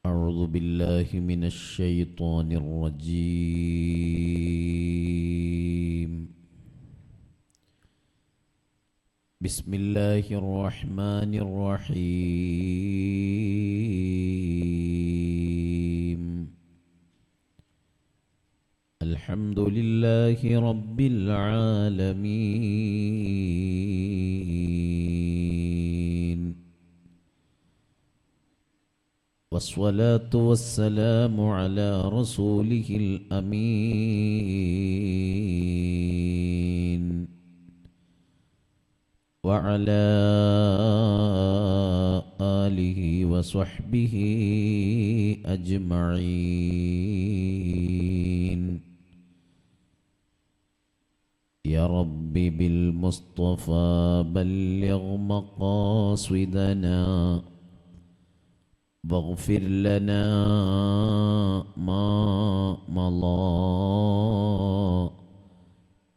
أعوذ بالله من الشيطان الرجيم. بسم الله الرحمن الرحيم. الحمد لله رب العالمين، والصلاة والسلام على رسوله الأمين وعلى آله وصحبه أجمعين. يا رب بالمصطفى بلغ مقاصدنا واغفر لنا ما مضى.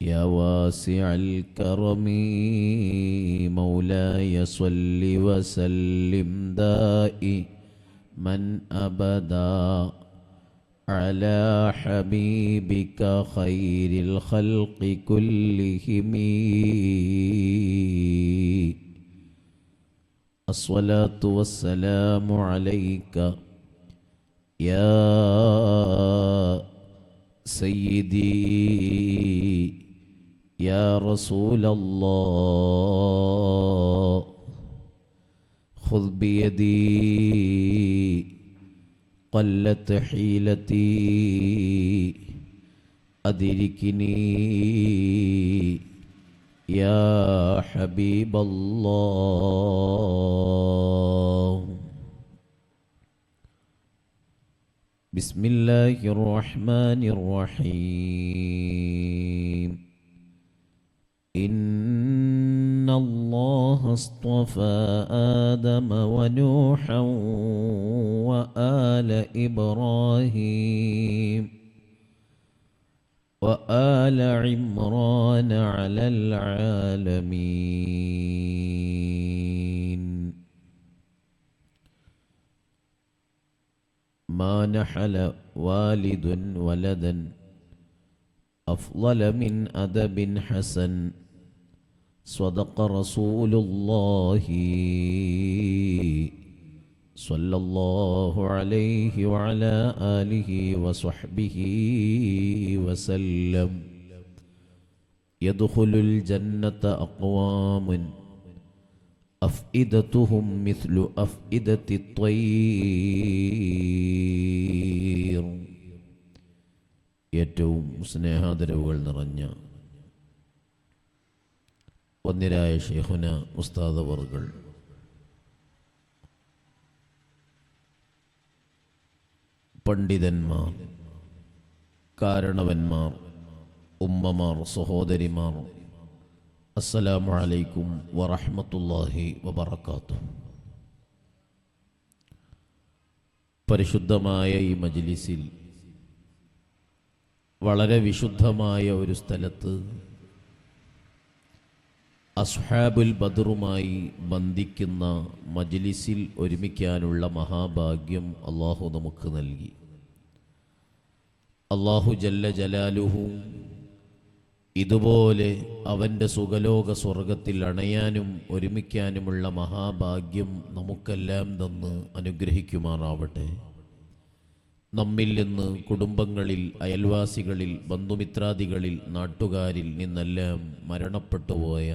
يا واسع الكرم مولاي صل وسلم دائما أبدا على حبيبك خير الخلق كلهم. الصلاة والسلام عليك يا سيدي يا رسول الله. خذ بيدي قلت حيلتي أدركني يا حبيب الله. بسم الله الرحمن الرحيم. إن الله اصطفى آدم ونوحا وآل إبراهيم وآل عمران على العالمين. ما نحل والد ولدا أفضل من أدب حسن. صدق رسول الله صلى الله عليه وعلى آله وصحبه وسلم. يدخل الجنة أقوام أفئدتهم مثل أفئدة الطير. ഏറ്റവും സ്നേഹാദരവുകൾ നിറഞ്ഞ വന്ദ്യരായ ശൈഖുന ഉസ്താദ് അവർകൾ, പണ്ഡിതന്മാർ, കാരണവന്മാർ, ഉമ്മമാർ, സഹോദരിമാർ, അസ്സലാമു അലൈക്കും വറഹ്മത്തുള്ളാഹി വബറകാതുഹു. പരിശുദ്ധമായ ഈ മജ്ലിസിൽ, വളരെ വിശുദ്ധമായ ഒരു സ്ഥലത്ത് അസ്ഹാബുൽ ബദറുമായി ബന്ധിക്കുന്ന മജ്ലിസിൽ ഒരുമിക്കാനുള്ള മഹാഭാഗ്യം അള്ളാഹു നമുക്ക് നൽകി. അള്ളാഹു ജല്ല ജലാലുഹു ഇതുപോലെ അവൻ്റെ സുഖലോക സ്വർഗത്തിൽ അണയാനും ഒരുമിക്കാനുമുള്ള മഹാഭാഗ്യം നമുക്കെല്ലാം തന്ന് അനുഗ്രഹിക്കുമാറാവട്ടെ. നമ്മിൽ നിന്ന്, കുടുംബങ്ങളിൽ, അയൽവാസികളിൽ, ബന്ധുമിത്രാദികളിൽ, നാട്ടുകാരിൽ നിന്നെല്ലാം മരണപ്പെട്ടുപോയ,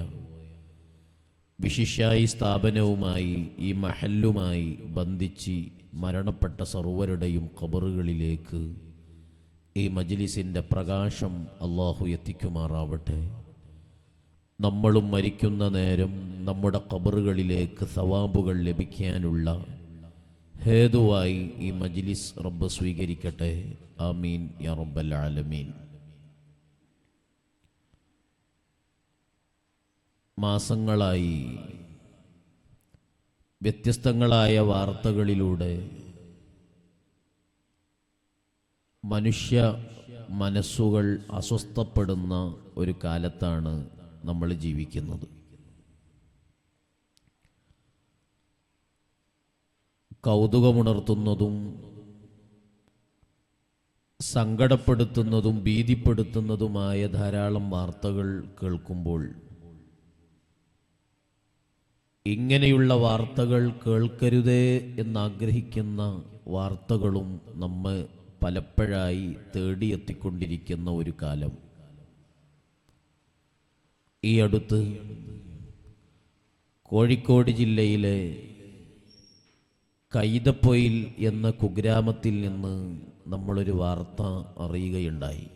വിശിഷ്യായി സ്ഥാപനവുമായി ഈ മഹല്ലുമായി ബന്ധിച്ച് മരണപ്പെട്ട സർവരുടെയും ഖബറുകളിലേക്ക് ഈ മജ്ലിസിൻ്റെ പ്രകാശം അള്ളാഹു എത്തിക്കുമാറാവട്ടെ. നമ്മളും മരിക്കുന്ന നേരം നമ്മുടെ ഖബറുകളിലേക്ക് സവാബുകൾ ലഭിക്കാനുള്ള ഹേതുവായി ഈ മജ്ലിസ് റബ്ബ് സ്വീകരിക്കട്ടെ. ആമീൻ യാ റബ്ബൽ ആലമീൻ. മാസങ്ങളായി വ്യത്യസ്തങ്ങളായ വാർത്തകളിലൂടെ മനുഷ്യ മനസ്സുകൾ അസ്വസ്ഥപ്പെടുന്ന ഒരു കാലത്താണ് നമ്മൾ ജീവിക്കുന്നത്. കൗതുകമുണർത്തുന്നതും സങ്കടപ്പെടുത്തുന്നതും ഭീതിപ്പെടുത്തുന്നതുമായ ധാരാളം വാർത്തകൾ കേൾക്കുമ്പോൾ ഇങ്ങനെയുള്ള വാർത്തകൾ കേൾക്കരുതേ എന്നാഗ്രഹിക്കുന്ന വാർത്തകളും നമ്മെ പലപ്പോഴായി തേടിയെത്തിക്കൊണ്ടിരിക്കുന്ന ഒരു കാലം. ഈ അടുത്ത് കോഴിക്കോട് ജില്ലയിലെ കൈതപ്പൊയിൽ എന്ന കുഗ്രാമത്തിൽ നിന്ന് നമ്മളൊരു വാർത്ത അറിയുകയുണ്ടായി.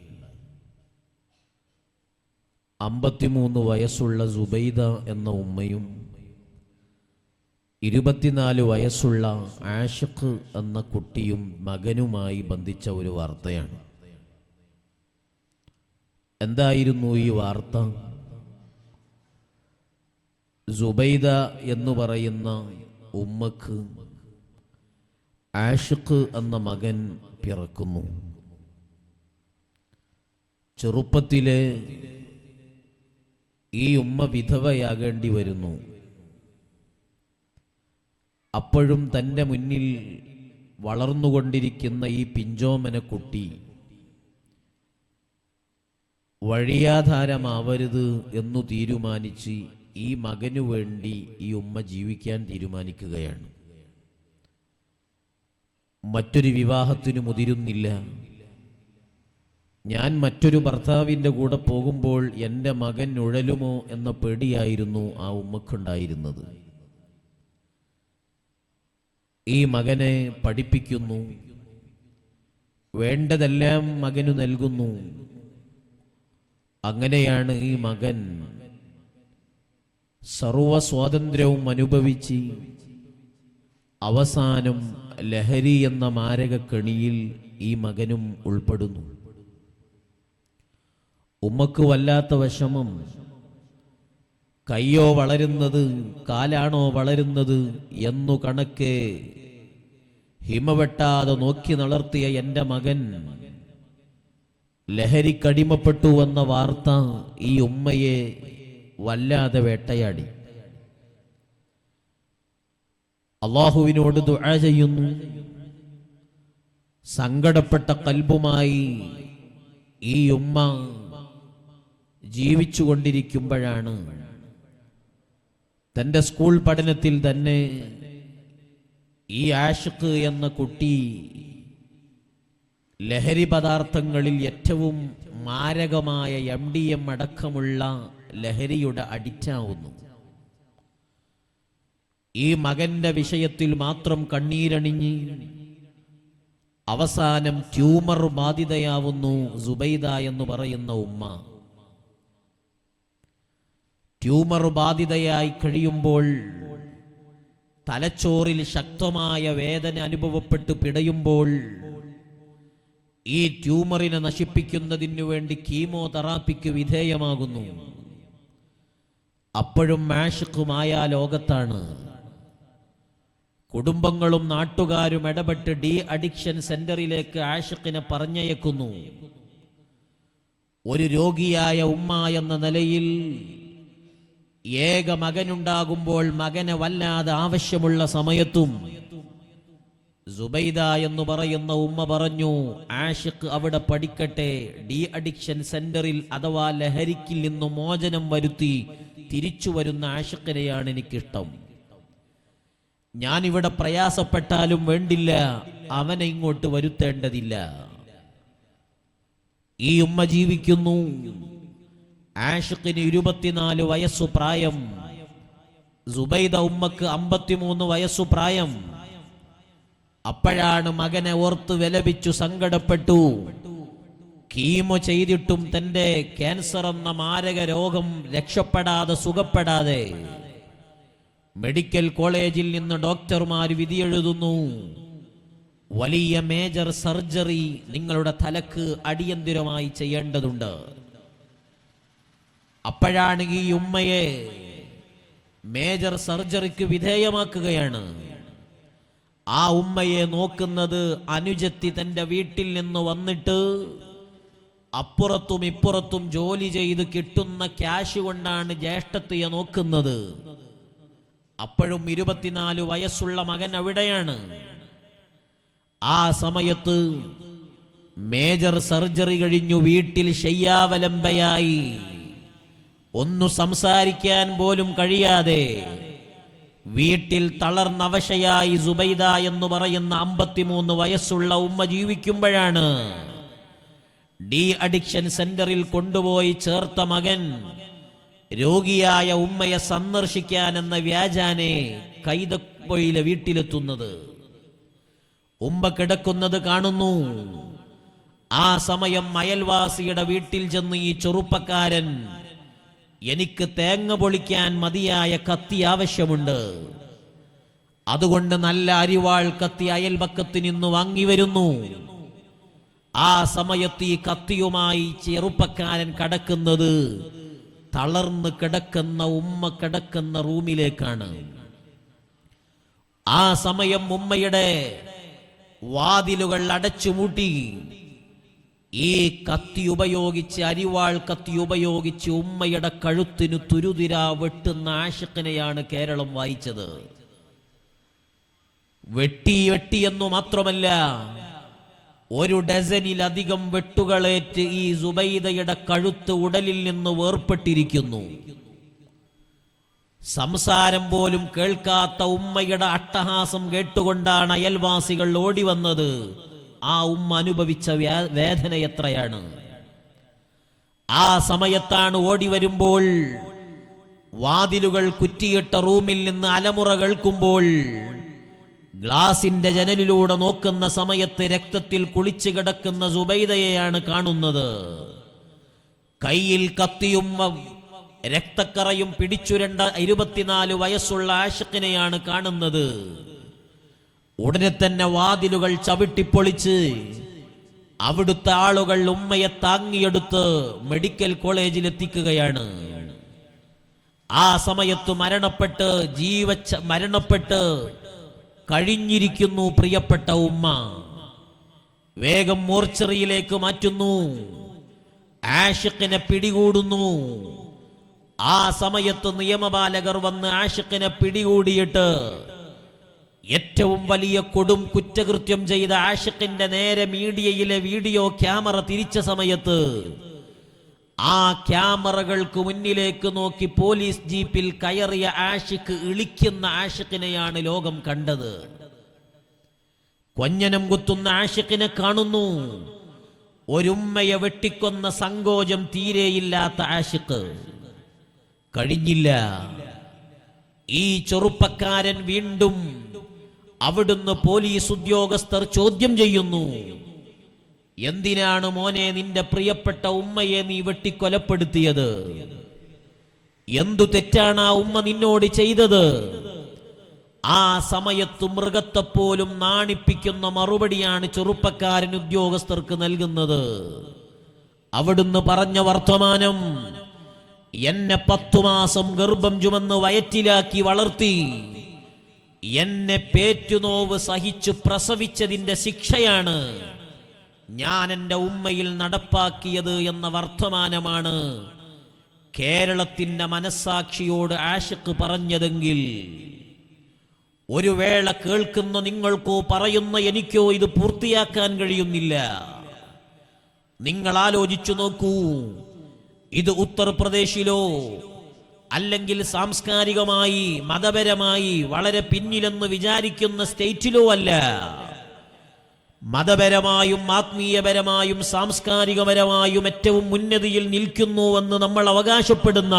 53 വയസ്സുള്ള സുബൈദ എന്ന ഉമ്മയും 24 വയസ്സുള്ള ആഷിഖ് എന്ന കുട്ടിയും മകനുമായി ബന്ധിച്ച ഒരു വാർത്തയാണ്. എന്തായിരുന്നു ഈ വാർത്ത? സുബൈദ എന്ന് പറയുന്ന ഉമ്മക്ക് ആഷിഖ് എന്ന മകൻ പിറക്കുന്നു. ചെറുപ്പത്തിലെ ഈ ഉമ്മ വിധവയാകേണ്ടി വരുന്നു. അപ്പോഴും തൻ്റെ മുന്നിൽ വളർന്നുകൊണ്ടിരിക്കുന്ന ഈ പിഞ്ചോമന കുട്ടി വഴിയാധാരമാവരുത് എന്നു തീരുമാനിച്ച് ഈ മകനു വേണ്ടി ഈ ഉമ്മ ജീവിക്കാൻ തീരുമാനിക്കുകയാണ്. മറ്റൊരു വിവാഹത്തിനു മുതിരുന്നില്ല. ഞാൻ മറ്റൊരു ഭർത്താവിൻ്റെ കൂടെ പോകുമ്പോൾ എൻ്റെ മകൻ ഉഴലുമോ എന്ന പേടിയായിരുന്നു ആ ഉമ്മക്കുണ്ടായിരുന്നത്. ഈ മകനെ പഠിപ്പിക്കുന്നു, വേണ്ടതെല്ലാം മകനു നൽകുന്നു. അങ്ങനെയാണ് ഈ മകൻ സർവ സ്വാതന്ത്ര്യവും അനുഭവിച്ച് അവസാനം ലഹരി എന്ന മാരകക്കെണിയിൽ ഈ മകനും ഉൾപ്പെടുന്നു. ഉമ്മക്ക് വല്ലാത്ത വിഷമം. കയ്യോ വളരുന്നത് കാലാണോ വളരുന്നത് എന്നു കണക്കെ ഹിമവെട്ടാതെ നോക്കി നടത്തിയ എൻ്റെ മകൻ ലഹരിക്കടിമപ്പെട്ടു എന്ന വാർത്ത ഈ ഉമ്മയെ വല്ലാതെ വേട്ടയാടി. അള്ളാഹുവിനോട് ദുആ ചെയ്യുന്നു. സങ്കടപ്പെട്ട കൽബുമായി ഈ ഉമ്മ ജീവിച്ചുകൊണ്ടിരിക്കുമ്പോഴാണ് തൻ്റെ സ്കൂൾ പഠനത്തിൽ തന്നെ ഈ ആഷിഖ് എന്ന കുട്ടി ലഹരി പദാർത്ഥങ്ങളിൽ ഏറ്റവും മാരകമായ MDM അടക്കമുള്ള ലഹരിയുടെ അഡിക്റ്റാവുന്നു. ഈ മകന്റെ വിഷയത്തിൽ മാത്രം കണ്ണീരണിഞ്ഞ് അവസാനം ട്യൂമർ ബാധിതയാവുന്നു സുബൈദ എന്ന് പറയുന്ന ഉമ്മ. ട്യൂമർ ബാധിതയായി കഴിയുമ്പോൾ തലച്ചോറിൽ ശക്തമായ വേദന അനുഭവപ്പെട്ട് പിടയുമ്പോൾ ഈ ട്യൂമറിനെ നശിപ്പിക്കുന്നതിനു വേണ്ടി കീമോതെറാപ്പിക്ക് വിധേയമാകുന്നു. അപ്പോഴും ആഷിഖുമായ ലോകത്താണ്. കുടുംബങ്ങളും നാട്ടുകാരും ഇടപെട്ട് ഡി അഡിക്ഷൻ സെന്ററിലേക്ക് ആഷിഖിനെ പറഞ്ഞയക്കുന്നു. ഒരു രോഗിയായ ഉമ്മ എന്ന നിലയിൽ ഏക മകനുണ്ടാകുമ്പോൾ മകനെ വല്ലാതെ ആവശ്യമുള്ള സമയത്തും സുബൈദ എന്ന് പറയുന്ന ഉമ്മ പറഞ്ഞു, ആഷിഖ് അവിടെ പഠിക്കട്ടെ. ഡി അഡിക്ഷൻ സെന്ററിൽ അഥവാ ലഹരിക്കിൽ നിന്ന് മോചനം വരുത്തി തിരിച്ചു വരുന്ന ആഷിഖിനെയാണ് എനിക്കിഷ്ടം. ഞാനിവിടെ പ്രയാസപ്പെട്ടാലും വേണ്ടില്ല, അവനെ ഇങ്ങോട്ട് വരുത്തേണ്ടതില്ല. ഈ ഉമ്മ ജീവിക്കുന്നു. ആഷിഖിന് 24 വയസ്സു പ്രായം, സുബൈദ ഉമ്മക്ക് 53 വയസ്സു പ്രായം. അപ്പോഴാണ് മകനെ ഓർത്ത് വിലപിച്ചു സങ്കടപ്പെട്ടു. കീമോ ചെയ്തിട്ടും തന്റെ ക്യാൻസർ എന്ന മാരക രോഗം രക്ഷപ്പെടാതെ സുഖപ്പെടാതെ മെഡിക്കൽ കോളേജിൽ നിന്ന് ഡോക്ടർമാർ വിധിയെഴുതുന്നു, വലിയ മേജർ സർജറി നിങ്ങളുടെ തലക്ക് അടിയന്തിരമായി ചെയ്യേണ്ടതുണ്ട്. അപ്പോഴാണ് ഈ ഉമ്മയെ മേജർ സർജറിക്ക് വിധേയമാക്കുകയാണ്. ആ ഉമ്മയെ നോക്കുന്നത് അനുജത്തി തന്റെ വീട്ടിൽ നിന്ന് വന്നിട്ട് അപ്പുറത്തും ഇപ്പുറത്തും ജോലി ചെയ്ത് കിട്ടുന്ന ക്യാഷ് കൊണ്ടാണ് ജ്യേഷ്ഠത്തിയെ നോക്കുന്നത്. അപ്പോഴും 24 വയസ്സുള്ള മകൻ അവിടെയാണ്. ആ സമയത്ത് മേജർ സർജറി കഴിഞ്ഞു വീട്ടിൽ ശയ്യാവലംബയായി, ഒന്നു സംസാരിക്കാൻ പോലും കഴിയാതെ വീട്ടിൽ തളർന്നവശയായി സുബൈദ എന്ന് പറയുന്ന 53 വയസ്സുള്ള ഉമ്മ ജീവിക്കുമ്പോഴാണ് ഡി അഡിക്ഷൻ സെന്ററിൽ കൊണ്ടുപോയി ചേർത്ത മകൻ രോഗിയായ ഉമ്മയെ സന്ദർശിക്കാൻ എന്ന വ്യാജാനെ കൈതപ്പൊയിലെ വീട്ടിലെത്തുന്നത്. ഉമ്മ കിടക്കുന്നത് കാണുന്നു. ആ സമയം അയൽവാസിയുടെ വീട്ടിൽ ചെന്ന് ഈ ചെറുപ്പക്കാരൻ, എനിക്ക് തേങ്ങ പൊളിക്കാൻ മതിയായ കത്തി ആവശ്യമുണ്ട്, അതുകൊണ്ട് നല്ല അരിവാൾ കത്തി അയൽപക്കത്ത് നിന്ന് വാങ്ങി വരുന്നു. ആ സമയത്ത് ഈ കത്തിയുമായി ചെറുപ്പക്കാരൻ കടക്കുന്നത് തളർന്ന് കിടക്കുന്ന ഉമ്മ കിടക്കുന്ന റൂമിലേക്കാണ്. ആ സമയം ഉമ്മയുടെ വാതിലുകൾ അടച്ചുമൂട്ടി ഈ കത്തി ഉപയോഗിച്ച്, അരിവാൾ കത്തി ഉപയോഗിച്ച് ഉമ്മയുടെ കഴുത്തിന് തുരുതിര വെട്ടുന്ന ആഷിഖിനെയാണ് കേരളം വായിച്ചത്. വെട്ടി എന്നു മാത്രമല്ല, 1 ഡസനിലധികം വെട്ടുകളേറ്റ് ഈ സുബൈദയുടെ കഴുത്ത് ഉടലിൽ നിന്ന് വേർപ്പെട്ടിരിക്കുന്നു. സംസാരം പോലും കേൾക്കാത്ത ഉമ്മയുടെ അട്ടഹാസം കേട്ടുകൊണ്ടാണ് അയൽവാസികൾ ഓടി വന്നത്. ആ ഉമ്മ അനുഭവിച്ച വേദന എത്രയാണ്! ആ സമയത്താണ് ഓടി വരുമ്പോൾ വാതിലുകൾ കുറ്റിയിട്ട റൂമിൽ നിന്ന് അലമുറ കേൾക്കുമ്പോൾ ഗ്ലാസിന്റെ ജനലിലൂടെ നോക്കുന്ന സമയത്ത് രക്തത്തിൽ കുളിച്ചു കിടക്കുന്ന സുബൈദയെയാണ് കാണുന്നത്. കയ്യിൽ കത്തിയും രക്തക്കറയും പിടിച്ചുരണ്ട 24 വയസ്സുള്ള ആഷിഖിനെയാണ് കാണുന്നത്. ഉടനെ തന്നെ വാതിലുകൾ ചവിട്ടിപ്പൊളിച്ച് അവിടുത്തെ ആളുകൾ ഉമ്മയെ താങ്ങിയെടുത്ത് മെഡിക്കൽ കോളേജിൽ എത്തിക്കുകയാണ്. ആ സമയത്ത് മരണപ്പെട്ട് കഴിഞ്ഞിരിക്കുന്നു പ്രിയപ്പെട്ട ഉമ്മ. വേഗം മോർച്ചറിയിലേക്ക് മാറ്റുന്നു. ആഷിഖിനെ പിടികൂടുന്നു. ആ സമയത്ത് നിയമപാലകർ വന്ന് ആഷിഖിനെ പിടികൂടിയിട്ട് ഏറ്റവും വലിയ കൊടും കുറ്റകൃത്യം ചെയ്ത ആഷിഖിന്റെ നേരെ മീഡിയയിലെ വീഡിയോ ക്യാമറ തിരിച്ച സമയത്ത് ആ ക്യാമറകൾക്ക് മുന്നിലേക്ക് നോക്കി പോലീസ് ജീപ്പിൽ കയറിയ ആഷിഖ് ഇളിക്കുന്ന ആഷിഖിനെയാണ് ലോകം കണ്ടത്. കൊഞ്ഞനം കുത്തുന്ന ആഷിഖിനെ കാണുന്നു. ഒരുമ്മയെ വെട്ടിക്കൊന്ന സങ്കോചം തീരെയില്ലാത്ത ആഷിഖ്. കഴിഞ്ഞില്ല. ഈ ചെറുപ്പക്കാരൻ വീണ്ടും അവിടുന്ന് പോലീസ് ഉദ്യോഗസ്ഥർ ചോദ്യം ചെയ്യുന്നു. എന്തിനാണ് മോനെ നിന്റെ പ്രിയപ്പെട്ട ഉമ്മയെ നീ വെട്ടിക്കൊലപ്പെടുത്തിയത്? എന്തു തെറ്റാണ് ആ ഉമ്മ നിന്നോട് ചെയ്തത്? ആ സമയത്ത് മൃഗത്തെപ്പോലും നാണിപ്പിക്കുന്ന മറുപടിയാണ് ചെറുപ്പക്കാരൻ ഉദ്യോഗസ്ഥർക്ക് നൽകുന്നത്. അവിടുന്ന് പറഞ്ഞ വർത്തമാനം, എന്നെ 10 മാസം ഗർഭം ചുമന്ന് വയറ്റിലാക്കി വളർത്തി, എന്നെ പേറ്റുനോവ് സഹിച്ചു പ്രസവിച്ചതിന്റെ ശിക്ഷയാണ് ഞാൻ എൻ്റെ ഉമ്മയിൽ നടപ്പാക്കിയത് എന്ന വർത്തമാനമാണ് കേരളത്തിന്റെ മനസ്സാക്ഷിയോട് ആഷിഖ് പറഞ്ഞതെങ്കിൽ, ഒരു വേള കേൾക്കുന്ന നിങ്ങൾക്കോ പറയുന്ന എനിക്കോ ഇത് പൂർത്തിയാക്കാൻ കഴിയുന്നില്ല. നിങ്ങൾ ആലോചിച്ചു നോക്കൂ. ഇത് ഉത്തർപ്രദേശിലോ അല്ലെങ്കിൽ സാംസ്കാരികമായി മതപരമായി വളരെ പിന്നിലെന്ന് വിചാരിക്കുന്ന സ്റ്റേറ്റിലോ അല്ല. മതപരമായും ആത്മീയപരമായും സാംസ്കാരികപരമായും ഏറ്റവും ഉന്നതിയിൽ നിൽക്കുന്നുവെന്ന് നമ്മൾ അവകാശപ്പെടുന്ന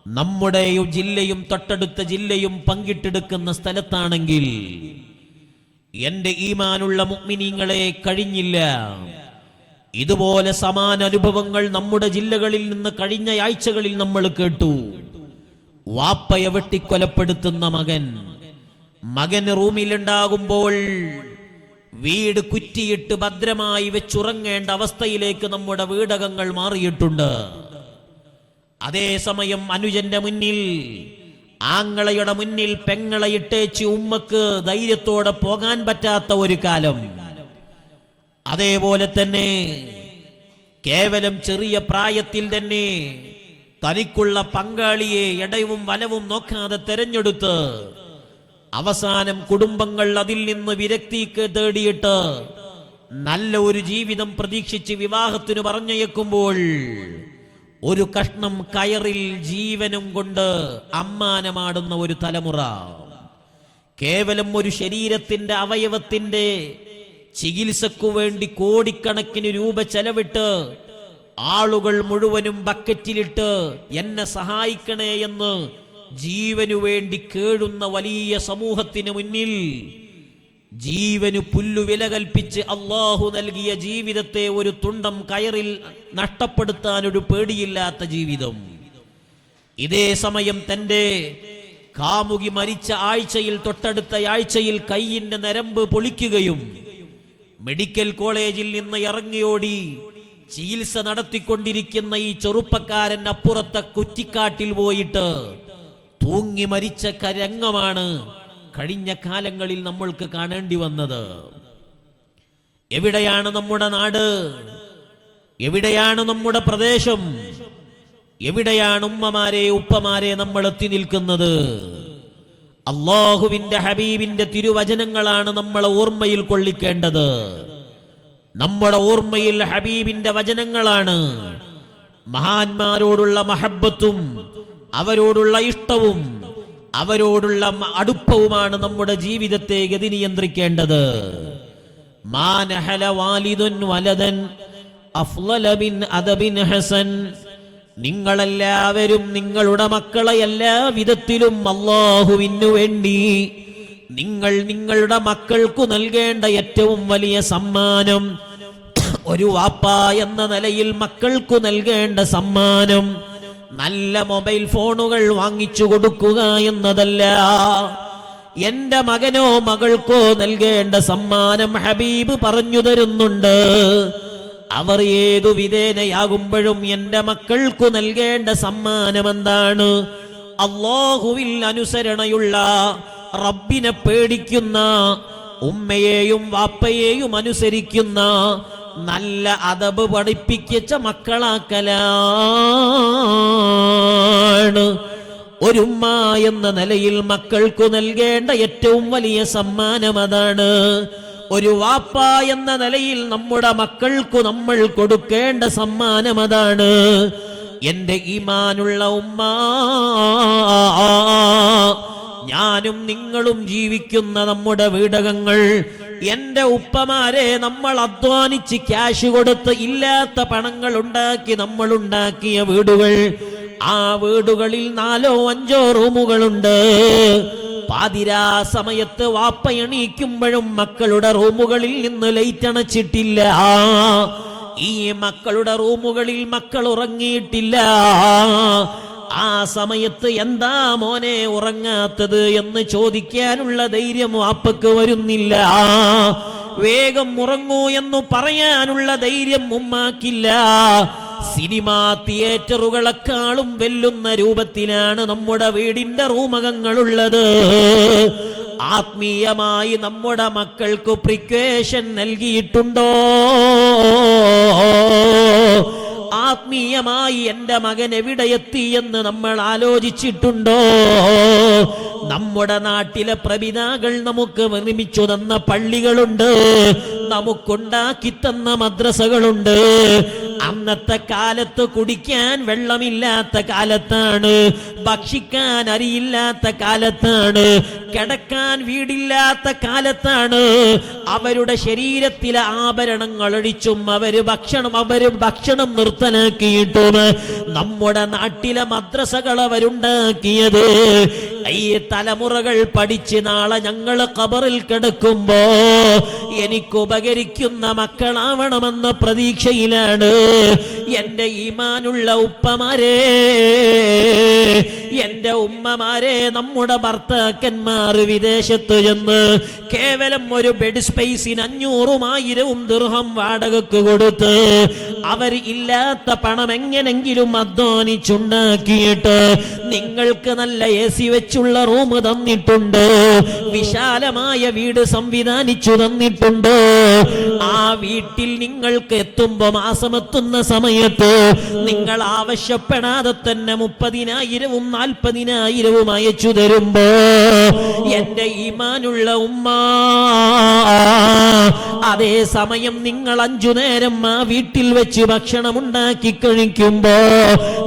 നമ്മുടെ ജില്ലയും തൊട്ടടുത്ത ജില്ലയും പങ്കിട്ടെടുക്കുന്ന സ്ഥലത്താണെങ്കിൽ എന്റെ ഈമാനുള്ള മുഅ്മിനീങ്ങളെ കഴിഞ്ഞില്ല. ഇതുപോലെ സമാന അനുഭവങ്ങൾ നമ്മുടെ ജില്ലകളിൽ നിന്ന് കഴിഞ്ഞ ആഴ്ചകളിൽ നമ്മൾ കേട്ടു. വാപ്പയെ വെട്ടിക്കൊലപ്പെടുത്തുന്ന മകൻ റൂമിലുണ്ടാകുമ്പോൾ വീട് കുറ്റിയിട്ട് ഭദ്രമായി വെച്ചുറങ്ങേണ്ട അവസ്ഥയിലേക്ക് നമ്മുടെ വീടകങ്ങൾ മാറിയിട്ടുണ്ട്. അതേസമയം അനുജന്റെ മുന്നിൽ, ആങ്ങളയുടെ മുന്നിൽ പെങ്ങളെ ഇട്ടേച്ച് ഉമ്മക്ക് ധൈര്യത്തോടെ പോകാൻ പറ്റാത്ത ഒരു കാലം. അതേപോലെ തന്നെ കേവലം ചെറിയ പ്രായത്തിൽ തന്നെ തനിക്കുള്ള പങ്കാളിയെ ഇടവും വലവും നോക്കാതെ തെരഞ്ഞെടുത്ത് അവസാനം കുടുംബങ്ങൾ അതിൽ നിന്ന് വിരക്തിക്ക് തേടിയിട്ട് നല്ല ഒരു ജീവിതം പ്രതീക്ഷിച്ച് വിവാഹത്തിന് പറഞ്ഞയക്കുമ്പോൾ ഒരു കഷ്ണം കയറിൽ ജീവനും കൊണ്ട് അമ്മാനമാടുന്ന ഒരു തലമുറ. കേവലം ഒരു ശരീരത്തിന്റെ അവയവത്തിന്റെ ചികിത്സക്കു വേണ്ടി കോടിക്കണക്കിന് രൂപ ചെലവിട്ട് ആളുകൾ മുഴുവനും ബക്കറ്റിലിട്ട് എന്നെ സഹായിക്കണേ എന്ന് ജീവനു വേണ്ടി കേഴുന്ന വലിയ സമൂഹത്തിന് മുന്നിൽ ജീവനു പുല്ലുവില കൽപ്പിച്ച് അള്ളാഹു നൽകിയ ജീവിതത്തെ ഒരു തുണ്ടം കയറിൽ നഷ്ടപ്പെടുത്താനൊരു പേടിയില്ലാത്ത ജീവിതം. ഇതേ സമയം തന്റെ കാമുകി മരിച്ച ആഴ്ചയിൽ തൊട്ടടുത്ത ആഴ്ചയിൽ കൈയിന്റെ നരമ്പ് പൊളിക്കുകയും മെഡിക്കൽ കോളേജിൽ നിന്ന് ഇറങ്ങിയോടി ചികിത്സ നടത്തിക്കൊണ്ടിരിക്കുന്ന ഈ ചെറുപ്പക്കാരൻ അപ്പുറത്തെ കുറ്റിക്കാട്ടിൽ പോയിട്ട് തൂങ്ങി മരിച്ച രംഗമാണ് കഴിഞ്ഞ കാലങ്ങളിൽ നമ്മൾക്ക് കാണേണ്ടി വന്നത്. എവിടെയാണ് നമ്മുടെ നാട്? എവിടെയാണ് നമ്മുടെ പ്രദേശം? എവിടെയാണ് ഉമ്മമാരെ ഉപ്പമാരെ നമ്മൾ എത്തി നിൽക്കുന്നത്? അല്ലാഹുവിന്റെ ഹബീബിന്റെ തിരുവചനങ്ങളാണ് നമ്മളെ ഓർമ്മയിൽ കൊള്ളിക്കേണ്ടത്. നമ്മുടെ ഓർമ്മയിൽ ഹബീബിന്റെ വചനങ്ങളാണ്. മഹാന്മാരോടുള്ള മഹബ്ബത്തും അവരോടുള്ള ഇഷ്ടവും അവരോടുള്ള അടുപ്പവുമാണ് നമ്മുടെ ജീവിതത്തെ ഗതി നിയന്ത്രിക്കേണ്ടത്. മാനഹല വാലിദുൻ വലദൻ അഫ്ളല മിൻ അദബിൻ ഹസൻ. നിങ്ങളെല്ലാവരും നിങ്ങളുടെ മക്കളെ എല്ലാ വിധത്തിലും അല്ലാഹുവിനു വേണ്ടി നിങ്ങൾ നിങ്ങളുടെ മക്കൾക്കു നൽകേണ്ട ഏറ്റവും വലിയ സമ്മാനം, ഒരു വാപ്പ എന്ന നിലയിൽ മക്കൾക്കു നൽകേണ്ട സമ്മാനം നല്ല മൊബൈൽ ഫോണുകൾ വാങ്ങിച്ചു കൊടുക്കുക എന്നതല്ല. എന്റെ മകനോ മകൾക്കോ നൽകേണ്ട സമ്മാനം ഹബീബ് പറഞ്ഞു തരുന്നുണ്ട്. അവർ ഏതു വിധേനയാകുമ്പോഴും എന്റെ മക്കൾക്കു നൽകേണ്ട സമ്മാനം എന്താണ്? അല്ലാഹുവിൽ അനുസരണയുള്ള, റബ്ബിനെ പേടിക്കുന്ന, ഉമ്മയെയും വാപ്പയെയും അനുസരിക്കുന്ന, നല്ല അദബ് പഠിപ്പിച്ച മക്കളാക്കലാണ്. ഒരുമ്മ എന്ന നിലയിൽ മക്കൾക്കു നൽകേണ്ട ഏറ്റവും വലിയ സമ്മാനം അതാണ്. ഒരു വാപ്പ എന്ന നിലയിൽ നമ്മുടെ മക്കൾക്കു നമ്മൾ കൊടുക്കേണ്ട സമ്മാനം അതാണ്. എന്റെ ഈമാനുള്ള ഉമ്മ, ഞാനും നിങ്ങളും ജീവിക്കുന്ന നമ്മുടെ വീടകങ്ങൾ, എന്റെ ഉപ്പമാരെ നമ്മൾ അധ്വാനിച്ച് ക്യാഷ് കൊടുത്ത് ഇല്ലാത്ത പണങ്ങൾ ഉണ്ടാക്കി നമ്മൾ ഉണ്ടാക്കിയ വീടുകൾ, ആ വീടുകളിൽ 4 or 5 റൂമുകളുണ്ട്. പാതിരാ സമയത്ത് വാപ്പ എണീക്കുമ്പോഴും മക്കളുടെ റൂമുകളിൽ നിന്ന് ലൈറ്റ് അണച്ചിട്ടില്ല. ഈ മക്കളുടെ റൂമുകളിൽ മക്കൾ ഉറങ്ങിയിട്ടില്ല. ആ സമയത്ത് എന്താ മോനെ ഉറങ്ങാത്തത് എന്ന് ചോദിക്കാനുള്ള ധൈര്യം വാപ്പക്ക് വരുന്നില്ല. വേഗം ഉറങ്ങൂ എന്ന് പറയാനുള്ള ധൈര്യം ഉമ്മാക്കില്ല. സിനിമാ തിയേറ്ററുകളെക്കാളും വെല്ലുന്ന രൂപത്തിലാണ് നമ്മുടെ വീടിന്റെ റൂമകങ്ങളുള്ളത്. ആത്മീയമായി നമ്മുടെ മക്കൾക്ക് പ്രിക്വേഷൻ നൽകിയിട്ടുണ്ടോ? ആത്മീയമായി എന്റെ മകൻ എവിടെ എത്തി എന്ന് നമ്മൾ ആലോചിച്ചിട്ടുണ്ടോ? നമ്മുടെ നാട്ടിലെ പ്രബിതാകൾ നമുക്ക് നിർമ്മിച്ചു തന്ന പള്ളികളുണ്ട്, നമുക്കുണ്ടാക്കി തന്ന മദ്രസകളുണ്ട്. അന്നത്തെ കാലത്ത് കുടിക്കാൻ വെള്ളമില്ലാത്ത കാലത്താണ്, ഭക്ഷിക്കാൻ അരിയില്ലാത്ത കാലത്താണ്, കിടക്കാൻ വീടില്ലാത്ത കാലത്താണ്. അവരുടെ ശരീരത്തിലെ ആഭരണങ്ങൾ അടിച്ചും അവര് ഭക്ഷണം നിർത്തലാക്കിയിട്ടും നമ്മുടെ നാട്ടിലെ മദ്രസകൾ അവരുണ്ടാക്കിയത് ഈ തലമുറകൾ പഠിച്ച് നാളെ ഞങ്ങൾ ഖബറിൽ കിടക്കുമ്പോ എനിക്ക് ഉപകരിക്കുന്ന മക്കളാവണമെന്ന പ്രതീക്ഷയിലാണ്. എന്റെ ഈമാനുള്ള ഉപ്പമാരെ, എന്റെ ഉമ്മമാരെ, നമ്മുടെ ഭർത്താക്കന്മാർ വിദേശത്ത് ചെന്ന് കേവലം ഒരു ബെഡ് സ്പേസിന് 500,000 ദിർഹം വാടകക്ക് കൊടുത്ത് അവർ ഇല്ലാത്ത പണം എങ്ങനെങ്കിലും അധ്വാനിച്ചുണ്ടാക്കിയിട്ട് നിങ്ങൾക്ക് നല്ല AC വെച്ചുള്ള റൂം തന്നിട്ടുണ്ട്, വിശാലമായ വീട് സംവിധാനിച്ചു തന്നിട്ടുണ്ട്. ആ വീട്ടിൽ നിങ്ങൾക്ക് എത്തുമ്പോ, മാസമെത്തുന്ന സമയത്ത് നിങ്ങൾ ആവശ്യപ്പെടാതെ തന്നെ 30,000 40,000 അയച്ചു തരുമ്പോ എന്റെ ഈമാനുള്ള ഉമ്മ, അതേ സമയം നിങ്ങൾ 5 നേരം ആ വീട്ടിൽ വെച്ച് ഭക്ഷണം ഉണ്ടാക്കി കഴിക്കുമ്പോ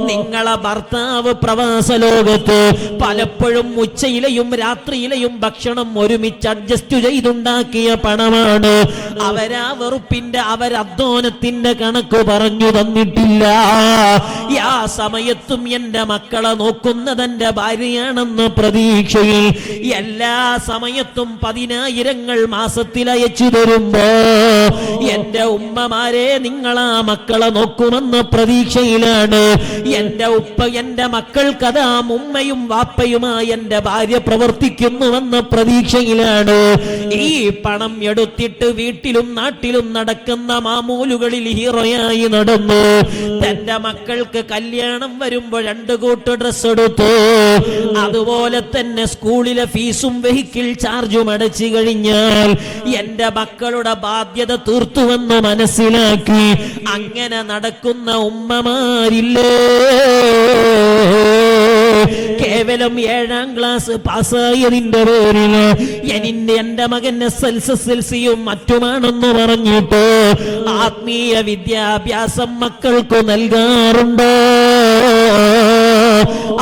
നിങ്ങളെ ഭർത്താവ് പ്രവാസ ലോകത്ത് പലപ്പോഴും ഉച്ചയിലെയും രാത്രിയിലെയും ഭക്ഷണം ഒരുമിച്ച് അഡ്ജസ്റ്റ് ചെയ്തുണ്ടാക്കിയ പണമാണ്. അവരാ വെറുപ്പിന്റെ അവരധ്വാനത്തിന്റെ കണക്ക് പറഞ്ഞു തന്നിട്ടില്ല. ആ സമയത്തും എന്റെ മക്കളെ നോക്കുന്നത് എന്റെ ഭാര്യയാണെന്ന പ്രതീക്ഷയിൽ എല്ലാ സമയത്തും 10,000 മാസത്തിൽ അയച്ചു തരുമ്പോ എന്റെ ഉമ്മമാരെ നിങ്ങളാ മക്കളെ നോക്കുമെന്ന പ്രതീക്ഷയിലാണ്. എന്റെ ഉപ്പ എന്റെ മക്കൾക്കതാ ഉമ്മയും വാപ്പയുമായി എന്റെ ഭാര്യ പ്രവർത്തിക്കുന്നുവെന്ന പ്രതീക്ഷയിലാണ്. ഈ പണം എടുത്തിട്ട് വീട്ടിലും നാട്ടിലും നടക്കുന്ന മാമൂലുകളിൽ ഹീറോയായി നടന്നു. തന്റെ മക്കൾക്ക് കല്യാണം വരുമ്പോ 2 കൂട്ട് ഡ്രസ് എടുത്തു. അതുപോലെ തന്നെ സ്കൂളിലെ ഫീസും വെഹിക്കിൾ ചാർജും അടച്ചു കഴിഞ്ഞാൽ എന്റെ മക്കളുടെ ബാധ്യത തീർത്തുവെന്ന് മനസ്സിലാക്കി അങ്ങനെ നടക്കുന്ന ഉമ്മമാരില്ലേ? കേവലം 7ാം ക്ലാസ് പാസ്സായതിന്റെ പേരിൽ എന്റെ മകൻ SSLCയും മറ്റുമാണെന്ന് പറഞ്ഞിട്ട് ആത്മീയ വിദ്യാഭ്യാസം മക്കൾക്ക് നൽകാറുണ്ട്.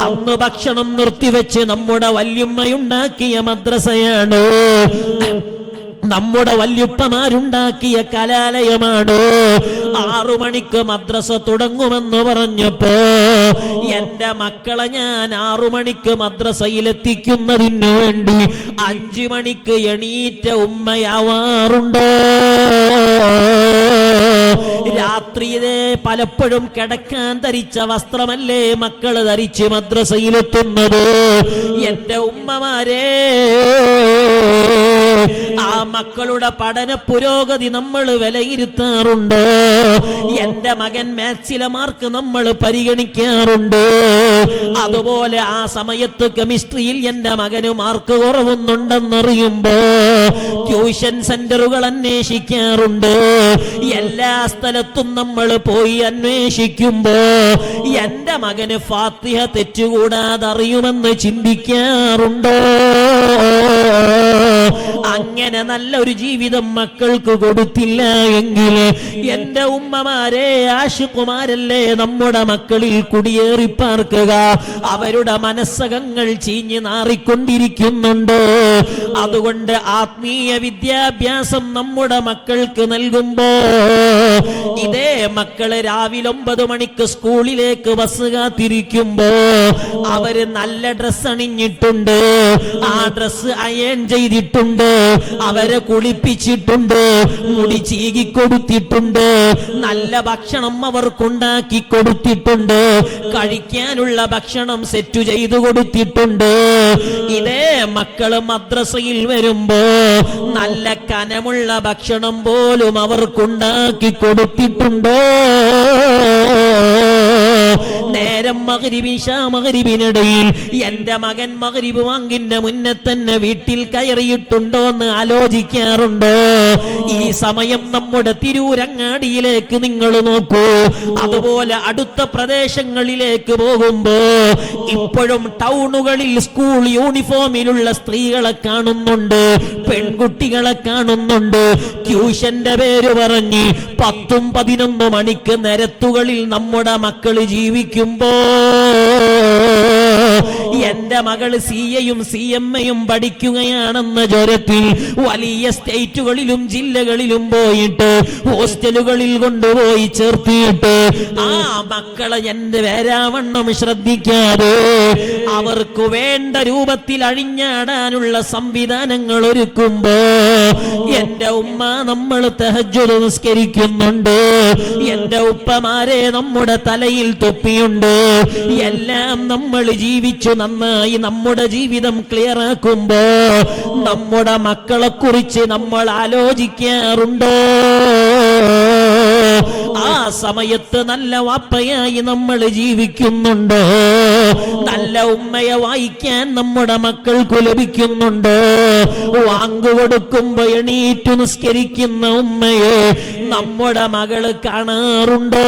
അന്ന് ഭക്ഷണം നിർത്തിവെച്ച് നമ്മുടെ വല്യുമ്മയുണ്ടാക്കിയ മദ്രസയാണ്, നമ്മുടെ വല്യുപ്പമാരുണ്ടാക്കിയ കലാലയമാണ്. 6 മണിക്ക് മദ്രസ തുടങ്ങുമെന്ന് പറഞ്ഞപ്പോ എന്റെ മക്കളെ ഞാൻ 6 മണിക്ക് മദ്രസയിലെത്തിക്കുന്നതിന് വേണ്ടി 5 മണിക്ക് എണീറ്റ ഉമ്മയാവാറുണ്ട്. രാത്രിയിലെ പലപ്പോഴും കിടക്കാൻ ധരിച്ച വസ്ത്രമല്ലേ മക്കള് ധരിച്ച് മദ്രസയിലെത്തുന്നത്? എന്റെ ഉമ്മമാരെ, ആ മക്കളുടെ പഠന പുരോഗതി നമ്മൾ വിലയിരുത്താറുണ്ട്. എന്റെ മകൻ മാത്സിലെ മാർക്ക് നമ്മൾ പരിഗണിക്കാറുണ്ട്. അതുപോലെ ആ സമയത്ത് കെമിസ്ട്രിയിൽ എന്റെ മകന് മാർക്ക് കുറവുന്നുണ്ടെന്നറിയുമ്പോ ട്യൂഷൻ സെന്ററുകൾ അന്വേഷിക്കാറുണ്ട്. എല്ലാ സ്ഥലത്തും നമ്മൾ പോയി അന്വേഷിക്കുമ്പോ എന്റെ മകന് ഫാത്തിഹ തെറ്റുകൂടാതെ അറിയുമെന്ന് ചിന്തിക്കാറുണ്ടോ? അങ്ങനെ നല്ലൊരു ജീവിതം മക്കൾക്ക് കൊടുത്തില്ല എങ്കിൽ എന്റെ ഉമ്മമാരെ, ആശിക്കുമാരല്ലേ നമ്മുടെ മക്കളിൽ കുടിയേറി പാർക്കുക. അവരുടെ മനസ്സകങ്ങൾ ചീഞ്ഞ് നാറിക്കൊണ്ടിരിക്കുന്നുണ്ട്. അതുകൊണ്ട് ആത്മീയ വിദ്യാഭ്യാസം നമ്മുടെ മക്കൾക്ക് നൽകുമ്പോ ഇതേ മക്കള് രാവിലെ 9 മണിക്ക് സ്കൂളിലേക്ക് ബസ് കാത്തിരിക്കുമ്പോ അവര് നല്ല ഡ്രസ് അണിഞ്ഞിട്ടുണ്ട്, ആ ഡ്രസ് അയൺ ചെയ്തിട്ടുണ്ട്, അവരെ കുളിപ്പിച്ചിട്ടുണ്ട്, മുടി ചീകി കൊടുത്തിട്ടുണ്ട്, നല്ല ഭക്ഷണം അവർക്കുണ്ടാക്കി കൊടുത്തിട്ടുണ്ട്, കഴിക്കാനുള്ള ഭക്ഷണം സെറ്റ് ചെയ്തു കൊടുത്തിട്ടുണ്ട്. ഇതേ മക്കള് മദ്രസയിൽ വരുമ്പോ നല്ല കനമുള്ള ഭക്ഷണം പോലും അവർക്കുണ്ടാക്കി കൊടുത്തിട്ടുണ്ടോ? നേരം മഗ്രിബിനിടയിൽ എന്റെ മകൻ മഗ്രിബ് വാങ്ങിന്റെ മുന്നേ തന്നെ വീട്ടിൽ കയറിയിട്ടുണ്ടോ എന്ന് ആലോചിക്കാറുണ്ട്. ഈ സമയം നമ്മുടെ തിരൂരങ്ങാടിയിലേക്ക് നിങ്ങൾ നോക്കൂ, അതുപോലെ അടുത്ത പ്രദേശങ്ങളിലേക്ക് പോകുമ്പോ ഇപ്പോഴും ടൗണുകളിൽ സ്കൂൾ യൂണിഫോമിലുള്ള സ്ത്രീകളെ കാണുന്നുണ്ട്, പെൺകുട്ടികളെ കാണുന്നുണ്ട്. ട്യൂഷന്റെ പേര് പറഞ്ഞ് 10-11 മണിക്ക് നിരത്തുകളിൽ നമ്മുടെ മക്കള് ജീവിക്കുമ്പോ എന്റെ മകള് CAയും CMAയും പഠിക്കുകയാണെന്ന ജ്വരത്തിൽ വലിയ സ്റ്റേറ്റുകളിലും ജില്ലകളിലും പോയിട്ട് ഹോസ്റ്റലുകളിൽ കൊണ്ടുപോയി ചേർത്തിയിട്ട് ആ മക്കളെ എന്റെ വേരാവണ്ണം ശ്രദ്ധിക്കാതെ അവർക്ക് വേണ്ട രൂപത്തിൽ അഴിഞ്ഞാടാനുള്ള സംവിധാനങ്ങൾ ഒരുക്കുമ്പോ എന്റെ ഉമ്മ നമ്മൾ തഹജ്ജുദ് നിസ്കരിക്കുന്നുണ്ട്, എന്റെ ഉപ്പമാരെ നമ്മുടെ തലയിൽ തൊപ്പിയുണ്ട്, എല്ലാം നമ്മൾ ജീവിച്ചു നന്നായി നമ്മുടെ ജീവിതം ക്ലിയർ ആക്കുമ്പോ നമ്മുടെ മക്കളെ കുറിച്ച് നമ്മൾ ആലോചിക്കാറുണ്ടോ? ആ സമയത്ത് നല്ല വാപ്പയായി നമ്മൾ ജീവിക്കുന്നുണ്ടോ? നല്ല ഉമ്മയെ വായിക്കാൻ നമ്മുടെ മക്കൾക്ക് ലഭിക്കുന്നുണ്ടോ? വാങ്ങുകൊടുക്കുമ്പോ എണീറ്റു നിസ്കരിക്കുന്ന ഉമ്മയെ നമ്മുടെ മകള് കാണാറുണ്ടോ?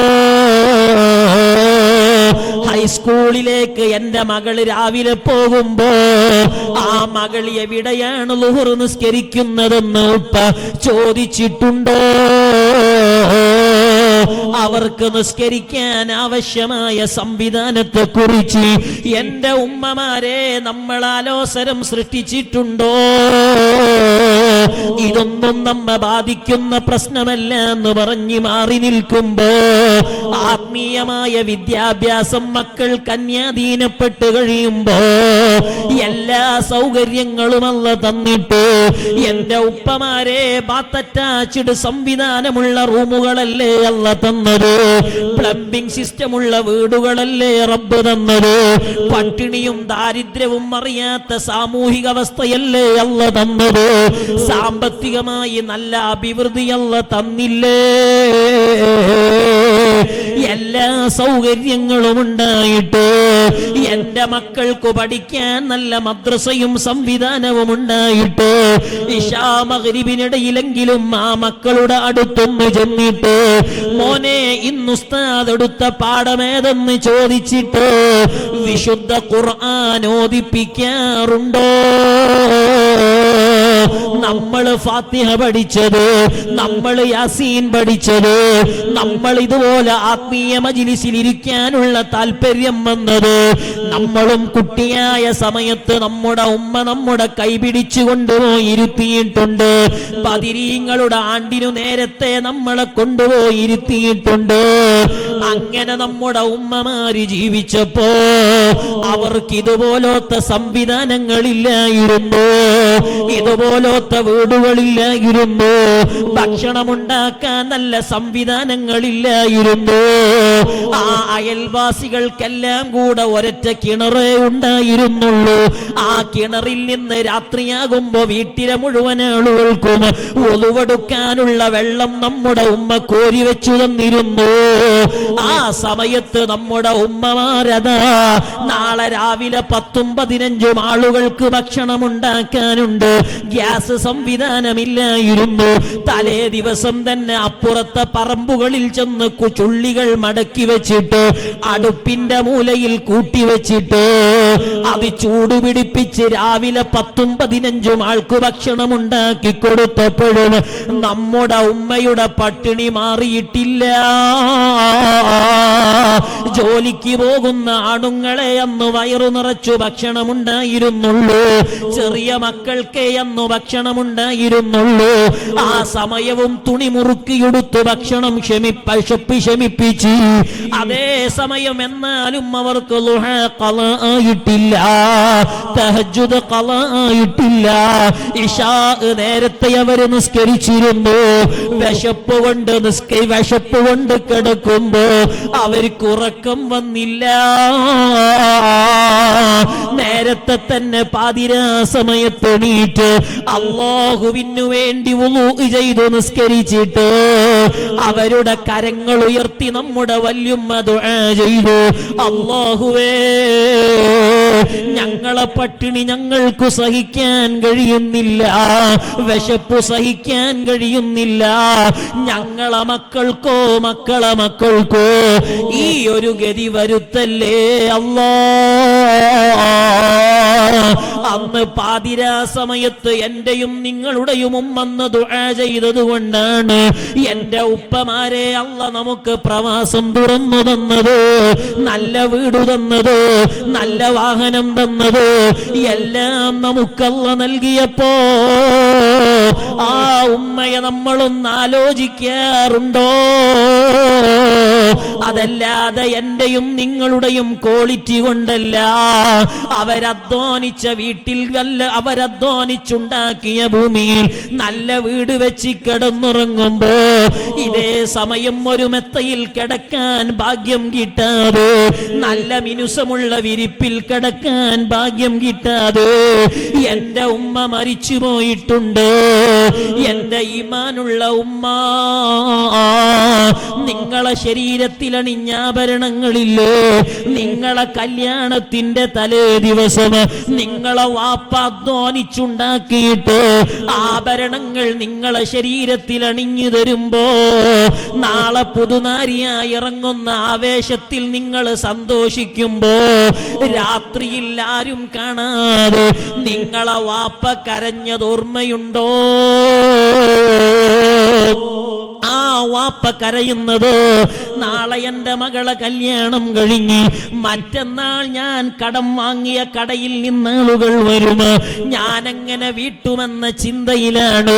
ഹൈസ്കൂളിലേക്ക് എന്റെ മകള് രാവിലെ പോകുമ്പോ ആ മകൾ എവിടെയാണ് ളുഹർ നിസ്കരിക്കുന്നതെന്ന് ഉപ്പ ചോദിച്ചിട്ടുണ്ടോ? അവർക്ക് നിസ്കരിക്കാൻ ആവശ്യമായ സംവിധാനത്തെ കുറിച്ച് എന്റെ ഉമ്മമാരെ നമ്മൾ ആലോചന സൃഷ്ടിച്ചിട്ടുണ്ടോ? ഇതൊന്നും നമ്മെ ബാധിക്കുന്ന പ്രശ്നമല്ല എന്ന് പറഞ്ഞ് മാറി നിൽക്കുമ്പോ ആത്മീയമായ വിദ്യാഭ്യാസം മക്കൾ കന്യാധീനപ്പെട്ട് കഴിയുമ്പോ എല്ലാ സൗകര്യങ്ങളും അല്ല തന്നിട്ട് എന്റെ ഉപ്പമാരെ ബാത്ത് അറ്റാച്ച്ഡ് സംവിധാനമുള്ള റൂമുകളല്ലേ അല്ല തന്നത്? പ്ലംബിംഗ് സിസ്റ്റമുള്ള വീടുകളല്ലേ റബ്ബ് തന്നത്? പട്ടിണിയും ദാരിദ്ര്യവും അറിയാത്ത സാമൂഹിക അവസ്ഥയല്ലേ അല്ല തന്നത്? സാമ്പത്തികമായി നല്ല അഭിവൃദ്ധി അല്ല തന്നില്ലേ? എല്ലാ സൗകര്യങ്ങളും ഉണ്ടായിട്ട് എന്റെ മക്കൾക്ക് പഠിക്കാൻ നല്ല മദ്രസയും സംവിധാനവും ഉണ്ടായിട്ട് ഇശാ മഗ്രിബിനിടയിലെങ്കിലും ആ മക്കളുടെ അടുത്തൊന്ന് ചെന്നിട്ട് മോനെ ഇന്ന് ഉസ്താദ് എടുത്ത പാഠമേതെന്ന് ചോദിച്ചിട്ട് വിശുദ്ധ ഖുർആൻ ഓതിപ്പിക്കാറുണ്ടോ? നമ്മൾ ഫാത്തിഹ പഠിച്ചത്, നമ്മൾ യാസീൻ പഠിച്ചത്, നമ്മൾ ഇതുപോലെ ആത്മീയ മജ്‌ലിസിൽ ഇരിക്കാനുള്ള താല്പര്യം വന്നത് നമ്മളും കുട്ടിയായ സമയത്ത് നമ്മുടെ ഉമ്മ നമ്മുടെ കൈപിടിച്ചു കൊണ്ടുപോയി ഇരുത്തിയിട്ടുണ്ട്. പതിരീങ്ങളുടെ ആണ്ടിനു നേരത്തെ നമ്മളെ കൊണ്ടുപോയി ഇരുത്തിയിട്ടുണ്ട്. അങ്ങനെ നമ്മുടെ ഉമ്മമാര് ജീവിച്ചപ്പോ അവർക്ക് ഇതുപോലത്തെ സംവിധാനങ്ങളില്ലായിരുന്നു, ഇതുപോലത്തെ വീടുകളില്ലായിരുന്നു, ഭക്ഷണമുണ്ടാക്കാൻ നല്ല സംവിധാനങ്ങളില്ലായിരുന്നു. ആ അയൽവാസികൾക്കെല്ലാം കൂടെ ഒരൊറ്റ കിണറേ ഉണ്ടായിരുന്നുള്ളൂ. ആ കിണറിൽ നിന്ന് രാത്രിയാകുമ്പോ വീട്ടിലെ മുഴുവൻ ആളുകൾക്കും ഒലുവെടുക്കാനുള്ള വെള്ളം നമ്മുടെ ഉമ്മ കോരി വെച്ചു തന്നിരുന്നു. ആ സമയത്ത് നമ്മുടെ ഉമ്മമാരതാ നാളെ രാവിലെ 10-15 ആളുകൾക്ക് ഭക്ഷണം ഉണ്ടാക്കാനുണ്ട്, ഗ്യാസ് സംവിധാനമില്ലായിരുന്നു. തലേ ദിവസം തന്നെ അപ്പുറത്തെ പറമ്പുകളിൽ ചെന്ന് ചുള്ളികൾ മടക്കി വെച്ചിട്ട് അടുപ്പിന്റെ മൂലയിൽ കൂട്ടിവെച്ചിട്ട് അത് ചൂടുപിടിപ്പിച്ച് രാവിലെ 10-15 ആൾക്ക് ഭക്ഷണം ഉണ്ടാക്കി കൊടുത്തപ്പോഴും നമ്മുടെ ഉമ്മയുടെ പട്ടിണി മാറിയിട്ടില്ല. ജോലിക്ക് പോകുന്ന ആണുങ്ങളെ അന്ന് വയറു നിറച്ചു ഭക്ഷണമുണ്ടായിരുന്നുള്ളൂ, ചെറിയ മക്കൾക്കേ അന്ന് ഭക്ഷണമുണ്ടായിരുന്നുള്ളൂ. ആ സമയവും തുണി മുറുക്കിയെടുത്ത് ഭക്ഷണം ക്ഷമിപ്പിച്ച് അതേ സമയം എന്നാലും അവർക്ക് ളുഹാ ഖളാ ആയിട്ടില്ല, തഹജ്ജുദ് ഖളാ ആയിട്ടില്ല. ഇശാ നേരത്തെ അവർ നിസ്കരിച്ചിരുന്നു. വിശപ്പ് കൊണ്ട് കിടക്കുമ്പോ അവർക്ക് ഉറക്കം വന്നില്ല. നേരത്തെ തന്നെ പാതിരാ സമയത്ത് എണീറ്റ് അല്ലാഹുവിനു വേണ്ടി വുളൂ ചെയ്തു നിസ്കരിച്ചിട്ട് അവരുടെ കരങ്ങൾ ഉയർത്തി നമ്മുടെ വല്യുമ്മ ദുആ ചെയ്തു, അല്ലാഹുവേ ഞങ്ങളെ പട്ടിണി ഞങ്ങൾക്ക് സഹിക്കാൻ കഴിയുന്നില്ല, വിശപ്പ് സഹിക്കാൻ കഴിയുന്നില്ല, ഞങ്ങളെ മക്കൾക്കോ ഈ ഒരു ഗതി വരുത്തല്ലേ അല്ലാ. അന്ന് പാതിരാ സമയത്ത് എന്റെയും നിങ്ങളുടെയും ഉമ്മന്ന് ദുആ ചെയ്തത് കൊണ്ടാണ് എന്റെ ഉപ്പമാരെ അല്ല നമുക്ക് പ്രവാസം തുറന്നു തന്നത്, നല്ല വീട് തന്നത്, നല്ല വാഹനം തന്നത്, എല്ലാം നമുക്കല്ല നൽകിയപ്പോ ആ ഉമ്മയെ നമ്മളൊന്ന് ആലോചിക്കാറുണ്ടോ? അതല്ലാതെ എന്റെയും നിങ്ങളുടെയും ക്വാളിറ്റി കൊണ്ടല്ല, അവരധ്വാനിച്ച വീട്ടിൽ അവരധ്വാനിച്ചുണ്ടാക്കിയ ഭൂമിയിൽ നല്ല വീട് വെച്ച് കിടന്നുറങ്ങുമ്പോ ഇതേ സമയം ഒരു മെത്തയിൽ കിടക്കാൻ ഭാഗ്യം കിട്ടാതെ, നല്ല മിനുസമുള്ള വിരിപ്പിൽ കിടക്കാൻ ഭാഗ്യം കിട്ടാതെ എന്റെ ഉമ്മ മരിച്ചു പോയിട്ടുണ്ട്. എന്റെ ഈമാനുള്ള ഉമ്മ, നിങ്ങളെ ശരീരം ശരീരത്തിലണിഞ്ഞ ആഭരണങ്ങളില്ലേ, നിങ്ങളെ കല്യാണത്തിന്റെ തലേ ദിവസം നിങ്ങളെ വാപ്പ അധ്വാനിച്ചുണ്ടാക്കിയിട്ട് ആഭരണങ്ങൾ നിങ്ങളെ ശരീരത്തിൽ അണിഞ്ഞു തരുമ്പോ നാളെ പുതുനാരിയായി ഇറങ്ങുന്ന ആവേശത്തിൽ നിങ്ങൾ സന്തോഷിക്കുമ്പോ രാത്രിയിൽ ആരും കാണാതെ നിങ്ങളെ വാപ്പ കരഞ്ഞത് ഓർമ്മയുണ്ടോ? ആ വാപ്പ കരയുന്നത് നാളെ എന്റെ മകളെ കല്യാണം കഴിഞ്ഞ് മറ്റന്നാൾ ഞാൻ കടം വാങ്ങിയ കടയിൽ നിന്ന് ആളുകൾ വരും, ഞാനെങ്ങനെ വീട്ടുമെന്ന ചിന്തയിലാണ്.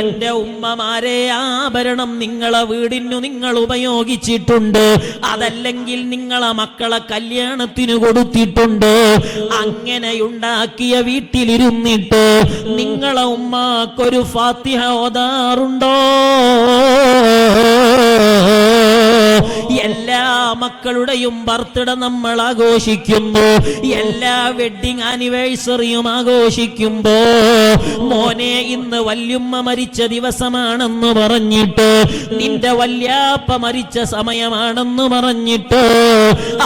എന്റെ ഉമ്മമാരെ, ആഭരണം നിങ്ങളെ വീടിനു നിങ്ങൾ ഉപയോഗിച്ചിട്ടുണ്ട്, അതല്ലെങ്കിൽ നിങ്ങളെ മക്കളെ കല്യാണത്തിന് കൊടുത്തിട്ടുണ്ട്. അങ്ങനെയുണ്ടാക്കിയ വീട്ടിലിരുന്നിട്ട് നിങ്ങളെ ഉമ്മാക്കൊരു ഫാത്തിഹ ഓതാറുണ്ടോ? എല്ലാ മക്കളുടെയും ബർത്ത്ഡേ നമ്മൾ ആഘോഷിക്കുന്നു, എല്ലാ വെഡിങ് ആനിവേഴ്സറിയും ആഘോഷിക്കുമ്പോ മോനെ ഇന്ന് വല്യുമ്മ മരിച്ച ദിവസമാണെന്ന് പറഞ്ഞിട്ട്, നിന്റെ വല്യാപ്പ മരിച്ച സമയമാണെന്ന് പറഞ്ഞിട്ട്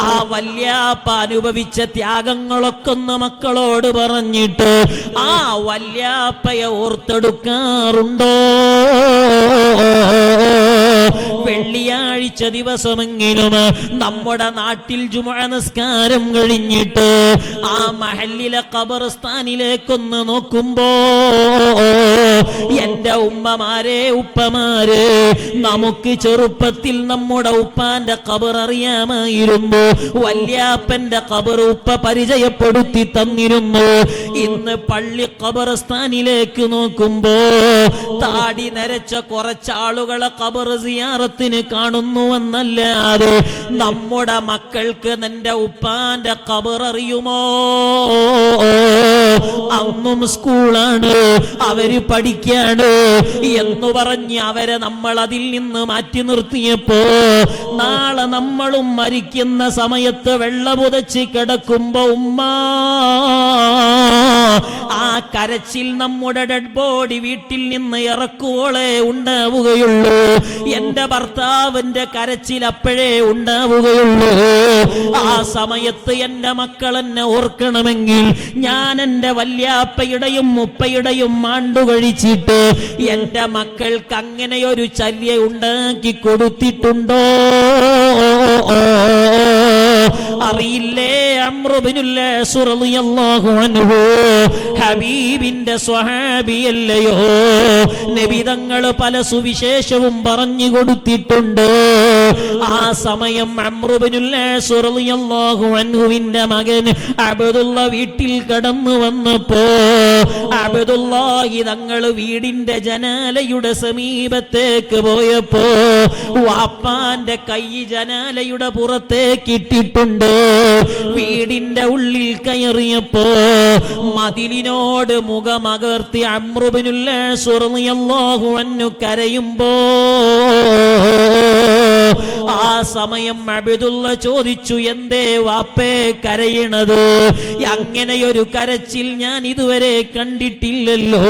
ആ വല്യാപ്പ അനുഭവിച്ച ത്യാഗങ്ങളൊക്കെ ഒന്ന് മക്കളോട് പറഞ്ഞിട്ട് ആ വല്യാപ്പയെ ഓർത്തെടുക്കാറുണ്ടോ? വെള്ളിയാഴ്ച ദിവസമെങ്കിലും നമ്മുടെ നാട്ടിൽ ജുമുഅ നിസ്കാരം കഴിഞ്ഞിട്ട് ആ മഹല്ലിലെ ഖബർസ്ഥാനിലേക്കൊന്ന് നോക്കുമ്പോ എന്റെ ഉമ്മമാരെ, ഉപ്പമാരെ, നമുക്ക് ചെറുപ്പത്തിൽ നമ്മുടെ ഉപ്പാന്റെ ഖബർ അറിയാമായിരുന്നു, വല്യാപ്പന്റെ ഖബർ ഉപ്പ പരിചയപ്പെടുത്തി തന്നിരുന്നു. ഇന്ന് പള്ളി ഖബർസ്ഥാനിലേക്ക് നോക്കുമ്പോ താടി നരച്ച കുറച്ചാളുകളെ ഖബർ സിയാറത്തിന് കാണുന്നുവെന്നല്ലാതെ നമ്മുടെ മക്കൾക്ക് നിന്റെ ഉപ്പാന്റെ ഖബർ അറിയുമോ? അന്നും സ്കൂളാണ്, അവര് പഠിക്കാണ് എന്ന് പറഞ്ഞ് അവരെ നമ്മൾ അതിൽ നിന്ന് മാറ്റി നിർത്തിയപ്പോ നാളെ നമ്മളും മരിക്കുന്ന സമയത്ത് വെള്ളമുതച്ച് കിടക്കുമ്പോ ഉമ്മ ആ കരച്ചിൽ നമ്മുടെ ഡെഡ് ബോഡി വീട്ടിൽ നിന്ന് ഇറക്കുവോളെ ഉണ്ടാവുകയുള്ളൂ. എന്റെ ഭർത്താവിന്റെ കരച്ചിൽ അപ്പോഴേ ഉണ്ടാവുകയുള്ളൂ. ആ സമയത്ത് എന്റെ മക്കൾ എന്നെ ഓർക്കണമെങ്കിൽ ഞാൻ എന്റെ വല്യാപ്പയുടെയും ഉപ്പയുടെയും മാണ്ടു കഴിച്ചിട്ട് എന്റെ മക്കൾക്ക് അങ്ങനെ ഒരു ചര്യ ഉണ്ടാക്കി കൊടുത്തിട്ടുണ്ടോ? അറിയില്ലേ? അംറു ബിനുൽ ആസ് റളിയല്ലാഹു അൻഹു ഹബീബിന്റെ സ്വഹാബിയല്ലയോ? നബി തങ്ങൾ പല സുവിശേഷവും പറഞ്ഞു കൊടുത്തിട്ടുണ്ട്. ആ സമയം അംറു ബിനുൽ ആസ് റളിയല്ലാഹു അൻഹുവിന്റെ മകൻ അബ്ദുള്ള വീട്ടിൽ കടന്നു വന്നപ്പോ അബ്ദുല്ലാഹി തങ്ങൾ വീടിന്റെ ജനാലയുടെ സമീപത്തേക്ക് പോയപ്പോ വാപ്പാന്റെ കൈ ജനാലയുടെ പുറത്തേക്ക് ഇട്ടിട്ടുണ്ട്. വീടിന്റെ ഉള്ളിൽ കയറിയപ്പോ മതിലിനോട് മുഖമകർത്തി അംറു ബിനുൽ ആസ് റളിയല്ലാഹു അൻഹു കരയുമ്പോ ആ സമയം അബ്ദുള്ള ചോദിച്ചു, എന്തേ വാപ്പേ കരയണത്? അങ്ങനെയൊരു കരച്ചിൽ ഞാൻ ഇതുവരെ കണ്ടിട്ടില്ലല്ലോ.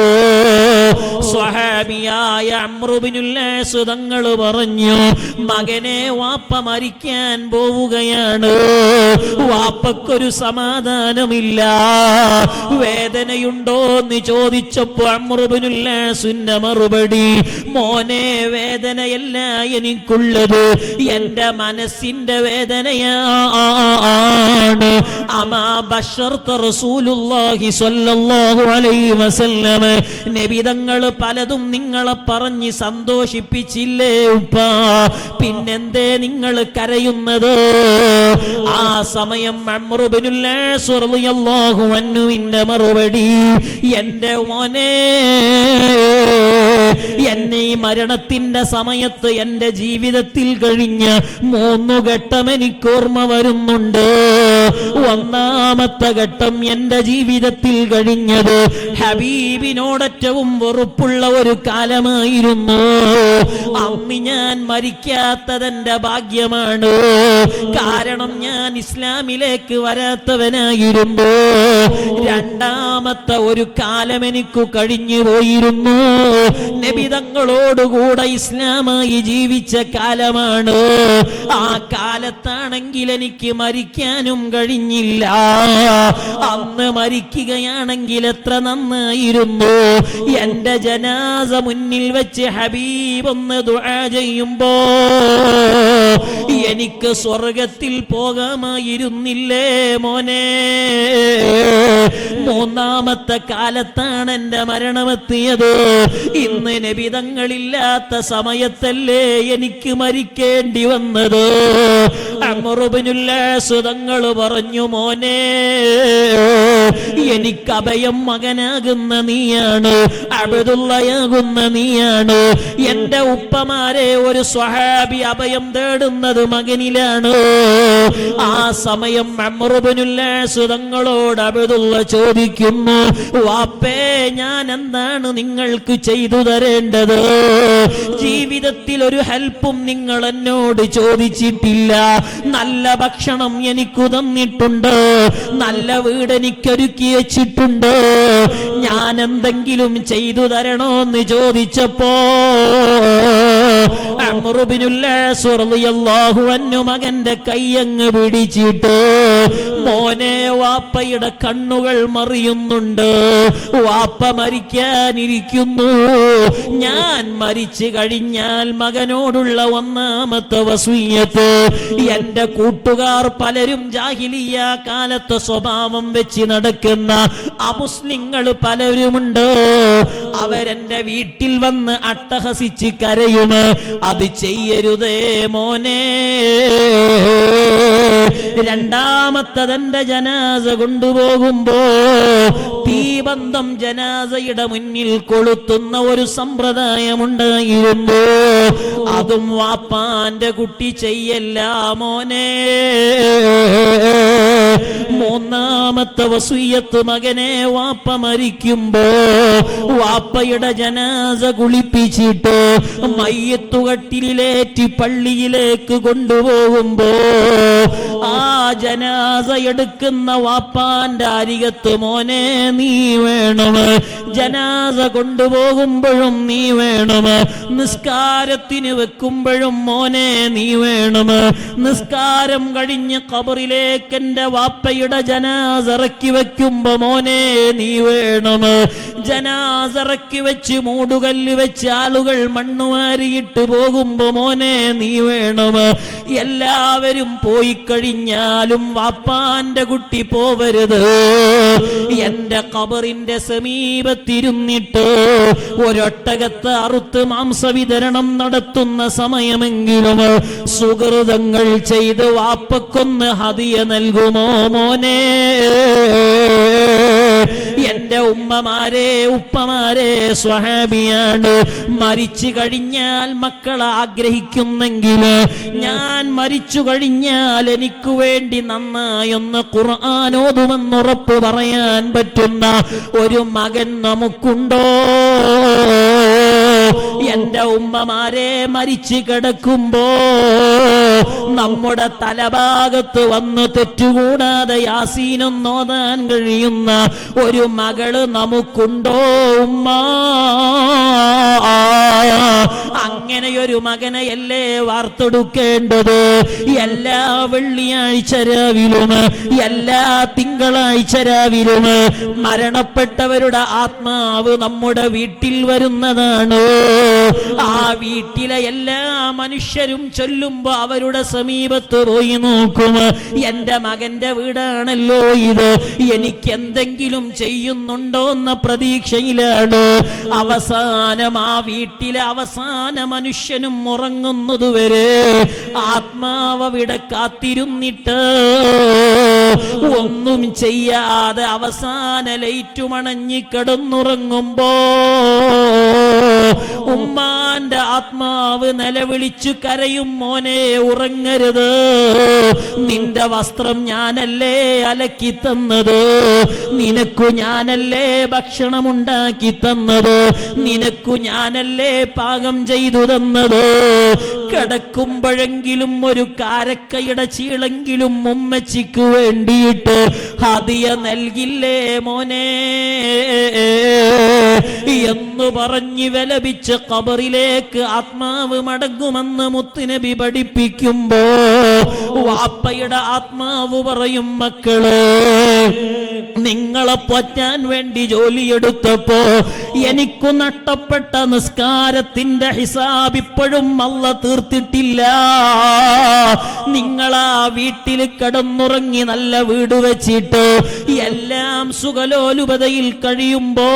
സ്വഹാബിയായ അംറു ബിനുൽ ആസ് തങ്ങൾ പറഞ്ഞു, മകനെ, വാപ്പ മരിക്കാൻ പോവുകയാണ്, വാപ്പക്കൊരു സമാധാനമില്ല, വേദനയുണ്ടോ എന്ന് ചോദിച്ചപ്പോ അംറു ബിനുൽ ആസിന്റെ മറുപടി, മോനെ, വേദനയല്ല എനിക്കുള്ളത്, എന്റെ മനസ്സിന്റെ വേദനയാണ്. അമാ ബശർത റസൂലുള്ളാഹി സ്വല്ലല്ലാഹു അലൈഹി വസല്ലം, നബി തങ്ങൾ പലതും നിങ്ങളെ പറഞ്ഞ് സന്തോഷിപ്പിച്ചില്ലേ ഉപ്പ, പിന്നെന്തേ നിങ്ങൾ കരയുന്നത്? ആ സമയം അംറു ബിനുൽ ആസ് റളിയല്ലാഹു അൻഹുവിന്റെ മറുപടി, എന്റെ മോനെ, എന്നെ ഈ മരണത്തിന്റെ സമയത്ത് എന്റെ ജീവിതത്തിൽ കഴിഞ്ഞ 3 ഘട്ടം എനിക്ക് ഓർമ്മ വരുന്നുണ്ട്. ഒന്നാമത്തെ ഘട്ടം എന്റെ ജീവിതത്തിൽ കഴിഞ്ഞത് ഹബീബിനോടേറ്റവും വെറുപ്പുള്ള ഒരു കാലമായിരുന്നു. അന്ന് ഞാൻ മരിക്കാത്തതെന്റെ ഭാഗ്യമാണ്. കാരണം ഞാൻ ഇസ്ലാമിലേക്ക് വരാത്തവനായിരുന്നു. രണ്ടാമത്തെ ഒരു കാലം എനിക്ക് കഴിഞ്ഞു പോയിരുന്നു. നബി തങ്ങളോടുകൂടെ ഇസ്ലാമായി ജീവിച്ച കാലമാണ്. ആ കാലത്താണെങ്കിൽ എനിക്ക് മരിക്കാനും കഴിഞ്ഞില്ല. അന്ന് മരിക്കുകയാണെങ്കിൽ എത്ര നന്നായിരുന്നു. എന്റെ ജനാസ മുന്നിൽ വെച്ച് ഹബീബ് ഒന്ന് ദുആ ചെയ്യുമ്പോ എനിക്ക് സ്വർഗത്തിൽ പോകാമായിരുന്നില്ലേ മോനെ? മൂന്നാമത്തെ കാലത്താണ് എന്റെ മരണമെത്തിയത്. ഇന്ന് നബിതങ്ങളില്ലാത്ത സമയത്തല്ലേ എനിക്ക് മരിക്കേണ്ടി വന്നത്. അംറു ഇബ്നുൽ ആസ് തങ്ങൾ പറഞ്ഞു, മോനെ എനിക്ക് അഭയം മകനാകുന്ന നീയാണ്, അബ്ദുള്ളയാകുന്ന നീയാണ്. എന്റെ ഉപ്പമാരെ ഒരു സ്വഹാബി അഭയം തേടുന്നത് മകനിലാണ്. ആ സമയം അംറു ഇബ്നുൽ ആസ് തങ്ങളോട് അബ്ദുള്ള ചോദിക്കുന്നു, വാപ്പേ ഞാൻ എന്താണ് നിങ്ങൾക്ക് ചെയ്തു തരേണ്ടത്? ജീവിതത്തിൽ ഒരു ഹെൽപ്പും നിങ്ങൾ എന്നോട് ചോദിച്ചിട്ടില്ല. നല്ല ഭക്ഷണം എനിക്ക് തന്നിട്ടുണ്ട്, നല്ല വീട് എനിക്കൊരുക്കി വെച്ചിട്ടുണ്ട്. ഞാൻ എന്തെങ്കിലും ചെയ്തു തരണോ എന്ന് ചോദിച്ചപ്പോ അംറു ഇബ്നുൽ ആസ് റളിയല്ലാഹു അൻഹു മകന്റെ കൈയങ്ങ് പിടിച്ചിട്ട്, മോനെ വാപ്പയുടെ കണ്ണുകൾ മറിയുന്നുണ്ട്, വാപ്പ മരിക്കാനിരിക്കുന്നു. ഞാൻ മരിച്ചു കഴിഞ്ഞാൽ മകനോടുള്ള ഒന്നാമത്തെ വസിയ്യത്ത്, എന്റെ കൂട്ടുകാർ പലരും ജാഹിലിയ്യ കാലത്തെ സ്വഭാവം വെച്ച് നടക്കുന്ന അമുസ്ലിങ്ങൾ പലരുമുണ്ട്. അവരെന്റെ വീട്ടിൽ വന്ന് അട്ടഹസിച്ച് കരയും. അത് ചെയ്യരുതേ മോനെ. രണ്ടാമത്തതെന്റെ ജനാസ കൊണ്ടുപോകുമ്പോ തീബന്ധം ജനാസയുടെ മുന്നിൽ കൊളുത്തുന്ന ഒരു സമ്പ്രദായമുണ്ടായിരുന്നു. അതും വാപ്പാന്റെ കുട്ടി ചെയ്യല്ല മോനെ. മൂന്നാമത്തെ വസിയ്യത്ത്, മകനെ വാപ്പ മരിക്കുമ്പോ വാപ്പയുടെ ജനാസ കുളിപ്പിച്ചിട്ട് മയ്യത്തുകട്ടിലേറ്റി പള്ളിയിലേക്ക് കൊണ്ടുപോകുമ്പോ ആ ജനാസ എടുക്കുന്ന വാപ്പാന്റെ അരികത്ത് മോനെ നീ വേണം. ജനാസ കൊണ്ടുപോകുമ്പോഴും നീ വേണം. നിസ്കാരത്തിന് വെക്കുമ്പോഴും മോനെ നീ വേണം. നിസ്കാരം കഴിഞ്ഞ് ഖബറിലേക്ക് എന്റെ വാപ്പയുടെ ജനാസ ഇറക്കി വെക്കുമ്പോ മോനെ നീ വേണം. ജനാസ ഇറക്കി വെച്ച് മൂടുകല്ല് വെച്ച് ആളുകൾ മണ്ണുവാരിയിട്ട് പോകുമ്പോ മോനെ നീ വേണം. എല്ലാവരും പോയി കഴിഞ്ഞാലും വാപ്പാന്റെ കുട്ടി പോവരുത്. എന്റെ ഖബറിന്റെ സമീപത്തിരുന്നിട്ട് ഒരൊട്ടകത്തെ അറുത്ത് മാംസവിതരണം നടത്തുന്ന സമയമെങ്കിലും സുഹൃതങ്ങൾ ചെയ്ത് വാപ്പക്കൊന്ന് ഹദിയ നൽകുമോ മോനെ? എന്റെ ഉമ്മമാരെ ഉപ്പമാരെ സ്വഹാബിയാണ്. മരിച്ചു കഴിഞ്ഞാൽ മക്കളെ ആഗ്രഹിക്കുന്നെങ്കിൽ ഞാൻ മരിച്ചു കഴിഞ്ഞാൽ എനിക്ക് വേണ്ടി നന്നായൊന്ന് ഖുർആൻ ഓതുമെന്നുറപ്പ് പറയാൻ പറ്റുന്ന ഒരു മകൻ നമുക്കുണ്ടോ? എന്റെ ഉമ്മമാരെ മരിച്ചു കിടക്കുമ്പോ നമ്മുടെ തലഭാഗത്ത് വന്ന് തെറ്റുകൂടാതെ യാസീനും ഓതാൻ കഴിയുന്ന ഒരു മകള് നമുക്കുണ്ടോ ഉമ്മ? അങ്ങനെയൊരു മകനെയല്ലേ വാർത്തെടുക്കേണ്ടത്? എല്ലാ വെള്ളിയാഴ്ച രാവിലും എല്ലാ തിങ്കളാഴ്ച രാവിലും മരണപ്പെട്ടവരുടെ ആത്മാവ് നമ്മുടെ വീട്ടിൽ വരുന്നതാണ്. ആ വീട്ടിലെ എല്ലാ മനുഷ്യരും ചൊല്ലുമ്പോ അവരുടെ സമീപത്ത് പോയി നോക്കും, എന്റെ മകന്റെ വീടാണല്ലോ ഇത്, എനിക്ക് എന്തെങ്കിലും ചെയ്യുന്നുണ്ടോ എന്ന പ്രതീക്ഷയിലാണ്. അവസാനം ആ വീട്ടിലെ അവസാന മനുഷ്യനും ഉറങ്ങുന്നതുവരെ ആത്മാവ് അവിടെ കാത്തിരുന്നിട്ട് ഒന്നും ചെയ്യാതെ അവസാന ലൈറ്റുമണഞ്ഞി കിടന്നുറങ്ങുമ്പോ ഉമ്മാന്റെ ആത്മാവ് നിലവിളിച്ചു കരയും, മോനെ ഉറങ്ങരുത്, നിന്റെ വസ്ത്രം ഞാനല്ലേ അലക്കി തന്നത്, നിനക്കു ഞാനല്ലേ ഭക്ഷണമുണ്ടാക്കി തന്നത്, നിനക്കു ഞാനല്ലേ പാകം ചെയ്തു തന്നത്, കിടക്കുമ്പോഴെങ്കിലും ഒരു കാരക്കയുടെ ചീളെങ്കിലും ഉമ്മച്ചിക്ക് വേണ്ടിയിട്ട് ഹദിയ നൽകില്ലേ മോനെ എന്ന് പറഞ്ഞ് വിലപിച്ച് ഖബറിലേക്ക് ആത്മാവ് മടങ്ങുമെന്ന് മുത്തുനബി പഠിപ്പിക്കുമ്പോ വാപ്പയുടെ ആത്മാവ് പറയും, മക്കളെ നിങ്ങളെ പോറ്റാൻ വേണ്ടി ജോലിയെടുത്തപ്പോ എനിക്കു നഷ്ടപ്പെട്ട നിസ്കാരത്തിന്റെ ഹിസാബ് ഇപ്പോഴും അല്ലാഹ് തീർത്തിട്ടില്ല. നിങ്ങളാ വീട്ടിൽ കിടന്നുറങ്ങി നല്ല വീട് വെച്ചിട്ട് എല്ലാം സുഖലോലുപതയിൽ കഴിയുമ്പോ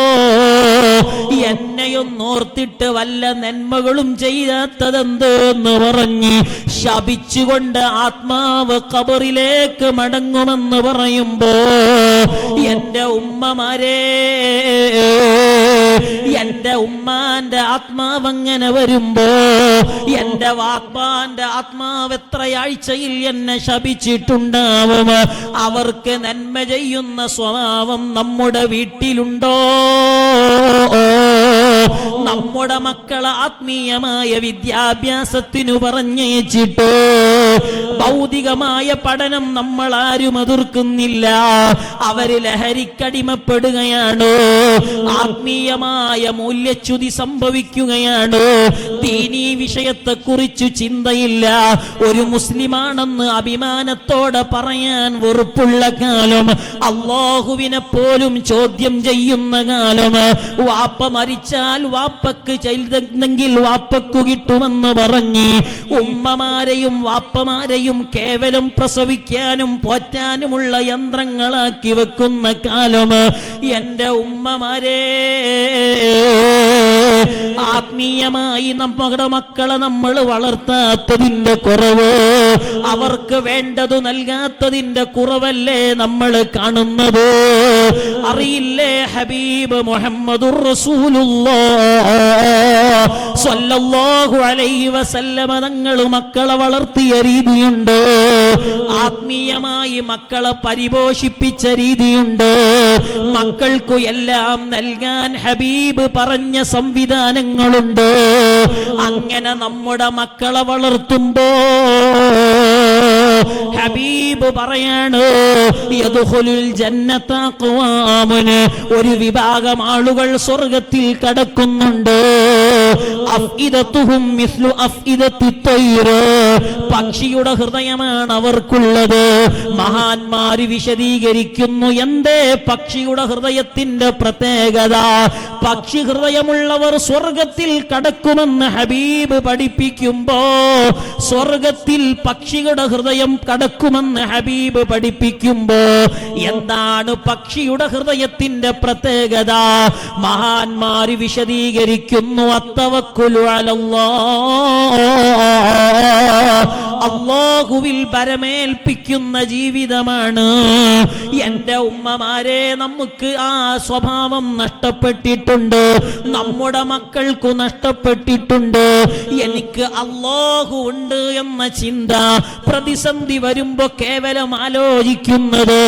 എന്നെയൊന്നോർത്തിട്ട് വല്ല നന്മകളും ചെയ്യാത്തതെന്ത് എന്ന് പറഞ്ഞ് ശപിച്ചുകൊണ്ട് ആത്മാവ് ഖബറിലേക്ക് മടങ്ങുമെന്ന് പറയുമ്പോ എന്റെ ഉമ്മമാരെ, എന്റെ ഉമ്മാന്റെ ആത്മാവ് അങ്ങനെ വരുമ്പോ എന്റെ വാപ്പാന്റെ ആത്മാവ് എത്രയാഴ്ചയിൽ എന്നെ ശപിച്ചിട്ടുണ്ടാവും. അവർക്ക് നന്മ ചെയ്യുന്ന സ്വഭാവം നമ്മുടെ വീട്ടിലുണ്ടോ? നമ്മുടെ മക്കളെ ആത്മീയമായ വിദ്യാഭ്യാസത്തിനു പറഞ്ഞയച്ചിട്ട് ഭൗതികമായ പഠനം നമ്മൾ ആരും എതിർക്കുന്നില്ല. അവര് ലഹരിക്കടിമപ്പെടുകയാണ്, ആത്മീയമായ മൂല്യച്യുതി സംഭവിക്കുകയാണ്, ദീനീ വിഷയത്തെ കുറിച്ച് ചിന്തയില്ല. ഒരു മുസ്ലിമാണെന്ന് അഭിമാനത്തോടെ പറയാൻ വെറുപ്പുള്ള കാലം, അല്ലാഹുവിനെ പോലും ചോദ്യം ചെയ്യുന്ന കാലം, വാപ്പ മരിച്ചാൽ വാപ്പക്ക് ചെയ്തെങ്കിൽ വാപ്പക്കു കിട്ടുമെന്ന് പറഞ്ഞ് ഉമ്മമാരെയും വാപ്പമാരെയും കേവലം പ്രസവിക്കാനും പോറ്റാനുമുള്ള യന്ത്രങ്ങളാക്കി വെക്കുന്ന കാലം. എന്റെ ഉമ്മമാരെ, ആത്മീയമായി നമ്മുടെ മക്കളെ നമ്മൾ വളർത്താത്തതിന്റെ കുറവ്, അവർക്ക് വേണ്ടതു നൽകാത്തതിന്റെ കുറവല്ലേ നമ്മൾ കാണുന്നത്? അറിയില്ലേ ഹബീബ് മുഹമ്മദുർ റസൂലുള്ളാഹ് സ്വല്ലല്ലാഹു അലൈഹി വസല്ലമ തങ്ങൾ മക്കളെ വളർത്തിയ രീതിയുണ്ട്, ആത്മീയമായി മക്കളെ പരിപോഷിപ്പിച്ച രീതിയുണ്ട്, മക്കൾക്കു എല്ലാം നൽകാൻ ഹബീബ് പറഞ്ഞ സംവിധാനങ്ങളുണ്ട്. അങ്ങനെ നമ്മുടെ മക്കളെ വളർത്തുമ്പോ ഹബീബ് പറയാണ്, യദ്ഖുലുൽ ജന്നത ഖവാമുൻ, ഒരു വിഭാഗം ആളുകൾ സ്വർഗ്ഗത്തിൽ കടക്കുന്നുണ്ട്. അഫ്ഇദതുഹും മിസ്ലു അഫ്ഇദത്തി തൈർ, പക്ഷിയുടെ ഹൃദയമാണ് അവർക്കുള്ളത്. മഹാന്മാര് വിശദീകരിക്കുന്നു എന്തേ പക്ഷിയുടെ ഹൃദയത്തിന്റെ പ്രത്യേകത. പക്ഷി ഹൃദയമുള്ളവർ സ്വർഗ്ഗത്തിൽ കടക്കുമെന്ന് ഹബീബ് പഠിപ്പിക്കുമ്പോ സ്വർഗ്ഗത്തിൽ പക്ഷിയുടെ ഹൃദയം കടക്കുമെന്ന് ഹബീബ് പഠിപ്പിക്കുമ്പോ എന്താണ് പക്ഷിയുടെ ഹൃദയത്തിന്റെ പ്രത്യേകത? മഹാന്മാര് വിശദീകരിക്കുന്നു, അത്തവക്കുലു അലല്ലാഹ്, അല്ലാഹുവിൽ ഭരമേൽപ്പിക്കുന്ന ജീവിതമാണ്. എന്റെ ഉമ്മമാരെ, നമുക്ക് ആ സ്വഭാവം നഷ്ടപ്പെട്ടിട്ടുണ്ട്, നമ്മുടെ മക്കൾക്കു നഷ്ടപ്പെട്ടിട്ടുണ്ട്. എനിക്ക് അല്ലാഹു ഉണ്ട് എന്ന ചിന്ത പ്രതിസന്ധി വരുമ്പോ കേവലം ആലോചിക്കുന്നത്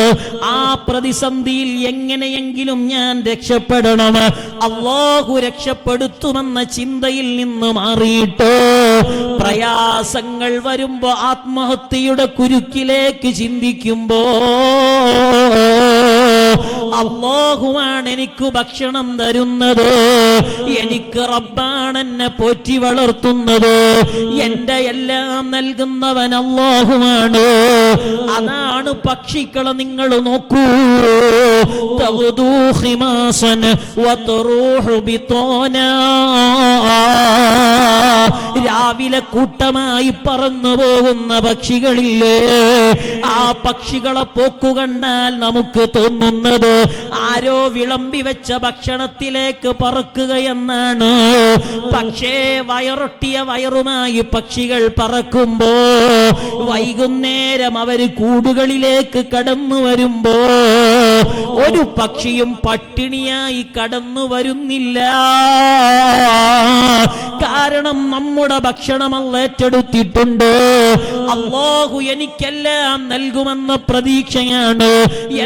ആ പ്രതിസന്ധിയിൽ എങ്ങനെയെങ്കിലും ഞാൻ രക്ഷപ്പെടണം, അല്ലാഹു രക്ഷപ്പെടുത്തുമെന്ന ചിന്തയിൽ നിന്ന് മാറിയിട്ട് പ്രയാസങ്ങൾ വരുമ്പോ ആത്മഹത്യയുടെ കുരുക്കിലേക്ക് ചിന്തിക്കുമ്പോ അല്ലാഹുവാണ് എനിക്ക് ഭക്ഷണം തരുന്നത്, എനിക്ക് റബ്ബാണ് എന്നെ പോറ്റി വളർത്തുന്നത്, എന്റെ എല്ലാം നൽകുന്നവൻ അല്ലാഹുവാണ്. അതാണ് പക്ഷികളെ നിങ്ങൾ നോക്കൂ, തഗ്ദൂ ഖിമാസൻ വതറൂഹു ബിതാനാ, രാവിലെ കൂട്ടമായി പറന്നു പോകുന്ന പക്ഷികളില്ലേ, ആ പക്ഷികളെ പോക്കുകണ്ടാൽ നമുക്ക് തോന്നുന്നത് ആരോ വിളമ്പി വെച്ച ഭക്ഷണത്തിലേക്ക് പറക്കുകയെന്നാണ്. പക്ഷേ വയറൊട്ടിയ വയറുമായി പക്ഷികൾ പറക്കുമ്പോ വൈകുന്നേരം അവര് കൂടുകളിലേക്ക് കടന്നു വരുമ്പോ ഒരു പക്ഷിയും പട്ടിണിയായി കടന്നു വരുന്നില്ല. കാരണം നമ്മുടെ ഭക്ഷണം അല്ലാഹു ഏറ്റെടുത്തിട്ടുണ്ട്. അല്ലാഹു എനിക്കെല്ലാം നൽകുമെന്ന പ്രതീക്ഷയാണ്,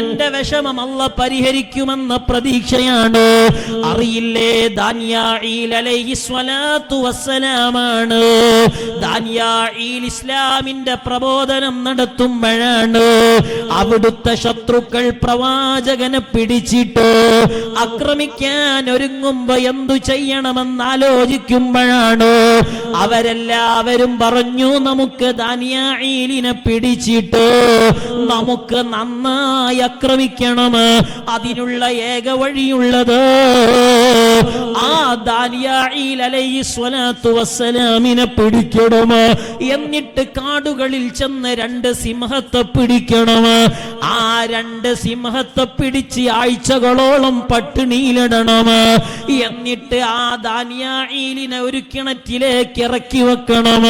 എന്റെ വിഷമം അല്ലാഹു പരിഹരിക്കുമെന്ന പ്രതീക്ഷയാണ്. അറിയില്ലേ, ദാനിയേൽ അലൈഹി സ്വലാത്തു വസ്സലാമാണ് ദാനിയായിൽ ഇസ്ലാമിന്റെ പ്രബോധനം നടത്തുമ്പോഴാണ് അവിടുത്തെ ശത്രുക്കൾ പ്രവാചകനെ പിടിച്ചിട്ട് ആക്രമിക്കാൻ ഒരുങ്ങുമ്പോ എന്തു ചെയ്യണമെന്ന് ആലോചിക്കുമ്പോഴാണ് അവരെല്ലാവരും പറഞ്ഞു, നമുക്ക് ദാനിയായിലിനെ പിടിച്ചിട്ട് നമുക്ക് നന്നായി ആക്രമിക്കണം. അതിനുള്ള ഏക വഴിയുള്ളത് ആ ദാനിയായിൽ അലൈഹിസ്സലാത്തു വസ്സലാമിനെ പിടിക്കണം. എന്നിട്ട് കാടുകളിൽ ചെന്ന് 2 സിംഹത്തെ പിടിക്കണം. ആ 2 സിംഹത്തെ പിടിച്ച് ആഴ്ചകളോളം പട്ടിണിയിലിടണം. എന്നിട്ട് ആ ദാനിയായിലിനെ ഒരു കിണറ്റിലേക്ക് ഇറക്കി വെക്കണം.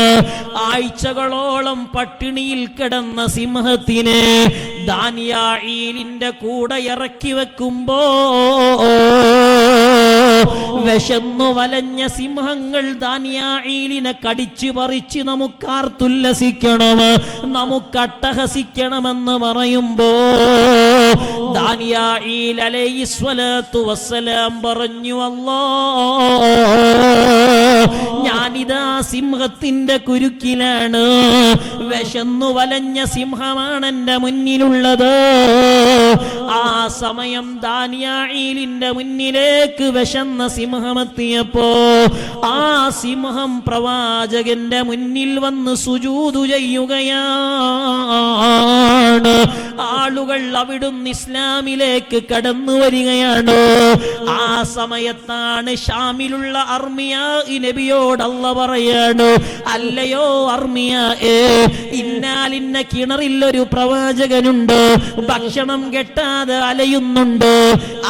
ആഴ്ചകളോളം പട്ടിണിയിൽ കിടന്ന സിംഹത്തിനെ ദാനിയായിലിന്റെ കൂടെ ഇറക്കി വെക്കുമ്പോ വിശന്നു വലഞ്ഞ സിംഹങ്ങൾ ദാനിയായിലിനെ കടിച്ചു പറിച്ച് നമുക്ക് ആർത്തുല്ലസിക്കണം, നമുക്ക് അട്ടഹസിക്കണമെന്ന് പറയുമ്പോ ദാനിയായിൽ അലൈഹിസ്സലാത്തു വസ്സലാം പറഞ്ഞു, അല്ലാഹ് ഞാനിതാ സിംഹത്തിന്റെ കുരുക്കിലാണ്, വിശന്നു വലഞ്ഞ സിംഹമാണ് എന്റെ മുന്നിലുള്ളത്. ആ സമയം ദാനിയായിലിന്റെ മുന്നിലേക്ക് വിശന്ന സിംഹമെത്തിയപ്പോ ആ സിംഹം പ്രവാചകന്റെ മുന്നിൽ വന്ന് സുജൂദ് ചെയ്യുകയാണ്. ആളുകൾ അവിടുന്ന് ഇസ്ലാമിലേക്ക് കടന്നു വരികയാണ്. ആ സമയത്താണ് ഷാമിലുള്ള അർമിയ നബിയോട് അല്ലാഹ് പറയാണ്, അല്ലയോ അർമിയ, ഇന്നാലിന്ന കിണറിൽ ഒരു പ്രവാചകനുണ്ട്, ഭക്ഷണം കെട്ടാതെ അലയുന്നുണ്ട്.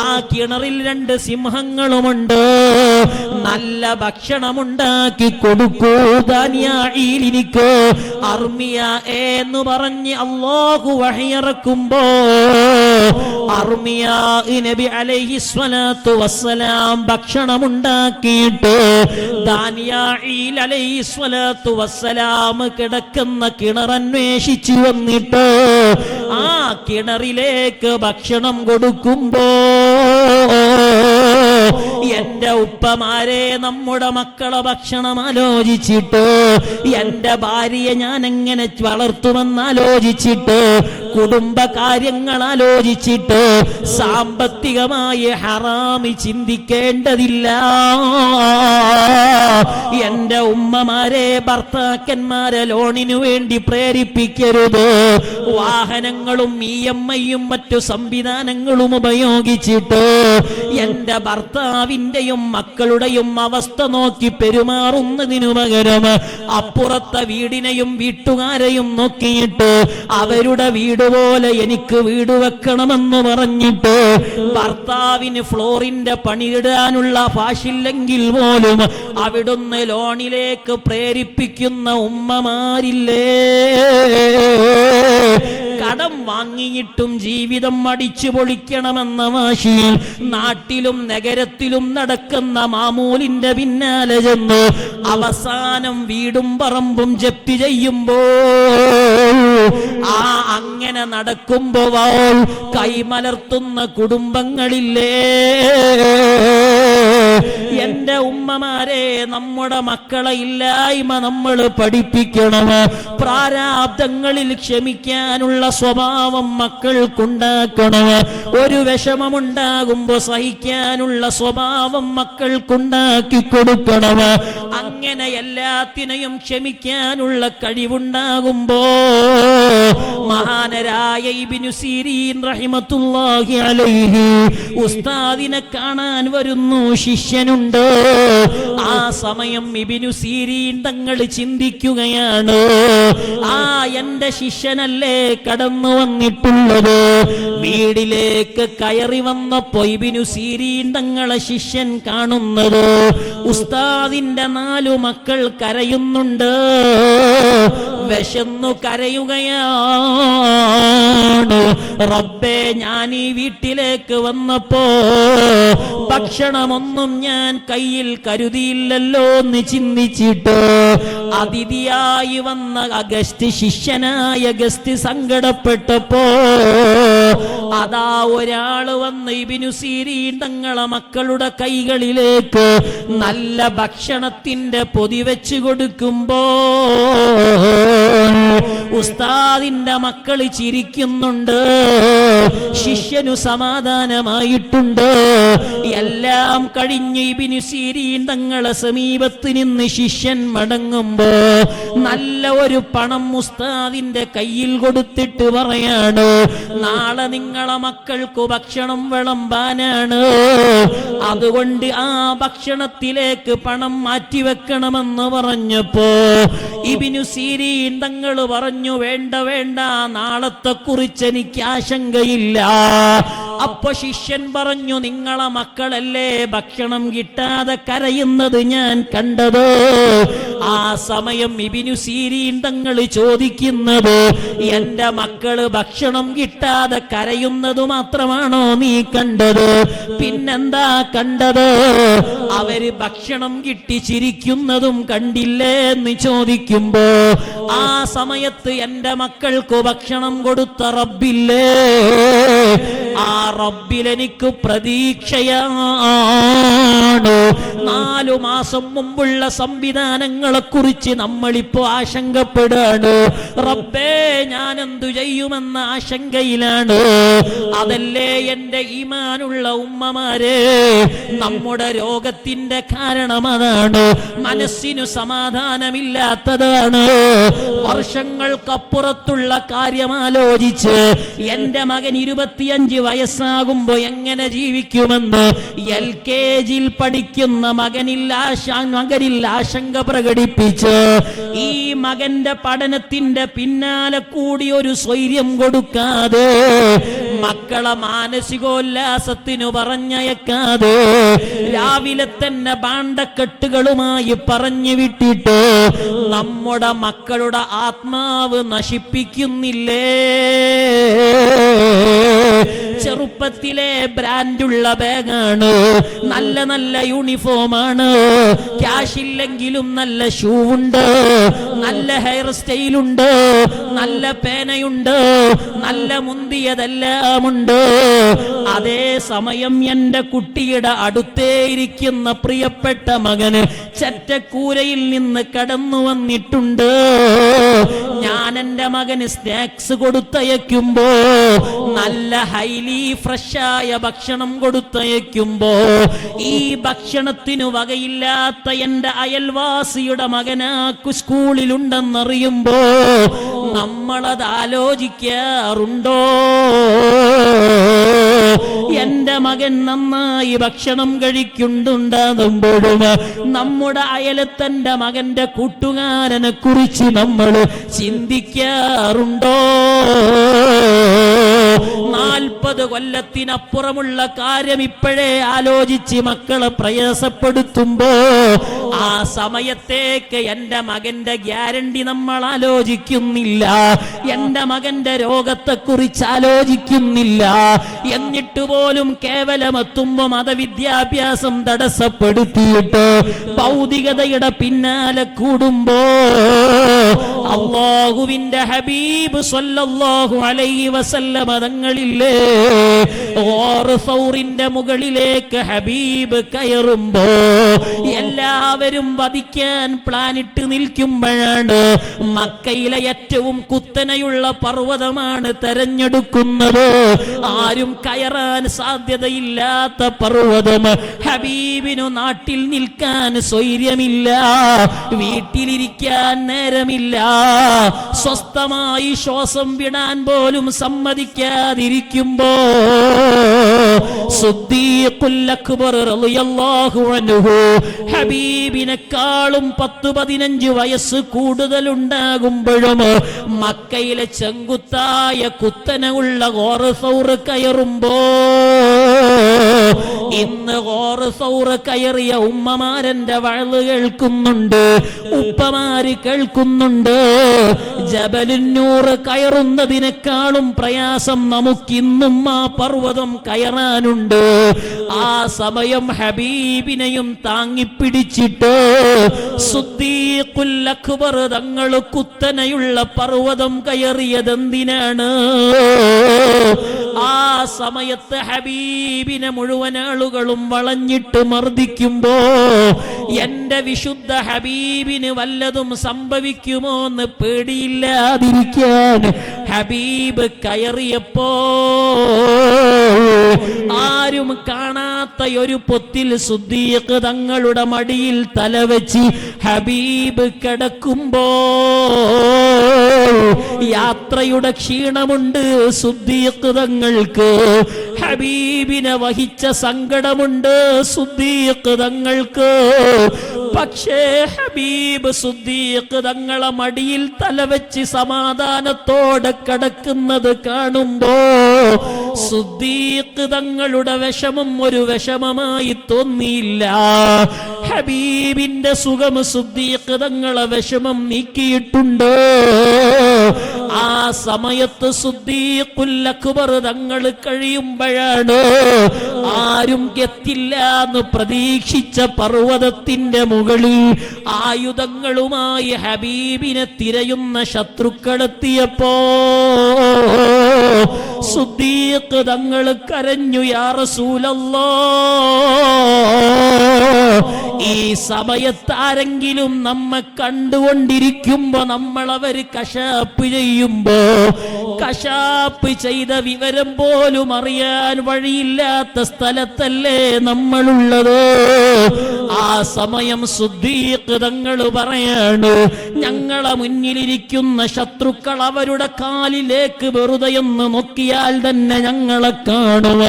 ആ കിണറിൽ 2 സിംഹങ്ങളുമുണ്ട്. നല്ല ഭക്ഷണമുണ്ടാക്കി കൊടുക്കൂ ദാനിയായിലിനിക്ക്. അർമിയ എന്ന് പറഞ്ഞ് അല്ലാഹു വഹയിറക്കുമ്പോ അർമിയ നബി അലൈഹിസ്സലാത്തു വസ്സലാം ഭക്ഷണമുണ്ടാക്കിയിട്ട് ദാനിയായിൽ അലൈഹിസ്സലാത്തു വസ്സലാം കിടക്കുന്ന കിണറന്വേഷിച്ചു വന്നിട്ട് ആ കിണറിലേക്ക് ഭക്ഷണം കൊടുക്കുമ്പോ എന്റെ ഉപ്പമാരെ, നമ്മുടെ മക്കളെ ഭക്ഷണം ആലോചിച്ചിട്ട്, എന്റെ ഭാര്യയെ ഞാൻ എങ്ങനെ വളർത്തുമെന്ന് ആലോചിച്ചിട്ട്, കുടുംബകാര്യങ്ങൾ ആലോചിച്ചിട്ട് സാമ്പത്തികമായി ഹറാമി ചിന്തിക്കേണ്ടതില്ല. എന്റെ ഉമ്മമാരെ, ഭർത്താക്കന്മാരെ ലോണിനു വേണ്ടി പ്രേരിപ്പിക്കരുത്. വാഹനങ്ങളും EMI-യും മറ്റു സംവിധാനങ്ങളും ഉപയോഗിച്ചിട്ട് എന്റെ ഭർത്താവിന്റെയും മക്കളുടെയും അവസ്ഥ നോക്കി പെരുമാറുന്നതിനു പകരം അപ്പുറത്തെ വീടിനെയും വീട്ടുകാരെയും നോക്കിയിട്ട് അവരുടെ വീട് പോലെ എനിക്ക് വീട് വെക്കണമെന്ന് പറഞ്ഞിട്ട് ഭർത്താവിന് ഫ്ലോറിന്റെ പണിയിടാനുള്ള ഭാഷില്ലെങ്കിൽ പോലും അവിടുന്ന് ലോണിലേക്ക് പ്രേരിപ്പിക്കുന്ന ഉമ്മമാരില്ലേ? കടം വാങ്ങിയിട്ടും ജീവിതം അടിച്ചു പൊളിക്കണമെന്ന വാശിയിൽ നാട്ടിലും നഗരത്തിലും നടക്കുന്ന മാമൂലിന്റെ പിന്നാലെ ചെന്ന് അവസാനം വീടും പറമ്പും ജപ്തി ചെയ്യുമ്പോൾ അങ്ങനെ നടക്കുമ്പോൾ കൈമലർത്തുന്ന കുടുംബങ്ങളില്ലേ? എന്റെ ഉമ്മമാരെ, നമ്മുടെ മക്കളെ ഇല്ലായ്മ നമ്മൾ പഠിപ്പിക്കണം. പ്രാരാബ്ദങ്ങളിൽ ക്ഷമിക്കാനുള്ള സ്വഭാവം മക്കൾക്കുണ്ടാക്കണം. ഒരു വിഷമമുണ്ടാകുമ്പോ സഹിക്കാനുള്ള സ്വഭാവം മക്കൾക്കുണ്ടാക്കി കൊടുക്കണം. അങ്ങനെ എല്ലാത്തിനെയും ക്ഷമിക്കാനുള്ള കഴിവുണ്ടാകുമ്പോ മഹാനരായ ഇബ്നു സീരീൻ റഹിമത്തുള്ളാഹി അലൈഹി ഉസ്താദിനെ കാണാൻ വരുന്നു ശിഷ്യനുണ്ട്. ആ സമയം ഇബ്നു സീരീൻ തങ്ങൾ ചിന്തിക്കുകയാണ്, എന്റെ ശിഷ്യനല്ലേ കടന്നു വന്നിട്ടുള്ളത്. വീടിലേക്ക് കയറി വന്നപ്പോ ഇബ്നു സീരീൻ തങ്ങളെ ശിഷ്യൻ കാണുന്നത് ഉസ്താദിന്റെ 4 മക്കൾ കരയുന്നുണ്ട്, വിശന്നു കരയുകയാണ്. റബ്ബേ, ഞാൻ ഈ വീട്ടിലേക്ക് വന്നപ്പോ ഭക്ഷണമൊന്നും ഞാൻ കയ്യിൽ കരുതിയില്ലല്ലോ എന്ന് ചിന്തിച്ചിട്ട് അതിഥിയായി വന്ന അഗസ്ത്, ശിഷ്യനായ അഗസ്ത് സങ്കടപ്പെട്ടപ്പോ അതാ ഒരാള് വന്ന് ഇബ്നു സീരീൻ തങ്ങളെ മക്കളുടെ കൈകളിലേക്ക് നല്ല ഭക്ഷണത്തിന്റെ പൊതി വെച്ച് കൊടുക്കുമ്പോ ഉസ്താദിന്റെ മക്കള് ചിരിക്കുന്നുണ്ട്, ശിഷ്യനു സമാധാനമായിട്ടുണ്ട്. എല്ലാം കഴിഞ്ഞ് ഇബ്നു സീരീൻ തങ്ങളെ സമീപത്ത് നിന്ന് ശിഷ്യൻ മടങ്ങുമ്പോ നല്ല ഒരു പണം ഉസ്താദിന്റെ കയ്യിൽ കൊടുത്തിട്ട് പറയാണ്, നാളെ നിങ്ങളെ മക്കൾക്ക് ഭക്ഷണം വിളമ്പാനാണ്, അതുകൊണ്ട് ആ ഭക്ഷണത്തിലേക്ക് പണം മാറ്റിവെക്കണമെന്ന് പറഞ്ഞപ്പോ ഇബ്നു സീരീൻ തങ്ങൾ പറഞ്ഞു, വേണ്ട വേണ്ട, നാളത്തെ കുറിച്ച് എനിക്ക് ആശങ്കയില്ല. അപ്പൊ ശിഷ്യൻ പറഞ്ഞു, നിങ്ങളെ മക്കളല്ലേ ഭക്ഷണം കിട്ടാതെ കരയുന്നത് ഞാൻ കണ്ടത്. ആ സമയം ഇബ്നു സീരീൻ തങ്ങൾ ചോദിക്കുന്നത്, എന്റെ മക്കള് ഭക്ഷണം കിട്ടാതെ കരയുന്നത് മാത്രമാണോ നീ കണ്ടത്? പിന്നെന്താ കണ്ടത്? അവര് ഭക്ഷണം കിട്ടി ചിരിക്കുന്നതും കണ്ടില്ലേ എന്ന് ചോദിക്കുമ്പോ ആ സമയത്ത് എന്റെ മക്കൾക്ക് ഭക്ഷണം കൊടുത്ത റബ്ബില്ലേ, ആ റബ്ബിലെനിക്ക് പ്രതീക്ഷയാണ്. 4 മാസം മുമ്പുള്ള സംവിധാനങ്ങളെ കുറിച്ച് നമ്മളിപ്പോ ആശങ്കപ്പെടാണ്. റബ്ബേ, ഞാൻ എന്തു ചെയ്യുമെന്ന ആശങ്കയിലാണ്. അതല്ലേ എന്റെ ഈമാനുള്ള ഉമ്മമാരെ, നമ്മുടെ രോഗത്തിന്റെ കാരണം അതാണ്. മനസ്സിനു സമാധാനമില്ലാത്തതാണ്. വർഷങ്ങൾക്കപ്പുറത്തുള്ള കാര്യം ആലോചിച്ച് എന്റെ മകൻ 25 വയസ്സാകുമ്പോ എങ്ങനെ ജീവിക്കുമെന്ന് LKG പഠിക്കുന്ന മകനിൽ ആശങ്ക പ്രകടിപ്പിച്ച് ഈ മകന്റെ പഠനത്തിന്റെ പിന്നാലെ കൂടി ഒരു സ്വൈര്യം കൊടുക്കാതെ, മക്കളെ മാനസികോല്ലാസത്തിനു പറഞ്ഞയക്കാതെ, രാവിലെ തന്നെ ബാണ്ടക്കെട്ടുകളുമായി പറഞ്ഞു വിട്ടിട്ട് നമ്മുടെ മക്കളുടെ ആത്മാവ് നശിപ്പിക്കുന്നില്ലേ? ചെറുപ്പത്തിലെ ബ്രാൻഡുള്ള ബാഗാണ്, നല്ല നല്ല യൂണിഫോമാണ്, ക്യാഷ് ഇല്ലെങ്കിലും നല്ല ഷൂ ഉണ്ട്, നല്ല ഹെയർ സ്റ്റൈലുണ്ട്, നല്ല പേനയുണ്ട്, നല്ല മുന്തിയതെല്ലാം ഉണ്ട്. അതേ സമയം എന്റെ കുട്ടിയുടെ അടുത്തേ ഇരിക്കുന്ന പ്രിയപ്പെട്ട മകന് ചെറ്റക്കൂരയിൽ നിന്ന് കടന്നു വന്നിട്ടുണ്ട്. ഞാൻ എന്റെ മകന് സ്നാക്സ് കൊടുത്തയക്കുമ്പോ, നല്ല ഹൈലി ഫ്രഷായ ഭക്ഷണം കൊടുത്തയക്കുമ്പോ, ഈ ഭക്ഷണത്തിനു വകയില്ലാത്ത എന്റെ അയൽവാസിയുടെ മകനാക്കു സ്കൂളിലുണ്ടെന്നറിയുമ്പോ നമ്മളത് ആലോചിക്കാറുണ്ടോ? എന്റെ മകൻ നന്നായി ഭക്ഷണം കഴിക്കുന്നുണ്ടാകുമ്പോഴും നമ്മുടെ അയലത്തന്റെ മകന്റെ കൂട്ടുകാരനെ കുറിച്ച് നമ്മൾ ചിന്തിക്കാറുണ്ടോ? 40 കൊല്ലത്തിനപ്പുറമുള്ള കാര്യം ഇപ്പോഴേ ആലോചിച്ച് മക്കളെ പ്രയാസപ്പെടുത്തുമ്പോ ആ സമയത്തേക്ക് എന്റെ മകന്റെ ഗ്യാരണ്ടി നമ്മൾ ആലോചിക്കുന്നില്ല, എന്റെ മകന്റെ രോഗത്തെക്കുറിച്ച് ആലോചിക്കുന്നില്ല. എന്നിട്ട് പോലും കേവലമെത്തുമ്പോ മതവിദ്യാഭ്യാസം തടസ്സപ്പെടുത്തിയിട്ട് ഭൗതികതയുടെ പിന്നാലെ കൂടുമ്പോ അല്ലാഹുവിന്റെ ഹബീബ് സ്വല്ലല്ലാഹു അലൈഹി വസല്ലം തങ്ങളില്ലേ, ഓർസൗറിന്റെ മുകളിലേക്ക് ഹബീബ് കയറുമ്പോ എല്ലാവരും വധിക്കാൻ പ്ലാനിട്ട് നിൽക്കുമ്പോഴാണ് മക്കയിലെ ഏറ്റവും കുത്തനെയുള്ള പർവ്വതമാണ് തെരഞ്ഞെടുക്കുന്നത്. ആരും കയറാൻ സാധ്യതയില്ലാത്ത പർവ്വതം. ഹബീബിനു നാട്ടിൽ നിൽക്കാൻ സ്വൈര്യമില്ല, വീട്ടിലിരിക്കാൻ നേരമില്ല, സ്വസ്ഥമായി ശ്വാസം വിടാൻ പോലും സമ്മതിക്കാതിരിക്കുമ്പോ സിദ്ദീഖുൽ അക്ബർ റളിയല്ലാഹു അൻഹു ഹബീബിനെക്കാളും 10-15 വയസ്സ് കൂടുതലുണ്ടാകുമ്പോഴും മക്കയിലെ ചെങ്കുത്തായ കുത്തനെയുള്ള ഗോർ സൗർ കയറുമ്പോ ഇന്ന് ഗോറ് സൗറ് കയറിയ ഉമ്മമാരന്റെ വഴല് കേൾക്കുന്നുണ്ട്, ഉപ്പമാര് കേൾക്കുന്നുണ്ട്. ജബലുന്നൂർ കയറുന്നതിനേക്കാളും പ്രയാസം നമുക്കിന്നും ആ പർവ്വതം കയറാനുണ്ട്. ആ സമയം ഹബീബിനെയും താങ്ങിപ്പിടിച്ചിട്ട് സിദ്ദീഖുൽ അക്ബർ തങ്ങൾ കുത്തനെയുള്ള പർവ്വതം കയറിയതെന്തിനാണ്? ആ സമയത്ത് ഹബീബിനെ മുഴുവൻ ആളുകളും വളഞ്ഞിട്ട് മർദ്ദിക്കുമ്പോ എന്റെ വിശുദ്ധ ഹബീബിന് വല്ലതും സംഭവിക്കുമോ എന്ന് പേടിയില്ലാതിരിക്കാൻ ഹബീബ് കയറിയപ്പോ ആരും കാണാത്ത ഒരു പൊത്തിൽ സിദ്ദീഖ് തങ്ങളുടെ മടിയിൽ തലവെച്ച് ഹബീബ് കിടക്കുമ്പോ യാത്രയുടെ ക്ഷീണമുണ്ട് സിദ്ദീഖ് തങ്ങൾക്ക്, ഹബീബിനെ വഹിച്ച സങ്കടമുണ്ട് സിദ്ദീഖ് തങ്ങൾക്ക്. പക്ഷേ ഹബീബ് സിദ്ദീഖ് തങ്ങളെ മടിയിൽ തലവെച്ച് സമാധാനത്തോടെ കിടക്കുന്നത് കാണുമ്പോ സിദ്ദീഖ് തങ്ങളുടെ വിഷമം ഒരു വിഷമമായി തോന്നിയില്ല. ഹബീബിന്റെ സുഖം സിദ്ദീഖ് തങ്ങളെ വിഷമം നീക്കിയിട്ടുണ്ട്. ആ സമയത്ത് സിദ്ദീഖുൽ അക്ബർ തങ്ങൾ കഴിയുമ്പോഴാണ് ആരും എത്തില്ല എന്ന് പ്രതീക്ഷിച്ച പർവ്വതത്തിന്റെ മുകളിൽ ആയുധങ്ങളുമായി ഹബീബിനെ തിരയുന്ന ശത്രുക്കളെത്തിയപ്പോ സിദ്ദീഖ് തങ്ങൾ കരഞ്ഞു, യാ റസൂലല്ലാഹ്, ഈ സമയത്ത് ആരെങ്കിലും നമ്മെ കണ്ടുകൊണ്ടിരിക്കുമ്പോ നമ്മളവര് കശാപ്പ് ചെയ്യുമ്പോ കശാപ്പ് ചെയ്ത വിവരം പോലും അറിയാൻ വഴിയില്ലാത്ത സ്ഥലത്തല്ലേ നമ്മളുള്ളത്. ആ സമയം സിദ്ദീഖ് തങ്ങൾ പറയാണ്, ഞങ്ങളെ മുന്നിലിരിക്കുന്ന ശത്രുക്കൾ അവരുടെ കാലിലേക്ക് വെറുതെ ഒന്ന് നോക്കിയാൽ തന്നെ ഞങ്ങളെ കാണുക.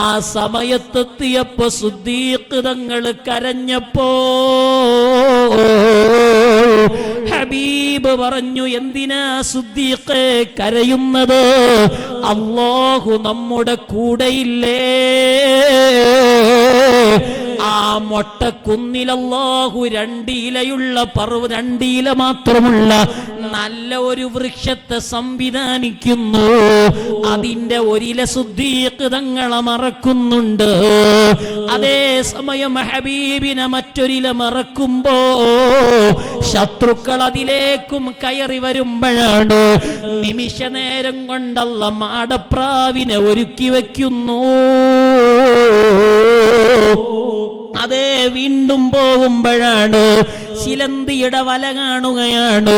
ആ സമയത്തെത്തിയപ്പോ സിദ്ദീഖ് തങ്ങൾ കരഞ്ഞപ്പോ ഹബീബ് പറഞ്ഞു, എന്തിനാ സിദ്ദീഖേ കരയുന്നത്? അല്ലാഹു നമ്മുടെ കൂടെയില്ലേ? ആ മൊട്ടക്കുന്നിൽ അല്ലാഹു രണ്ടിലയുള്ള രണ്ടില മാത്രമുള്ള നല്ല ഒരു വൃക്ഷത്തെ സംവിധാനിക്കുന്നു. അതിന്റെ ഒരില സിദ്ദീഖ് തങ്ങളെ മറക്കുന്നുണ്ട്. അതേ സമയം ഹബീബിനെ മറ്റൊരില മറക്കുമ്പോ ശത്രുക്കൾ അതിലേക്കും കയറി വരുമ്പോഴാണ് നിമിഷ നേരം കൊണ്ടല്ല മാടപ്രാവിനെ ഒരുക്കി വെക്കുന്നു. അതേ വീണ്ടും പോകുമ്പോഴാണ് ചിലന്തിയുടെ വല കാണുകയാണ്.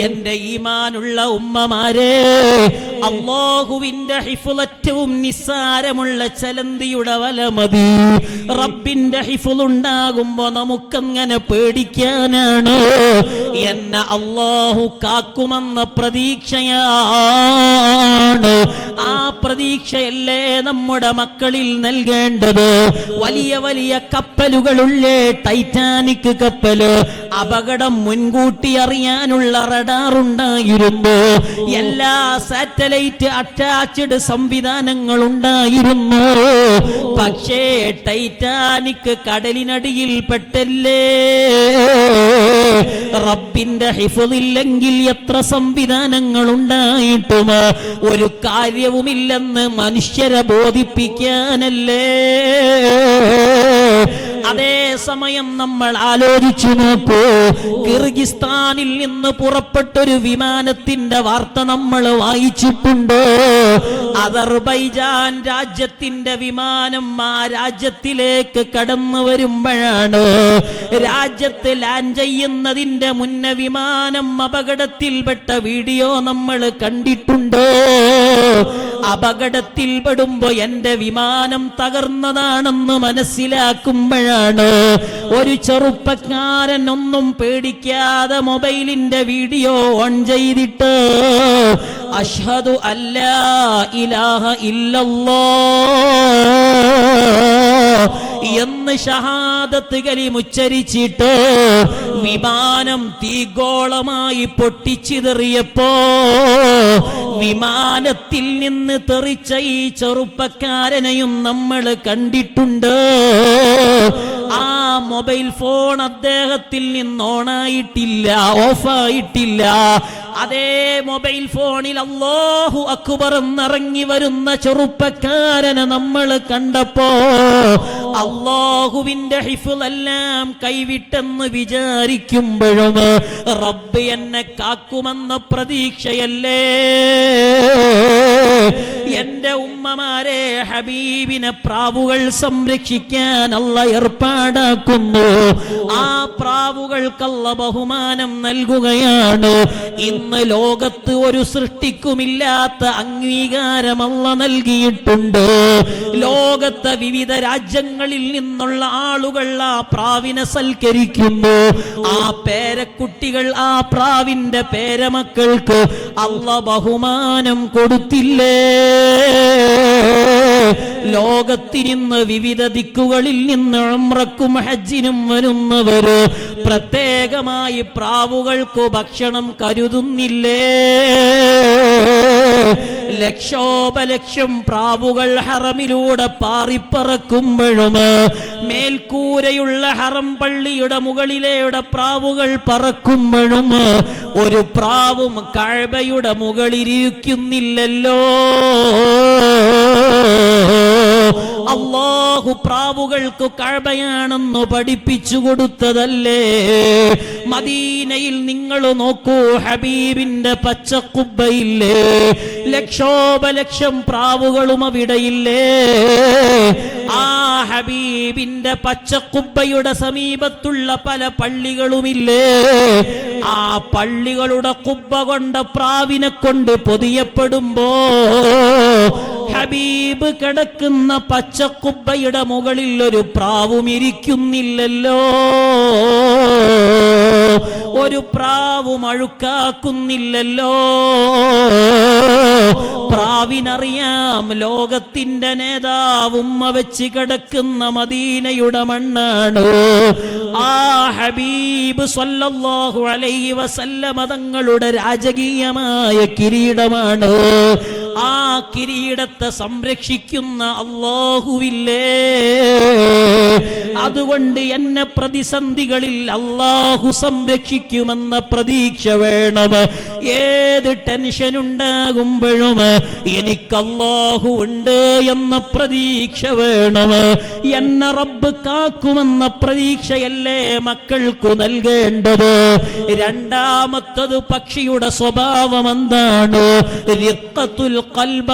എന്റെ ഈമാനുള്ള ഉമ്മമാരെ, അല്ലാഹുവിന്റെ ഹിഫ്ള് ഏറ്റവും നിസ്സാരമുള്ള ചലന്തിയുടെ വല മതി. റബ്ബിന്റെ ഹിഫ്ള് ഉണ്ടാകുമ്പോ നമുക്കങ്ങനെ പേടിക്കാനാണ്. എന്നെ അല്ലാഹു കാക്കുമെന്ന പ്രതീക്ഷയാണ്. ആ പ്രതീക്ഷയല്ലേ നമ്മുടെ മക്കളിൽ നൽകേണ്ടത്. വലിയ വലിയ കപ്പലുകളുള്ളേ, ടൈറ്റാനിക് കപ്പല്, അപകടം മുൻകൂട്ടി അറിയാനുള്ള റഡാർ ഉണ്ടായിരുന്നു. എല്ലാ സാറ്റലൈറ്റ് അറ്റാച്ച്ഡ് സംവിധാനങ്ങൾ ഉണ്ടായിരുന്നു. പക്ഷേ ടൈറ്റാനിക് കടലിനടിയിൽ പെട്ടല്ലേ. റബ്ബിന്റെ ഹിഫ്ളില്ലെങ്കിൽ എത്ര സംവിധാനങ്ങൾ ഉണ്ടായിട്ടും ഒരു കാര്യവുമില്ലെന്ന് മനുഷ്യരെ ബോധിപ്പിക്കാനല്ലേ. അതേ സമയം നമ്മൾ ആലോചിച്ചു നോക്കൂ, കിർഗിസ്ഥാനിൽ നിന്ന് പുറപ്പെട്ടൊരു വിമാനത്തിന്റെ വാർത്ത നമ്മൾ വായിച്ചിട്ടുണ്ട്. അസർബൈജാൻ രാജ്യത്തിന്റെ വിമാനം ആ രാജ്യത്തിലേക്ക് കടന്നു വരുമ്പോഴാണ് രാജ്യത്ത് ലാൻഡ് ചെയ്യുന്നതിന്റെ മുന്നേ വിമാനം അപകടത്തിൽപ്പെട്ട വീഡിയോ നമ്മൾ കണ്ടിട്ടുണ്ട്. അപകടത്തിൽപ്പെടുമ്പോ എന്റെ വിമാനം തകർന്നതാണെന്ന് മനസ്സിലാക്കുമ്പോഴാണ് ഒരു ചെറുപ്പക്കാരൻ ഒന്നും പേടിക്കാതെ മൊബൈലിന്റെ വീഡിയോ ഓൺ ചെയ്തിട്ട് അഷ്ഹദു അല്ലാ ഇലാഹ ഇല്ലല്ലാഹ് എന്ന് ഷഹാദത്ത് കലിമ ഉച്ചരിച്ചിട്ട് വിമാനം തീഗോളമായി പൊട്ടിച്ചിതെറിയപ്പോ വിമാനത്തിൽ നിന്ന് തെറിച്ച ഈ ചെറുപ്പക്കാരനെയും നമ്മൾ കണ്ടിട്ടുണ്ട്. ആ മൊബൈൽ ഫോൺ അദ്ദേഹത്തിൽ നിന്ന് ഓണായിട്ടില്ല, ഓഫായിട്ടില്ല. അതേ മൊബൈൽ ഫോണിൽ അല്ലാഹു അക്ബർ എന്നിറങ്ങി വരുന്ന ചെറുപ്പക്കാരനെ നമ്മൾ കണ്ടപ്പോ അല്ലാഹുവിന്റെ ഹിഫ്ളെല്ലാം കൈവിട്ടെന്ന് വിചാരിക്കുമ്പോഴും റബ്ബ് എന്നെ കാക്കുമെന്ന പ്രതീക്ഷയല്ലേ എന്റെ ഉമ്മമാരെ? ഹബീബിനെ പ്രാവുകൾ സംരക്ഷിക്കാൻ അല്ലാഹ് ഏർപ്പാടാക്കുന്നു. ആ പ്രാവുകൾക്ക് അല്ലാഹ് ബഹുമാനം നൽകുകയാണ്. ഇന്ന് ലോകത്ത് ഒരു സൃഷ്ടിക്കുമില്ലാത്ത അംഗീകാരം അല്ലാഹ് നൽകിയിട്ടുണ്ട്. ലോകത്തെ വിവിധ രാജ്യങ്ങളിൽ നിന്നുള്ള ആളുകൾ ആ പ്രാവിനെ സൽക്കരിക്കുന്നു. ആ പേരക്കുട്ടികൾ, ആ പ്രാവിന്റെ പേരമക്കൾക്ക് അല്ലാഹ് ബഹുമാനം കൊടുത്തില്ലേ? ലോകത്തിനിന്ന് വിവിധ ദിക്കുകളിൽ നിന്ന് ഉംറക്കും ഹജ്ജിനും വരുന്നവര് പ്രത്യേകമായി പ്രാവുകൾക്ക് ഭക്ഷണം കരുതുന്നില്ലേ? ലക്ഷോപലക്ഷം പ്രാവുകൾ ഹറമിലൂടെ പാറിപ്പറക്കുമ്പോഴും മേൽക്കൂരയുള്ള ഹറം പള്ളിയുടെ മുകളിലെയുടെ പ്രാവുകൾ പറക്കുമ്പോഴും ഒരു പ്രാവും കഅബയുടെ മുകളിലിരിക്കുന്നില്ലല്ലോ. അല്ലാഹു പ്രാവുകൾക്ക് കഅബയാണെന്ന് പഠിപ്പിച്ചു കൊടുത്തതല്ലേ? മദീനയിൽ നിങ്ങൾ നോക്കൂ, ഹബീബിന്റെ പച്ചക്കുബ്ബയില്ലേ? ലക്ഷോപലക്ഷം പ്രാവുകളും അവിടെയില്ലേ? ആ ഹബീബിന്റെ പച്ചക്കുബ്ബയുടെ സമീപത്തുള്ള പല പള്ളികളുമില്ലേ? ആ പള്ളികളുടെ കുബ്ബ കൊണ്ട് പ്രാവിനെ കൊണ്ട് പൊതിയപ്പെടുമ്പോ ഹബീബ് കിടക്കുന്ന പച്ചക്കുബ്ബയുടെ മുകളിൽ ഒരു പ്രാവും ഇരിക്കുന്നില്ലല്ലോ. ഒരു പ്രാവും അഴുക്കാക്കുന്നില്ലല്ലോ. പ്രാവിനറിയാം ലോകത്തിന്റെ നേതാവ് ഉമ്മ വെച്ച് കിടക്കുന്ന മദീനയുടെ മണ്ണാണ്. ആ ഹബീബ് സ്വല്ലല്ലാഹു അലൈഹി വസല്ലമ തങ്ങളുടെ രാജകീയമായ കിരീടമാണ്. ആ കിരീടത്തെ സംരക്ഷിക്കുന്ന അല്ലാഹുവില്ലേ? അതുകൊണ്ട് എന്നെ പ്രതിസന്ധികളിൽ അല്ലാഹു സംരക്ഷിക്കുമെന്ന പ്രതീക്ഷ വേണം. ഏത് ടെൻഷൻ ഉണ്ടാകുമ്പോഴും എനിക്ക് അല്ലാഹു ഉണ്ട് എന്ന പ്രതീക്ഷ വേണം. എന്നെ റബ്ബ് കാക്കുമെന്ന പ്രതീക്ഷയല്ലേ മക്കൾക്ക് നൽകേണ്ടത്? രണ്ടാമത്തത് പക്ഷിയുടെ സ്വഭാവം എന്താണ്? റിഖത്തുൽ ഖൽബാണ്.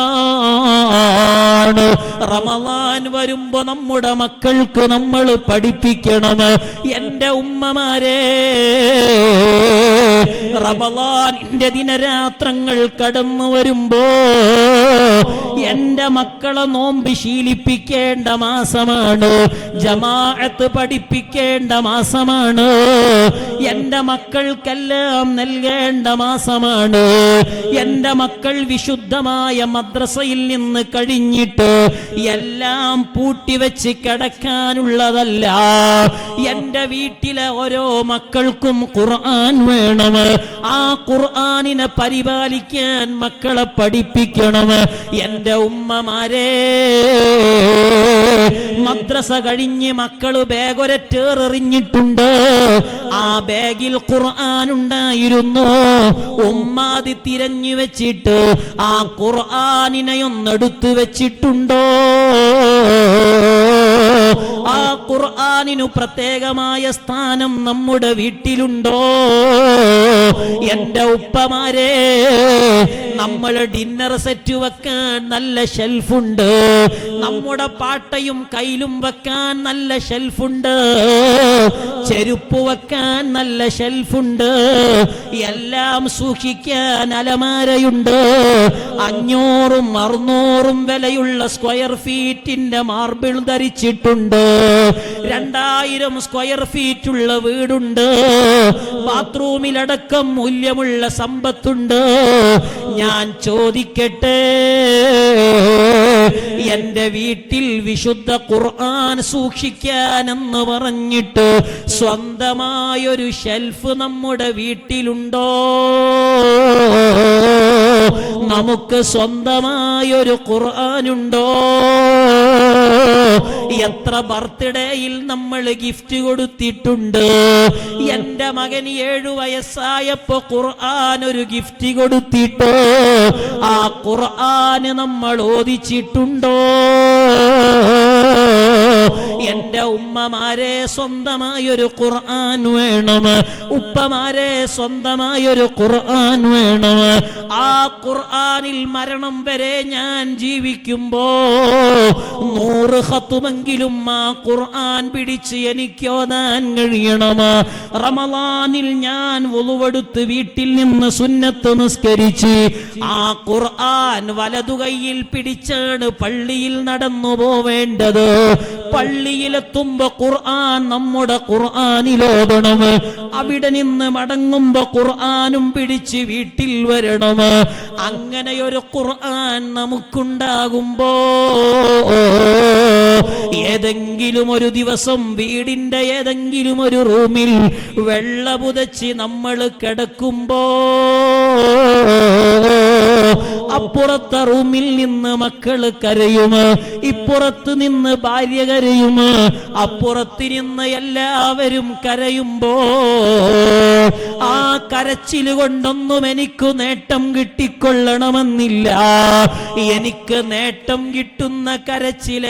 റമളാൻ വരുമ്പോ നമ്മുടെ മക്കൾക്ക് നമ്മൾ പഠിപ്പിക്കണം. എന്റെ ഉമ്മമാരെ, റമളാനിന്റെ ദിനരാത്രങ്ങൾ കടന്നു വരുമ്പോ എന്റെ മക്കളെ നോമ്പ് ശീലിപ്പിക്കേണ്ട മാസമാണ്. ജമാഅത്ത് പഠിപ്പിക്കേണ്ട മാസമാണ്. എന്റെ മക്കൾക്കെല്ലാം നൽകേണ്ട മാസമാണ്. എന്റെ മക്കൾ വിശുദ്ധമായ മദ്രസയിൽ നിന്ന് കഴിഞ്ഞിട്ട് എല്ലാം പൂട്ടിവെച്ച് കിടക്കാനുള്ളതല്ല. എന്റെ വീട്ടിലെ ഓരോ മക്കൾക്കും ഖുർആൻ വേണം. ആ ഖുർആനിനെ പരിപാലിക്കാൻ മക്കളെ പഠിപ്പിക്കണം. എന്റെ ഉമ്മമാരെ, മദ്രസ കഴിഞ്ഞ് മക്കള് ബാഗൊരറ്റേറിഞ്ഞിട്ടുണ്ട്. ആ ബാഗിൽ ഖുർആൻ ഉണ്ടായിരുന്നു. ഉമ്മാതി തിരഞ്ഞു വെച്ചിട്ട് ആ ഖുർആനിനെ ഒന്നെടുത്ത് വെച്ചിട്ടുണ്ടോ? ആ ഖുർആനിനു പ്രത്യേകമായ സ്ഥാനം നമ്മുടെ വീട്ടിലുണ്ടോ? എന്റെ ഉപ്പമാരെ, നമ്മൾ ഡിന്നർ സെറ്റ് വെക്കാൻ നല്ല ഷെൽഫുണ്ട്. നമ്മുടെ പാട്ടയും കയ്യിലും വെക്കാൻ നല്ല ഷെൽഫുണ്ട്. ചെരുപ്പ് വെക്കാൻ നല്ല ഷെൽഫുണ്ട്. എല്ലാം സൂക്ഷിക്കാൻ അലമാരയുണ്ട്. 500 600 വിലയുള്ള സ്ക്വയർ ഫീറ്റിന്റെ മാർബിൾ ധരിച്ചിട്ടുണ്ട്. 2000 സ്ക്വയർ ഫീറ്റുള്ള വീടുണ്ട്. ബാത്റൂമിലടക്കം മൂല്യമുള്ള സമ്പത്തുണ്ട്. ഞാൻ ചോദിക്കട്ടെ, എന്റെ വീട്ടിൽ വിശുദ്ധ ഖുർആൻ സൂക്ഷിക്കാനെന്ന് പറഞ്ഞിട്ട് സ്വന്തമായൊരു ഷെൽഫ് നമ്മുടെ വീട്ടിലുണ്ടോ? നമുക്ക് സ്വന്തമായൊരു ഖുർആനുണ്ടോ? എത്ര ബർത്ത്ഡേയിൽ നമ്മൾ ഗിഫ്റ്റ് കൊടുത്തിട്ടുണ്ട്. എന്റെ മകൻ 7 വയസ്സായപ്പോ ഖുർആൻ ഒരു ഗിഫ്റ്റ് കൊടുത്തിട്ടോ? ആ ഖുർആന് നമ്മൾ ഓദിച്ചിട്ടുണ്ടോ? എന്റെ ഉമ്മമാരെ സ്വന്തമായൊരു ഖുർആൻ വേണം, ഉപ്പമാരെ സ്വന്തമായൊരു ഖുർആൻ വേണം. ആ ഖുർആനിൽ മരണം വരെ ഞാൻ ജീവിക്കുമ്പോ 100 ഖത്മെങ്കിലും ആ ഖുർആൻ പിടിച്ച് എനിക്ക് ഓതാൻ കഴിയണം. റമളാനിൽ ഞാൻ വുളുവെടുത്ത് വീട്ടിൽ നിന്ന് സുന്നത്ത് നിസ്കരിച്ച് ആ ഖുർആൻ വലതു കൈയിൽ പിടിച്ചാണ് പള്ളിയിൽ നടന്നു പോവേണ്ടത്. പള്ളിയിലെത്തുമ്പോ ഖുർആൻ നമ്മുടെ ഖുർആനിലോതണം. അവിടെ നിന്ന് മടങ്ങുമ്പോ ഖുർആനും പിടിച്ച് വീട്ടിൽ വരണം. അങ്ങനെയൊരു ഖുർആൻ നമുക്കുണ്ടാകുമ്പോ ഏതെങ്കിലും ഒരു ദിവസം വീടിന്റെ ഏതെങ്കിലും ഒരു റൂമിൽ വെള്ള പുതച്ച് നമ്മൾ കിടക്കുമ്പോ അപ്പുറത്തെ റൂമിൽ നിന്ന് മക്കള് കരയും, ഇപ്പുറത്ത് നിന്ന് ഭാര്യ കരയും, അപ്പുറത്ത് നിന്ന് എല്ലാവരും കരയുമ്പോ ആ കരച്ചില് കൊണ്ടൊന്നും എനിക്ക് നേട്ടം കിട്ടിക്കൊള്ളണമെന്നില്ല. എനിക്ക് നേട്ടം കിട്ടുന്ന കരച്ചിലേതാണ്?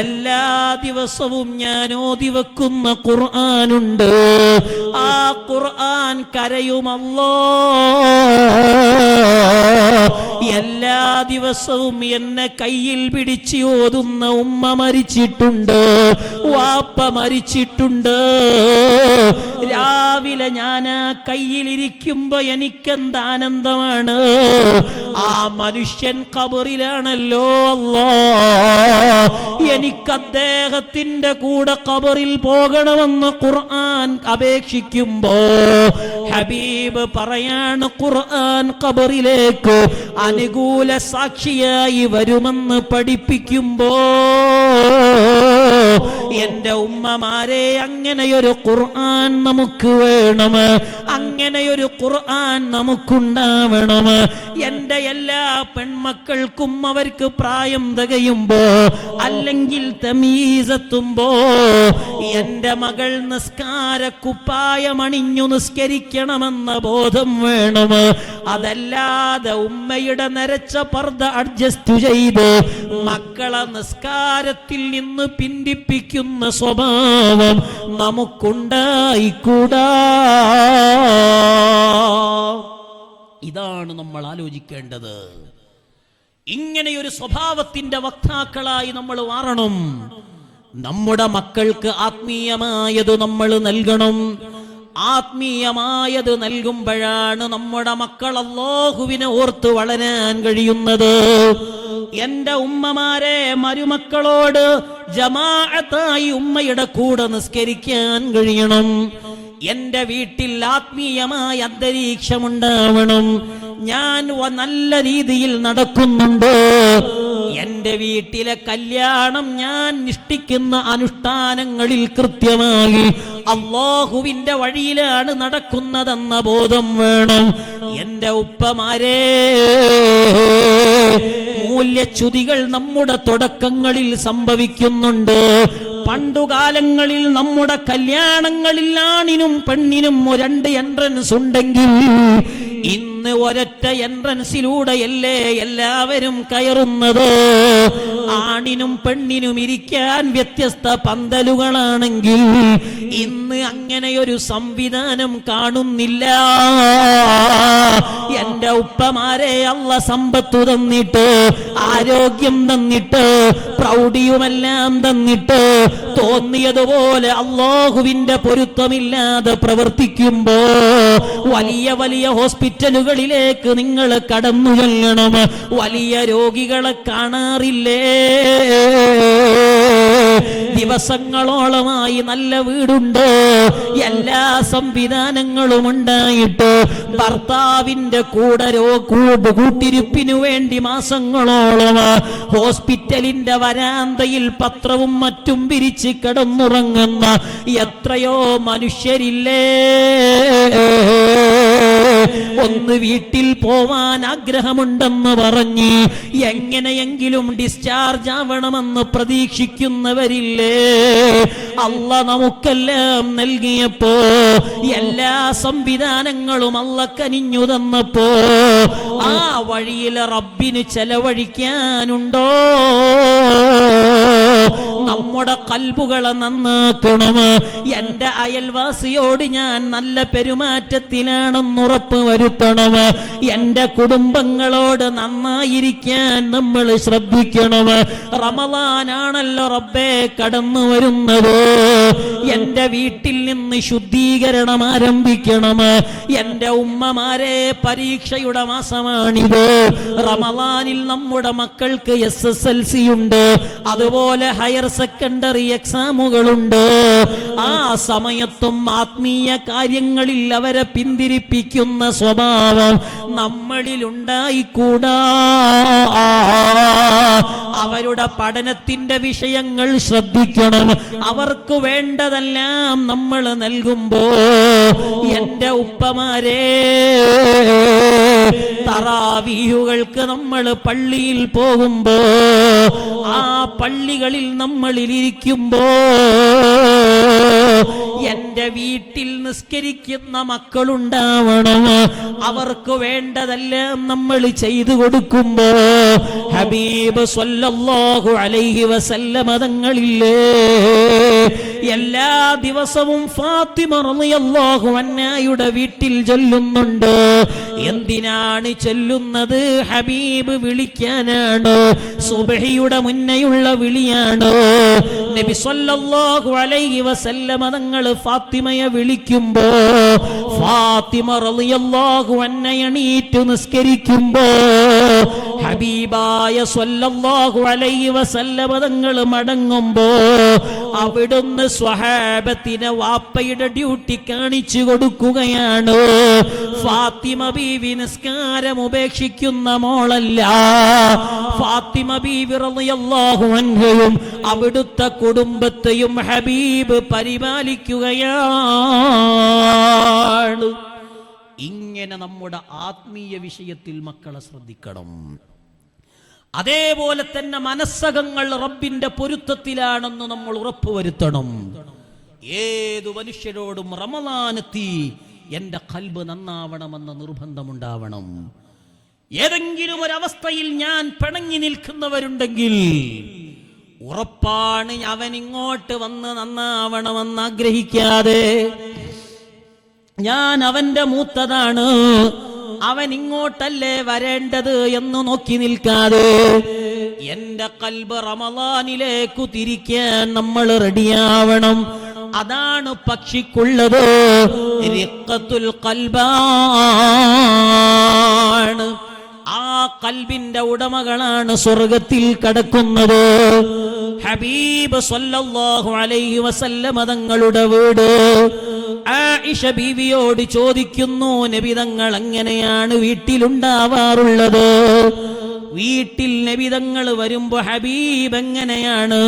എല്ലാ ദിവസവും ഞാൻ ഓതി വെക്കുന്ന ഖുർആനുണ്ട്. ആ ഖുർആൻ കരയുമല്ലോ. എല്ലാ ദിവസവും എന്നെ കയ്യിൽ പിടിച്ച് ഓതുന്ന ഉമ്മ മരിച്ചിട്ടുണ്ട്, വാപ്പ മരിച്ചിട്ടുണ്ട്. രാവിലെ ഞാൻ ആ കയ്യിലിരിക്കുമ്പോ എനിക്കെന്താനന്ദമാണ്. ആ മനുഷ്യൻ ഖബറിലാണല്ലോ. അല്ലാഹ്, എനിക്ക് അദ്ദേഹത്തിന്റെ കൂടെ ഖബറിൽ പോകണമെന്ന് ഖുർആൻ അപേക്ഷിക്കുമ്പോ ഹബീബ് പറയാണ്, ഖുർആൻ ഖബറിലേക്ക് അനുകൂല സാക്ഷിയായി വരുമെന്ന് പഠിപ്പിക്കുമ്പോ എന്റെ ഉമ്മമാരെ അങ്ങനെയൊരു ഖുർആൻ നമുക്ക് വേണം, അങ്ങനെയൊരു ഖുർആൻ നമുക്കുണ്ടാവണം. എന്റെ എല്ലാ പെൺമക്കൾക്കും അവർക്ക് പ്രായം തികയുമ്പോ അല്ലെങ്കിൽ തമീസെത്തുമ്പോ എന്റെ മകൾ നിസ്കാര കുപ്പായമണിഞ്ഞു നിസ്കരിക്കണമെന്ന ബോധം വേണം. അതല്ലാതെ ഉമ്മയുടെ നരച്ച പർദ്ദ അഡ്ജസ്റ്റ് ചെയ്ത് മക്കളെ നിസ്കാരത്തിൽ നിന്ന് പിന്തിപ്പിക്കുന്ന സ്വഭാവം നമുക്കുണ്ടായിക്കൂടാ. ഇതാണ് നമ്മൾ ആലോചിക്കേണ്ടത്. ഇങ്ങനെയൊരു സ്വഭാവത്തിന്റെ വക്താക്കളായി നമ്മൾ മാറണം. നമ്മുടെ മക്കൾക്ക് ആത്മീയമായത് നമ്മൾ നൽകണം. ആത്മീയമായത് നൽകുമ്പോഴാണ് നമ്മുടെ മക്കൾ അല്ലാഹുവിനെ ഓർത്ത് വളരാൻ കഴിയുന്നത്. എന്റെ ഉമ്മമാരെ, മരുമക്കളോട് ജമാഅത്തായി ഉമ്മയുടെ കൂടെ നിസ്കരിക്കാൻ കഴിയണം. എന്റെ വീട്ടിൽ ആത്മീയമായ അന്തരീക്ഷമുണ്ടാവണം. ഞാൻ നല്ല രീതിയിൽ നടക്കുന്നുണ്ട്. എന്റെ വീട്ടിലെ കല്യാണം ഞാൻ നിഷ്ഠിക്കുന്ന അനുഷ്ഠാനങ്ങളിൽ കൃത്യമായി അല്ലാഹുവിന്റെ വഴിയിലാണ് നടക്കുന്നതെന്ന ബോധം വേണം. എന്റെ ഉപ്പമാരെ, മൂല്യച്യുതികൾ നമ്മുടെ തുടക്കങ്ങളിൽ സംഭവിക്കുന്നുണ്ട്. പണ്ടുകാലങ്ങളിൽ നമ്മുടെ കല്യാണങ്ങളിൽ ആണിനും പെണ്ണിനും 2 എൻട്രൻസ് ഉണ്ടെങ്കിൽ ഇന്ന് ഒരൊറ്റ എൻട്രൻസിലൂടെയല്ലേ എല്ലാവരും കയറുന്നത്. ആണിനും പെണ്ണിനും ഇരിക്കാൻ വ്യത്യസ്ത പന്തലുകളാണെങ്കിൽ ഇന്ന് അങ്ങനെയൊരു സംവിധാനം കാണുന്നില്ല. എന്റെ ഉപ്പമാരെ, അള്ള സമ്പത്ത് തന്നിട്ട്, ആരോഗ്യം തന്നിട്ട്, പ്രൗഢിയുമെല്ലാം തന്നിട്ട് തോന്നിയതുപോലെ അല്ലാഹുവിന്റെ പൊരുത്തമില്ലാതെ പ്രവർത്തിക്കുമ്പോ വലിയ വലിയ ഹോസ്പിറ്റലുകളിലേക്ക് നിങ്ങൾ കടന്നു ചെല്ലണം. വലിയ രോഗികളെ കാണാറില്ലേ? ദിവസങ്ങളോളമായി നല്ല വീടുണ്ട്, എല്ലാ സംവിധാനങ്ങളും ഉണ്ടായിട്ട് ഭർത്താവിന്റെ കൂടെ കൂട്ടിരിപ്പിനു വേണ്ടി മാസങ്ങളോളം ഹോസ്പിറ്റലിന്റെ വരാന്തയിൽ പത്രവും മറ്റും പിരിച്ച് കിടന്നുറങ്ങുന്ന എത്രയോ മനുഷ്യരില്ലേ? ഒന്ന് വീട്ടിൽ പോവാൻ ആഗ്രഹമുണ്ടെന്ന് പറഞ്ഞ് എങ്ങനെയെങ്കിലും ഡിസ്ചാർജ് ആവണമെന്ന് പ്രതീക്ഷിക്കുന്നവരില്ലേ? അല്ല നമുക്കെല്ലാം നൽകിയപ്പോ, എല്ലാ സംവിധാനങ്ങളും അല്ല കനിഞ്ഞു തന്നപ്പോ, ആ വഴിയിൽ റബ്ബിന് ചെലവഴിക്കാനുണ്ടോ? നമ്മുടെ കൽബുകളെ നന്നാക്കണം. എന്റെ അയൽവാസിയോട് ഞാൻ നല്ല പെരുമാറ്റത്തിലാണെന്ന് ഉറപ്പ് വരുത്തണം. എന്റെ കുടുംബങ്ങളോട് നന്നായിരിക്കാൻ നമ്മൾ ശ്രദ്ധിക്കണം. റമളാനാണല്ലോ റബ്ബേ കടന്നു വരുന്നത്. എന്റെ വീട്ടിൽ നിന്ന് ശുദ്ധീകരണം ആരംഭിക്കണം. എന്റെ ഉമ്മമാരെ, പരീക്ഷയുടെ മാസമാണിത്. റമളാനിൽ നമ്മുടെ മക്കൾക്ക് SSLC ഉണ്ട്, അതുപോലെ ഹയർ സെക്കൻഡറി എക്സാമുകളുണ്ട്. ആ സമയത്തും ആത്മീയ കാര്യങ്ങളിൽ അവരെ പിന്തിരിപ്പിക്കുന്ന സ്വഭാവം നമ്മളിൽ ഉണ്ടായിക്കൂടാ. അവരുടെ പഠനത്തിന്റെ വിഷയങ്ങൾ ശ്രദ്ധിക്കണം. അവർക്ക് വേണ്ടതെല്ലാം നമ്മൾ നൽകുമ്പോ, എന്റെ ഉപ്പമാരെ, തറാവീഹുകൾക്ക് നമ്മൾ പള്ളിയിൽ പോകുമ്പോ, ആ പള്ളികളിൽ നമ്മളിരിക്കുമ്പോ, എന്റെ വീട്ടിൽ നിസ്കരിക്കുന്ന മക്കളുണ്ടാവണം. അവർക്ക് വേണ്ടതെല്ലാം നമ്മൾ ചെയ്തു കൊടുക്കുമ്പോ, ഹബീബ് സ്വല്ലല്ലാഹു അലൈഹി വസല്ലമ തങ്ങളില്ലേ എല്ലാ ദിവസവും ഫാത്തിമ റളിയല്ലാഹു അൻഹയുടെ വീട്ടിൽ ചൊല്ലുന്നുണ്ട്. എന്തിനാണ് ചൊല്ലുന്നത്? ഹബീബ് വിളിക്കാനാണ്. സുബ്ഹിയുടെ മുന്നേയുള്ള വിളിയാണ്. നബി സ്വല്ലല്ലാഹു അലൈഹി വസല്ലമ തങ്ങൾ ഫാത്തിമയെ വിളിക്കുമ്പോ, ഫാത്തിമ റളിയല്ലാഹു അൻഹ എണീറ്റ് നിസ്കരിക്കുമ്പോ, ഹബീബായ സ്വല്ലല്ലാഹു അലൈഹി വസല്ലമ തങ്ങൾ മടങ്ങുമ്പോ, അവിടുന്ന് സ്വഹാബത്തിനെ വാപ്പയുടെ ഡ്യൂട്ടി കാണിച്ചു കൊടുക്കുകയാണ്. ഫാത്തിമ ബീവി നിസ്കാരം ഉപേക്ഷിക്കുന്ന മോളല്ല. ഫാത്തിമ ബീവി റളിയല്ലാഹു അൻഹയും അവിടുത്തെ കുടുംബത്തെയും ഹബീബ് പരിപാലിക്കുകയാണ്. ഇങ്ങനെ നമ്മുടെ ആത്മീയ വിഷയത്തിൽ മക്കളെ ശ്രദ്ധിക്കണം. അതേപോലെ തന്നെ മനസ്സകങ്ങൾ റബ്ബിന്റെ പൊരുത്തത്തിലാണെന്ന് നമ്മൾ ഉറപ്പുവരുത്തണം. ഏതു മനുഷ്യരോടും റമളാനെത്തി എന്റെ ഖൽബ് നന്നാവണമെന്ന നിർബന്ധമുണ്ടാവണം. ഏതെങ്കിലും ഒരവസ്ഥയിൽ ഞാൻ പിണങ്ങി നിൽക്കുന്നവരുണ്ടെങ്കിൽ ഉറപ്പാണ് അവൻ ഇങ്ങോട്ട് വന്ന് നന്നാവണമെന്ന് ആഗ്രഹിക്കാതെ, ഞാൻ അവന്റെ മൂത്തതാണ്, അവൻ ഇങ്ങോട്ടല്ലേ വരേണ്ടത് എന്ന് നോക്കി നിൽക്കാതെ, എന്റെ ഖൽബ് റമളാനിലേക്കു തിരിക്കാൻ നമ്മൾ റെഡിയാവണം. അതാണ് പക്ഷിക്കുള്ളത്. റിഖത്തുൽ ഖൽബാണ്. ആ ഖൽബിന്റെ ഉടമകളാണ് സ്വർഗത്തിൽ കടക്കുന്നത്. ഹബീബ് സ്വല്ലല്ലാഹു അലൈഹി വസല്ലമ തങ്ങളുടെ വീട്. ആയിഷ ബീവിയോട് ചോദിക്കുന്നു, നബി തങ്ങൾ എങ്ങനെയാണ് വീട്ടിലുണ്ടാവാറുള്ളത്? വീട്ടിൽ നബി തങ്ങൾ വരുമ്പോ ഹബീബ് എങ്ങനെയാണ്?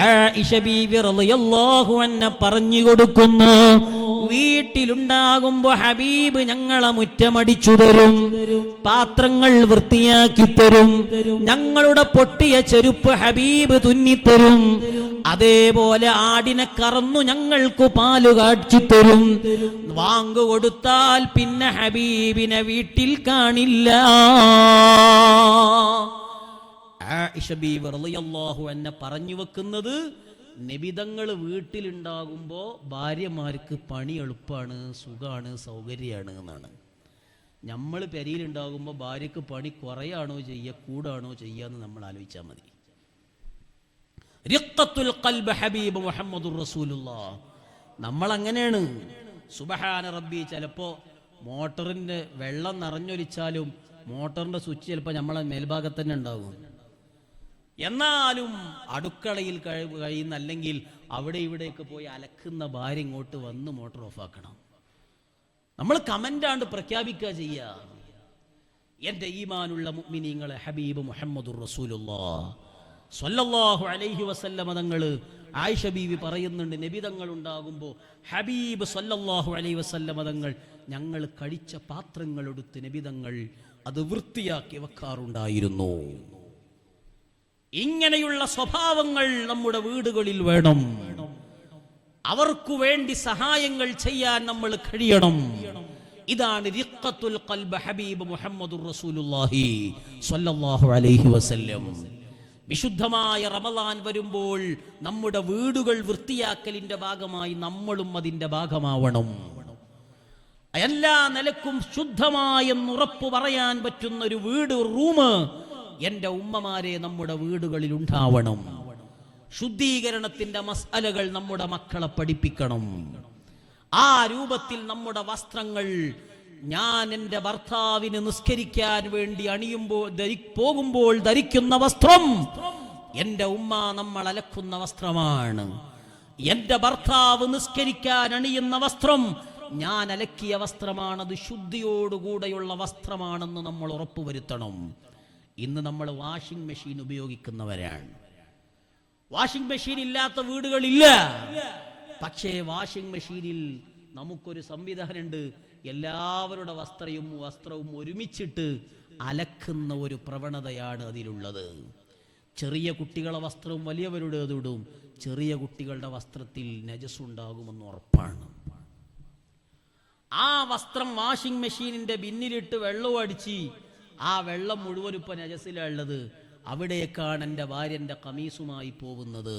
ആയിഷ ബീവി റളിയല്ലാഹു അൻഹ പറഞ്ഞു കൊടുക്കുന്നു, വീട്ടിലുണ്ടാകുമ്പോ ഹബീബ് ഞങ്ങളെ മുറ്റമടിച്ചു തരും, പാത്രങ്ങൾ വൃത്തിയാക്കി തരും, ഞങ്ങളുടെ പൊട്ടിയ ചെരുപ്പ് ഹബീബ് തുന്നിത്തരും, അതേപോലെ ആടിനെ കറന്നു ഞങ്ങൾക്ക് പാല് കാച്ചി തരും. വാങ്ക് കൊടുത്താൽ പിന്നെ ഹബീബിനെ വീട്ടിൽ കാണില്ല. ആയിഷ ബീവി റളിയല്ലാഹു അൻഹ പറഞ്ഞു വെക്കുന്നത്, നബിതങ്ങൾ വീട്ടിലുണ്ടാകുമ്പോൾ ഭാര്യമാർക്ക് പണി എളുപ്പമാണ്, സുഖമാണ്, സൗകര്യമാണ് എന്നാണ്. നമ്മൾ പെരയിലുണ്ടാകുമ്പോൾ ഭാര്യക്ക് പണി കുറയാണോ ചെയ്യുക, കൂടാണോ ചെയ്യുക എന്ന് നമ്മൾ ആലോചിച്ചാൽ മതി. റിഖത്തുൽ ഖൽബ് ഹബീബ് മുഹമ്മദുർ റസൂലുള്ളാഹ്. നമ്മൾ അങ്ങനെയാണ്. സുബ്ഹാന റബ്ബി. ചിലപ്പോൾ മോട്ടറിൻ്റെ വെള്ളം നിറഞ്ഞൊലിച്ചാലും മോട്ടറിൻ്റെ സ്വിച്ച് ചിലപ്പോൾ നമ്മളെ മേൽഭാഗത്ത് തന്നെ ഉണ്ടാകും. എന്നാലും അടുക്കളയിൽ കഴിയുന്ന, അല്ലെങ്കിൽ അവിടെ ഇവിടെയൊക്കെ പോയി അലക്കുന്ന ഭാര്യ ഇങ്ങോട്ട് വന്ന് മോട്ടർ ഓഫാക്കണം. നമ്മൾ കമൻ്റാണ്ട് പ്രഖ്യാപിക്കുക ചെയ്യുക. എൻ്റെ ഈമാനുള്ള മുഅ്മിനീങ്ങളെ, ഹബീബ് മുഹമ്മദുർ റസൂലുള്ളാഹ് സ്വല്ലല്ലാഹു അലൈഹി വസല്ലമ തങ്ങൾ ആയിഷ ബീവി പറയുന്നുണ്ട്, നബി തങ്ങൾ ഉണ്ടാകുമ്പോൾ ഹബീബ് സ്വല്ലല്ലാഹു അലൈഹി വസല്ലമ തങ്ങൾ ഞങ്ങൾ കഴിച്ച പാത്രങ്ങൾ എടുത്ത് നബി തങ്ങൾ അത് വൃത്തിയാക്കി വെക്കാറുണ്ടായിരുന്നു. ഇങ്ങനെയുള്ള സ്വഭാവങ്ങൾ നമ്മുടെ വീടുകളിൽ വേണം. അവർക്കു വേണ്ടി സഹായങ്ങൾ ചെയ്യാൻ നമ്മൾ കഴിയണം. ഇതാണ് റിഖത്തുൽ ഖൽബ് ഹബീബ് മുഹമ്മദുർ റസൂലുള്ളാഹി സ്വല്ലല്ലാഹു അലൈഹി വസല്ലം. വിശുദ്ധമായ റമളാൻ വരുമ്പോൾ നമ്മുടെ വീടുകൾ വൃത്തിയാക്കലിന്റെ ഭാഗമായി നമ്മളും അതിന്റെ ഭാഗമാവണം. എല്ലാ നിലക്കും ശുദ്ധമായെന്ന് ഉറപ്പു പറയാൻ പറ്റുന്ന ഒരു വീട്, റൂം എൻ്റെ ഉമ്മമാരെ നമ്മുടെ വീടുകളിൽ ഉണ്ടാവണം. ശുദ്ധീകരണത്തിന്റെ മസ്അലകൾ നമ്മുടെ മക്കളെ പഠിപ്പിക്കണം. ആ രൂപത്തിൽ നമ്മുടെ വസ്ത്രങ്ങൾ, ഞാൻ എൻ്റെ ഭർത്താവിന് നിസ്കരിക്കാൻ വേണ്ടി പോകുമ്പോൾ ധരിക്കുന്ന വസ്ത്രം എൻ്റെ ഉമ്മ നമ്മൾ അലക്കുന്ന വസ്ത്രമാണ്. എൻ്റെ ഭർത്താവ് നിസ്കരിക്കാൻ അണിയുന്ന വസ്ത്രം ഞാൻ അലക്കിയ വസ്ത്രമാണത്, ശുദ്ധിയോടുകൂടെയുള്ള വസ്ത്രമാണെന്ന് നമ്മൾ ഉറപ്പുവരുത്തണം. ഇന്ന് നമ്മൾ വാഷിംഗ് മെഷീൻ ഉപയോഗിക്കുന്നവരാണ്. വാഷിംഗ് മെഷീൻ ഇല്ലാത്ത വീടുകളില്ല. പക്ഷേ വാഷിംഗ് മെഷീനിൽ നമുക്കൊരു സംവിധാനമുണ്ട്. എല്ലാവരുടെ വസ്ത്രവും ഒരുമിച്ചിട്ട് അലക്കുന്ന ഒരു പ്രവണതയാണ് അതിലുള്ളത്. ചെറിയ കുട്ടികളുടെ വസ്ത്രവും വലിയവരുടേതിടും. ചെറിയ കുട്ടികളുടെ വസ്ത്രത്തിൽ നജസുണ്ടാകുമെന്ന് ഉറപ്പാണ്. ആ വസ്ത്രം വാഷിംഗ് മെഷീനിന്റെ ബിന്നിലിട്ട് വെള്ളം അടിച്ച് ആ വെള്ളം മുഴുവൻ ഇപ്പൊ നജസിലുള്ളത്. അവിടേക്കാണ് എൻ്റെ ഭാര്യ എൻ്റെ കമീസുമായി പോകുന്നത്.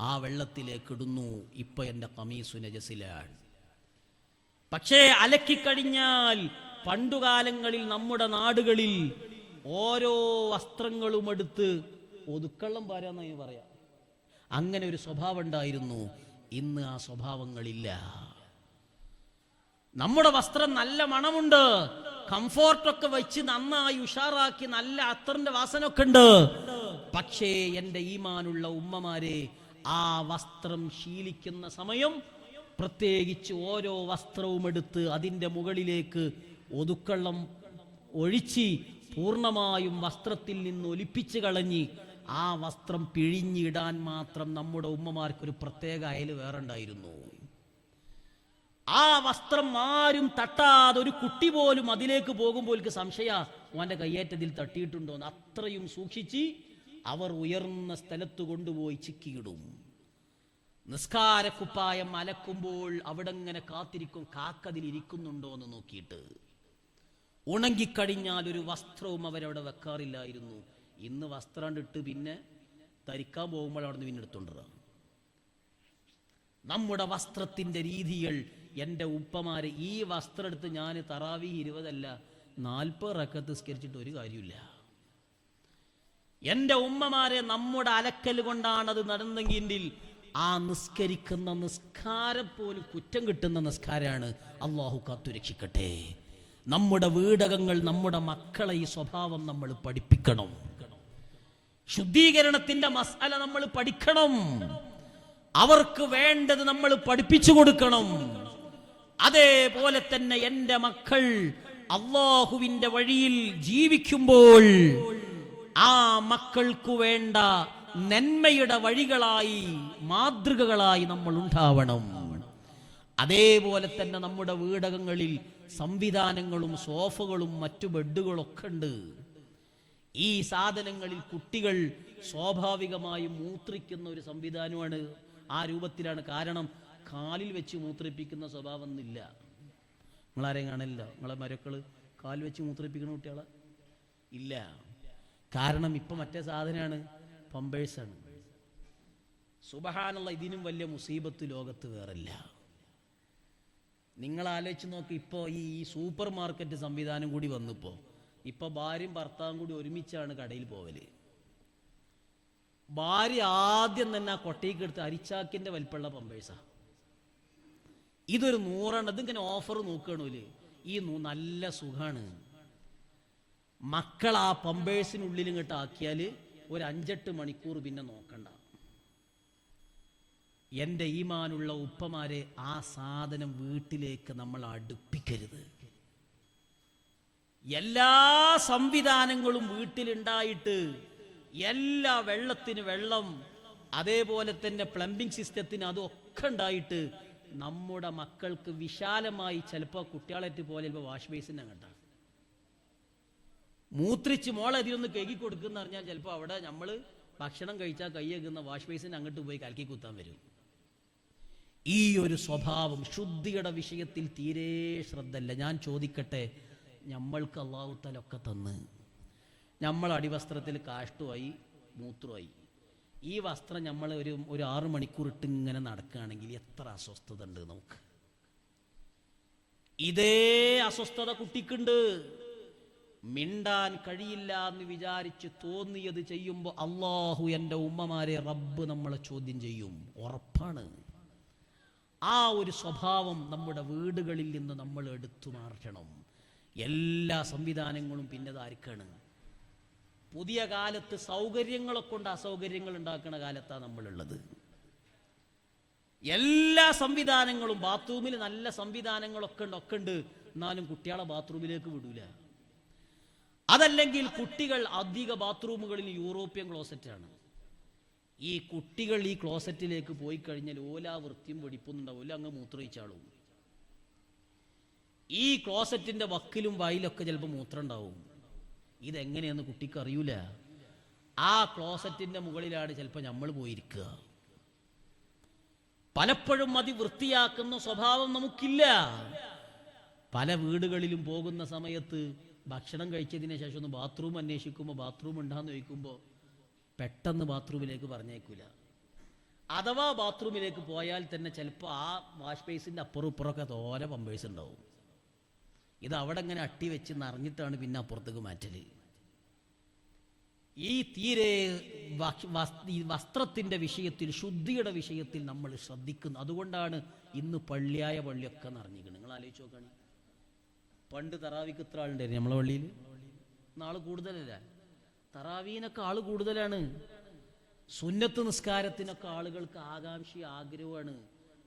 ആ വെള്ളത്തിലേക്ക് ഇടുന്നു. ഇപ്പൊ എൻ്റെ കമീസു നജസിലാണ്. പക്ഷേ അലക്കിക്കഴിഞ്ഞാൽ പണ്ടുകാലങ്ങളിൽ നമ്മുടെ നാടുകളിൽ ഓരോ വസ്ത്രങ്ങളും എടുത്ത് ഒതുക്കള്ളം പാരാന്നായി പറയാം. അങ്ങനെ ഒരു സ്വഭാവം ഉണ്ടായിരുന്നു. ഇന്ന് ആ സ്വഭാവങ്ങളില്ല. നമ്മുടെ വസ്ത്രം നല്ല മണമുണ്ട്, കംഫോർട്ടൊക്കെ വെച്ച് നന്നായി ഉഷാറാക്കി നല്ല അത്തറിന്റെ വാസനൊക്കെ ഉണ്ട്. പക്ഷേ എൻ്റെ ഈമാനുള്ള ഉമ്മമാരെ, ആ വസ്ത്രം ശീലിക്കുന്ന സമയം പ്രത്യേകിച്ച് ഓരോ വസ്ത്രവും എടുത്ത് അതിൻ്റെ മുകളിലേക്ക് ഒതുക്കള്ളം ഒഴിച്ച് പൂർണ്ണമായും വസ്ത്രത്തിൽ നിന്ന് ഒലിപ്പിച്ച് കളഞ്ഞ് ആ വസ്ത്രം പിഴിഞ്ഞിടാൻ മാത്രം നമ്മുടെ ഉമ്മമാർക്കൊരു പ്രത്യേക അയൽ വേറെ ഉണ്ടായിരുന്നു. ആ വസ്ത്രം ആരും തട്ടാതെ, ഒരു കുട്ടി പോലും അതിലേക്ക് പോകുമ്പോൾ സംശയ അവൻ്റെ കയ്യേറ്റത്തിൽ തട്ടിയിട്ടുണ്ടോന്ന് അത്രയും സൂക്ഷിച്ച് അവർ ഉയർന്ന സ്ഥലത്ത് കൊണ്ടുപോയി ചിക്കിയിടും. നിസ്കാരക്കുപ്പായം അലക്കുമ്പോൾ അവിടെ ഇങ്ങനെ കാത്തിരിക്കും, കാക്കതിലിരിക്കുന്നുണ്ടോ എന്ന് നോക്കിയിട്ട്. ഉണങ്ങിക്കഴിഞ്ഞാൽ ഒരു വസ്ത്രവും അവരവിടെ വെക്കാറില്ലായിരുന്നു. ഇന്ന് വസ്ത്രം ഇട്ട് പിന്നെ ധരിക്കാൻ പോകുമ്പോൾ അവിടെ നിന്ന് പിന്നെ എടുത്തുകൊണ്ടിരാം. നമ്മുടെ വസ്ത്രത്തിന്റെ രീതികൾ, എൻ്റെ ഉപ്പമാരെ, ഈ വസ്ത്രം എടുത്ത് ഞാൻ തറാവി 20 അല്ല 40 റക്അത്ത് നിസ്കരിച്ചിട്ട് ഒരു കാര്യമില്ല. എൻ്റെ ഉമ്മമാരെ, നമ്മുടെ അലക്കൽ കൊണ്ടാണത് നടന്നെങ്കിൽ ആ നിസ്കരിക്കുന്ന നിസ്കാരം പോലും കുറ്റം കിട്ടുന്ന നിസ്കാരമാണ്. അള്ളാഹു കാത്തുരക്ഷിക്കട്ടെ. നമ്മുടെ വീടകങ്ങൾ, നമ്മുടെ മക്കളെ ഈ സ്വഭാവം നമ്മൾ പഠിപ്പിക്കണം. ശുദ്ധീകരണത്തിന്റെ മസ്അല നമ്മൾ പഠിക്കണം. അവർക്ക് വേണ്ടത് നമ്മൾ പഠിപ്പിച്ചു കൊടുക്കണം. അതേപോലെ തന്നെ എൻ്റെ മക്കൾ അള്ളാഹുവിന്റെ വഴിയിൽ ജീവിക്കുമ്പോൾ ആ മക്കൾക്ക് വേണ്ട നന്മയുടെ വഴികളായി, മാതൃകകളായി നമ്മൾ ഉണ്ടാവണം. അതേപോലെ തന്നെ നമ്മുടെ വീടകങ്ങളിൽ സംവിധാനങ്ങളും സോഫകളും മറ്റു ബെഡുകളൊക്കെ ഉണ്ട്. ഈ സാധനങ്ങളിൽ കുട്ടികൾ സ്വാഭാവികമായും മൂത്രിക്കുന്ന ഒരു സംവിധാനമാണ്. ആ രൂപത്തിലാണ്. കാരണം കാലിൽ വെച്ച് മൂത്രിപ്പിക്കുന്ന സ്വഭാവം ഒന്നുമില്ല. നിങ്ങളാരെയും കാണില്ല. നിങ്ങളെ മരക്കള് കാൽ വെച്ച് മൂത്രിപ്പിക്കുന്ന കുട്ടികളെ ഇല്ല. കാരണം ഇപ്പം മറ്റേ സാധനമാണ്, പമ്പേഴ്സാണ്. സുബ്ഹാനല്ലാഹ്, ഇതിനും വലിയ മുസീബത്ത് ലോകത്ത് വേറില്ല. നിങ്ങൾ ആലോചിച്ച് നോക്കി, ഇപ്പോൾ ഈ സൂപ്പർ മാർക്കറ്റ് സംവിധാനം കൂടി വന്നപ്പോൾ ഇപ്പോൾ ഭാര്യയും ഭർത്താവും കൂടി ഒരുമിച്ചാണ് കടയിൽ പോവല്. ഭാര്യ ആദ്യം തന്നെ ആ കൊട്ടയ്ക്ക് എടുത്ത് അരിച്ചാക്കിന്റെ വലിപ്പമുള്ള പമ്പേഴ്സാ. ഇതൊരു 100 ഇതിങ്ങനെ ഓഫർ നോക്കണല്ലേ. ഈ നല്ല സുഖാണ്. മക്കൾ ആ പമ്പേഴ്സിനുള്ളിൽ ഇങ്ങോട്ട് ആക്കിയാൽ ഒരു 5-8 മണിക്കൂർ പിന്നെ നോക്കണ്ട. എൻ്റെ ഈമാനുള്ള ഉപ്പമാരെ, ആ സാധനം വീട്ടിലേക്ക് നമ്മൾ അടുപ്പിക്കരുത്. എല്ലാ സംവിധാനങ്ങളും വീട്ടിലുണ്ടായിട്ട് എല്ലാ വെള്ളത്തിന് വെള്ളം, അതേപോലെ തന്നെ പ്ലംബിംഗ് സിസ്റ്റത്തിന് അതൊക്കെ ഉണ്ടായിട്ട് നമ്മുടെ മക്കൾക്ക് വിശാലമായി ചിലപ്പോൾ കുട്ടികളേറ്റ് പോലെ ചിലപ്പോൾ വാഷ് ബേസിൻ അങ്ങോട്ടാണ് മൂത്രിച്ച് മോളെ അതിലൊന്ന് കഴുകി കൊടുക്കുന്ന പറഞ്ഞാൽ ചിലപ്പോൾ അവിടെ നമ്മൾ ഭക്ഷണം കഴിച്ചാൽ കൈ കഴുകുന്ന വാഷ് ബേസിൻ അങ്ങോട്ട് പോയി കലക്കി കുത്താൻ വരും. ഈ ഒരു സ്വഭാവം ശുദ്ധിയുടെ വിഷയത്തിൽ തീരെ ശ്രദ്ധയില്ല. ഞാൻ ചോദിക്കട്ടെ, നമ്മൾക്ക് അല്ലാഹു തആല ഒക്കെ തന്ന് നമ്മൾ അടിവസ്ത്രത്തിൽ കാഷ്ടമായി മൂത്രമായി, ഈ വസ്ത്രം നമ്മൾ ഒരു 6 മണിക്കൂർ ഇട്ട് ഇങ്ങനെ നടക്കുകയാണെങ്കിൽ എത്ര അസ്വസ്ഥത ഉണ്ട് നമുക്ക്. ഇതേ അസ്വസ്ഥത കുട്ടിക്കുണ്ട്. മിണ്ടാൻ കഴിയില്ല എന്ന് വിചാരിച്ച് തോന്നിയത് ചെയ്യുമ്പോൾ അള്ളാഹു എൻ്റെ ഉമ്മമാരെ റബ്ബ് നമ്മളെ ചോദ്യം ചെയ്യും, ഉറപ്പാണ്. ആ ഒരു സ്വഭാവം നമ്മുടെ വീടുകളിൽ നിന്ന് നമ്മൾ എടുത്തു മാറ്റണം. എല്ലാ സംവിധാനങ്ങളും പിന്നെ ആർക്കാണ്? പുതിയ കാലത്ത് സൗകര്യങ്ങളെ കൊണ്ട് അസൗകര്യങ്ങൾ ഉണ്ടാക്കുന്ന കാലത്താണ് നമ്മളുള്ളത്. എല്ലാ സംവിധാനങ്ങളും, ബാത്റൂമിൽ നല്ല സംവിധാനങ്ങളൊക്കെ ഉണ്ട്, എന്നാലും കുട്ടികളെ ബാത്റൂമിലേക്ക് വിടൂല. അതല്ലെങ്കിൽ കുട്ടികൾ അധിക ബാത്റൂമുകളിൽ യൂറോപ്യൻ ക്ലോസറ്റാണ്. ഈ കുട്ടികൾ ഈ ക്ലോസറ്റിലേക്ക് പോയി കഴിഞ്ഞാൽ ഓല വൃത്തിയും വെടിപ്പൊന്നുണ്ടാവില്ല, അങ്ങ് മൂത്രയിച്ചാളും. ഈ ക്ലോസറ്റിന്റെ വക്കിലും വായിലൊക്കെ ചിലപ്പോൾ മൂത്രം ഉണ്ടാവും. ഇതെങ്ങനെയെന്ന് കുട്ടിക്ക് അറിയൂല. ആ ക്ലോസറ്റിന്റെ മുകളിലാണ് ചിലപ്പോൾ നമ്മൾ പോയിരിക്കുക. പലപ്പോഴും അത് വൃത്തിയാക്കുന്ന സ്വഭാവം നമുക്കില്ല. പല വീടുകളിലും പോകുന്ന സമയത്ത് ഭക്ഷണം കഴിച്ചതിന് ശേഷം ഒന്ന് ബാത്റൂം അന്വേഷിക്കുമ്പോൾ ബാത്റൂം ഉണ്ടാന്ന് ചോദിക്കുമ്പോൾ പെട്ടെന്ന് ബാത്റൂമിലേക്ക് പറഞ്ഞേക്കൂല. അഥവാ ബാത്റൂമിലേക്ക് പോയാൽ തന്നെ ചിലപ്പോൾ ആ വാഷ് ബേസിൻ്റെ അപ്പുറം ഇപ്പുറമൊക്കെ തോരെ പമ്പേഴ്സ് ഉണ്ടാവും. ഇത് അവിടെ ഇങ്ങനെ അട്ടി വെച്ച് നിറഞ്ഞിട്ടാണ് പിന്നെ അപ്പുറത്തേക്ക് മാറ്റൽ. ഈ തീരെ വസ്ത്രത്തിൻ്റെ വിഷയത്തിൽ, ശുദ്ധിയുടെ വിഷയത്തിൽ നമ്മൾ ശ്രദ്ധിക്കുന്നു. അതുകൊണ്ടാണ് ഇന്ന് പള്ളിയൊക്കെ നിറഞ്ഞിരിക്കുന്നത്. നിങ്ങൾ ആലോചിച്ച് നോക്കുകയാണ്, പണ്ട് തറാവിക്ക് ഇത്ര ആളുണ്ടായിരുന്നു നമ്മളെ പള്ളിയിൽ, നാൾ കൂടുതലല്ല. തറാവീനൊക്കെ ആൾ കൂടുതലാണ്. സുന്നത്ത് നിസ്കാരത്തിനൊക്കെ ആളുകൾക്ക് ആകാംക്ഷ, ആഗ്രഹമാണ്.